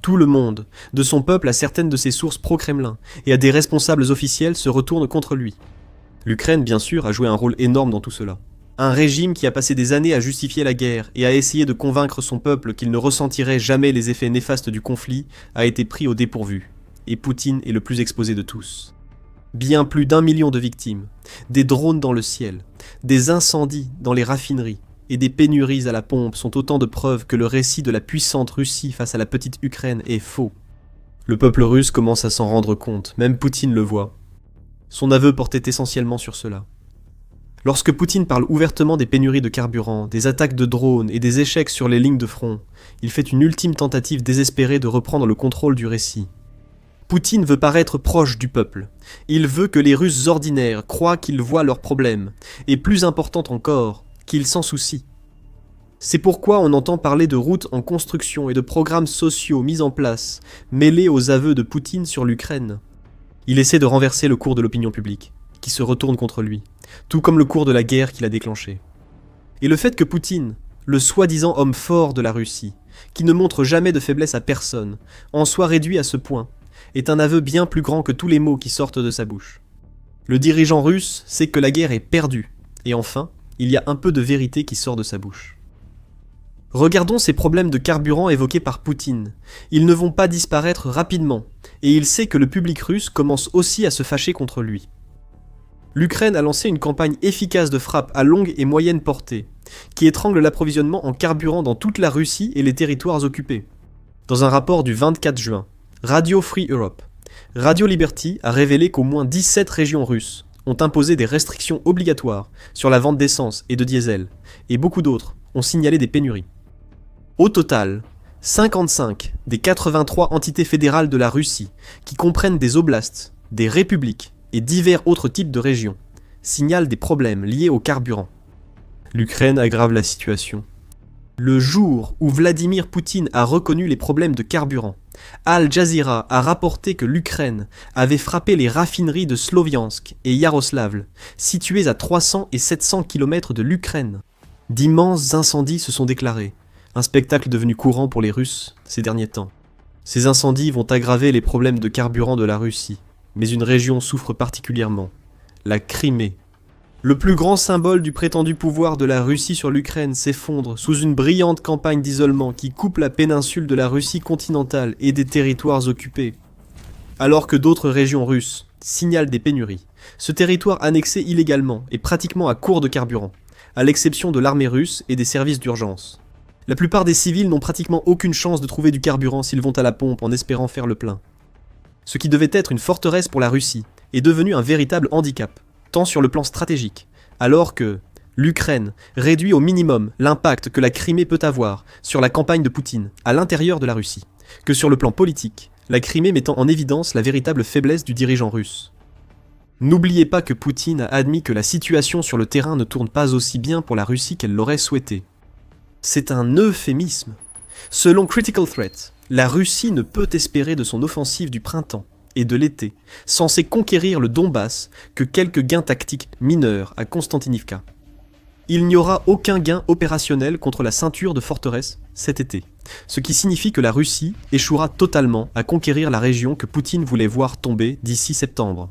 Tout le monde, de son peuple à certaines de ses sources pro-Kremlin et à des responsables officiels se retourne contre lui. L'Ukraine, bien sûr, a joué un rôle énorme dans tout cela. Un régime qui a passé des années à justifier la guerre et à essayer de convaincre son peuple qu'il ne ressentirait jamais les effets néfastes du conflit a été pris au dépourvu, et Poutine est le plus exposé de tous. Bien plus d'1 million de victimes, des drones dans le ciel, des incendies dans les raffineries et des pénuries à la pompe sont autant de preuves que le récit de la puissante Russie face à la petite Ukraine est faux. Le peuple russe commence à s'en rendre compte, même Poutine le voit. Son aveu portait essentiellement sur cela. Lorsque Poutine parle ouvertement des pénuries de carburant, des attaques de drones et des échecs sur les lignes de front, il fait une ultime tentative désespérée de reprendre le contrôle du récit. Poutine veut paraître proche du peuple. Il veut que les Russes ordinaires croient qu'ils voient leurs problèmes, et plus important encore, qu'ils s'en soucient. C'est pourquoi on entend parler de routes en construction et de programmes sociaux mis en place, mêlés aux aveux de Poutine sur l'Ukraine. Il essaie de renverser le cours de l'opinion publique, qui se retourne contre lui, tout comme le cours de la guerre qu'il a déclenchée. Et le fait que Poutine, le soi-disant homme fort de la Russie, qui ne montre jamais de faiblesse à personne, en soit réduit à ce point, est un aveu bien plus grand que tous les mots qui sortent de sa bouche. Le dirigeant russe sait que la guerre est perdue, et enfin, il y a un peu de vérité qui sort de sa bouche. Regardons ces problèmes de carburant évoqués par Poutine. Ils ne vont pas disparaître rapidement, et il sait que le public russe commence aussi à se fâcher contre lui. L'Ukraine a lancé une campagne efficace de frappe à longue et moyenne portée, qui étrangle l'approvisionnement en carburant dans toute la Russie et les territoires occupés. Dans un rapport du 24 juin, Radio Free Europe, Radio Liberty a révélé qu'au moins 17 régions russes ont imposé des restrictions obligatoires sur la vente d'essence et de diesel, et beaucoup d'autres ont signalé des pénuries. Au total, 55 des 83 entités fédérales de la Russie, qui comprennent des oblasts, des républiques et divers autres types de régions, signalent des problèmes liés au carburant. L'Ukraine aggrave la situation. Le jour où Vladimir Poutine a reconnu les problèmes de carburant, Al Jazeera a rapporté que l'Ukraine avait frappé les raffineries de Sloviansk et Yaroslavl, situées à 300 et 700 km de l'Ukraine. D'immenses incendies se sont déclarés, un spectacle devenu courant pour les Russes ces derniers temps. Ces incendies vont aggraver les problèmes de carburant de la Russie, mais une région souffre particulièrement, la Crimée. Le plus grand symbole du prétendu pouvoir de la Russie sur l'Ukraine s'effondre sous une brillante campagne d'isolement qui coupe la péninsule de la Russie continentale et des territoires occupés. Alors que d'autres régions russes signalent des pénuries, ce territoire annexé illégalement est pratiquement à court de carburant, à l'exception de l'armée russe et des services d'urgence. La plupart des civils n'ont pratiquement aucune chance de trouver du carburant s'ils vont à la pompe en espérant faire le plein. Ce qui devait être une forteresse pour la Russie est devenu un véritable handicap, tant sur le plan stratégique, alors que l'Ukraine réduit au minimum l'impact que la Crimée peut avoir sur la campagne de Poutine à l'intérieur de la Russie, que sur le plan politique, la Crimée mettant en évidence la véritable faiblesse du dirigeant russe. N'oubliez pas que Poutine a admis que la situation sur le terrain ne tourne pas aussi bien pour la Russie qu'elle l'aurait souhaité. C'est un euphémisme. Selon Critical Threat, la Russie ne peut espérer de son offensive du printemps et de l'été, censée conquérir le Donbass, que quelques gains tactiques mineurs à Konstantinivka. Il n'y aura aucun gain opérationnel contre la ceinture de forteresse cet été, ce qui signifie que la Russie échouera totalement à conquérir la région que Poutine voulait voir tomber d'ici septembre.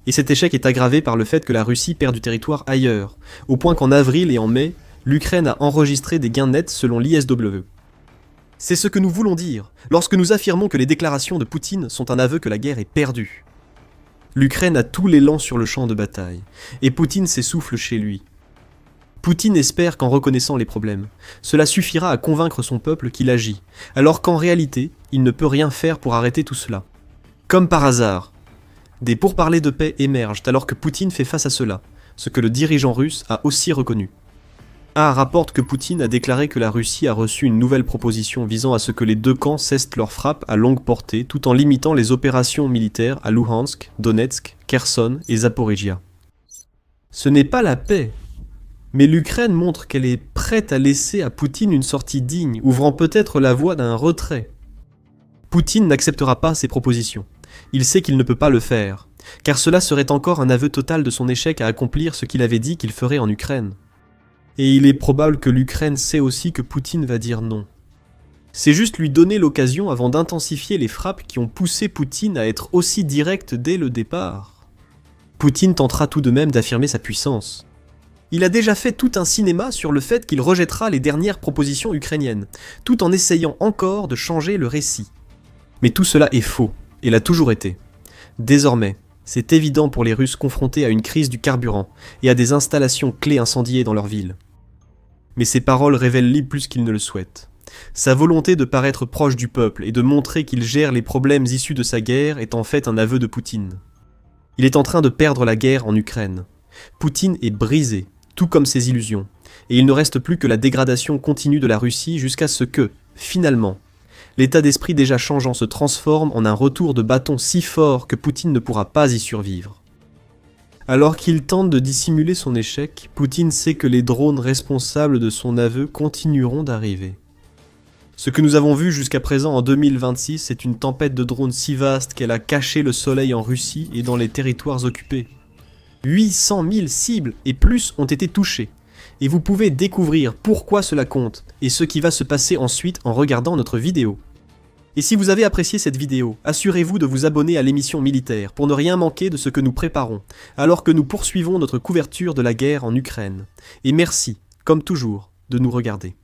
Et cet échec est aggravé par le fait que la Russie perd du territoire ailleurs, au point qu'en avril et en mai, l'Ukraine a enregistré des gains nets selon l'ISW. C'est ce que nous voulons dire lorsque nous affirmons que les déclarations de Poutine sont un aveu que la guerre est perdue. L'Ukraine a tout l'élan sur le champ de bataille, et Poutine s'essouffle chez lui. Poutine espère qu'en reconnaissant les problèmes, cela suffira à convaincre son peuple qu'il agit, alors qu'en réalité, il ne peut rien faire pour arrêter tout cela. Comme par hasard, des pourparlers de paix émergent alors que Poutine fait face à cela, ce que le dirigeant russe a aussi reconnu. A rapporte que Poutine a déclaré que la Russie a reçu une nouvelle proposition visant à ce que les deux camps cessent leurs frappes à longue portée tout en limitant les opérations militaires à Luhansk, Donetsk, Kherson et Zaporijia. Ce n'est pas la paix, mais l'Ukraine montre qu'elle est prête à laisser à Poutine une sortie digne, ouvrant peut-être la voie d'un retrait. Poutine n'acceptera pas ces propositions. Il sait qu'il ne peut pas le faire, car cela serait encore un aveu total de son échec à accomplir ce qu'il avait dit qu'il ferait en Ukraine. Et il est probable que l'Ukraine sait aussi que Poutine va dire non. C'est juste lui donner l'occasion avant d'intensifier les frappes qui ont poussé Poutine à être aussi direct dès le départ. Poutine tentera tout de même d'affirmer sa puissance. Il a déjà fait tout un cinéma sur le fait qu'il rejettera les dernières propositions ukrainiennes, tout en essayant encore de changer le récit. Mais tout cela est faux, et l'a toujours été. Désormais, C'est évident pour les Russes confrontés à une crise du carburant et à des installations clés incendiées dans leur ville. Mais ces paroles révèlent Lee plus qu'il ne le souhaite. Sa volonté de paraître proche du peuple et de montrer qu'il gère les problèmes issus de sa guerre est en fait un aveu de Poutine. Il est en train de perdre la guerre en Ukraine. Poutine est brisé, tout comme ses illusions, et il ne reste plus que la dégradation continue de la Russie jusqu'à ce que, finalement, l'état d'esprit déjà changeant se transforme en un retour de bâton si fort que Poutine ne pourra pas y survivre. Alors qu'il tente de dissimuler son échec, Poutine sait que les drones responsables de son aveu continueront d'arriver. Ce que nous avons vu jusqu'à présent en 2026 est une tempête de drones si vaste qu'elle a caché le soleil en Russie et dans les territoires occupés. 800 000 cibles et plus ont été touchées, et vous pouvez découvrir pourquoi cela compte et ce qui va se passer ensuite en regardant notre vidéo. Et si vous avez apprécié cette vidéo, assurez-vous de vous abonner à l'émission Militaire pour ne rien manquer de ce que nous préparons, alors que nous poursuivons notre couverture de la guerre en Ukraine. Et merci, comme toujours, de nous regarder.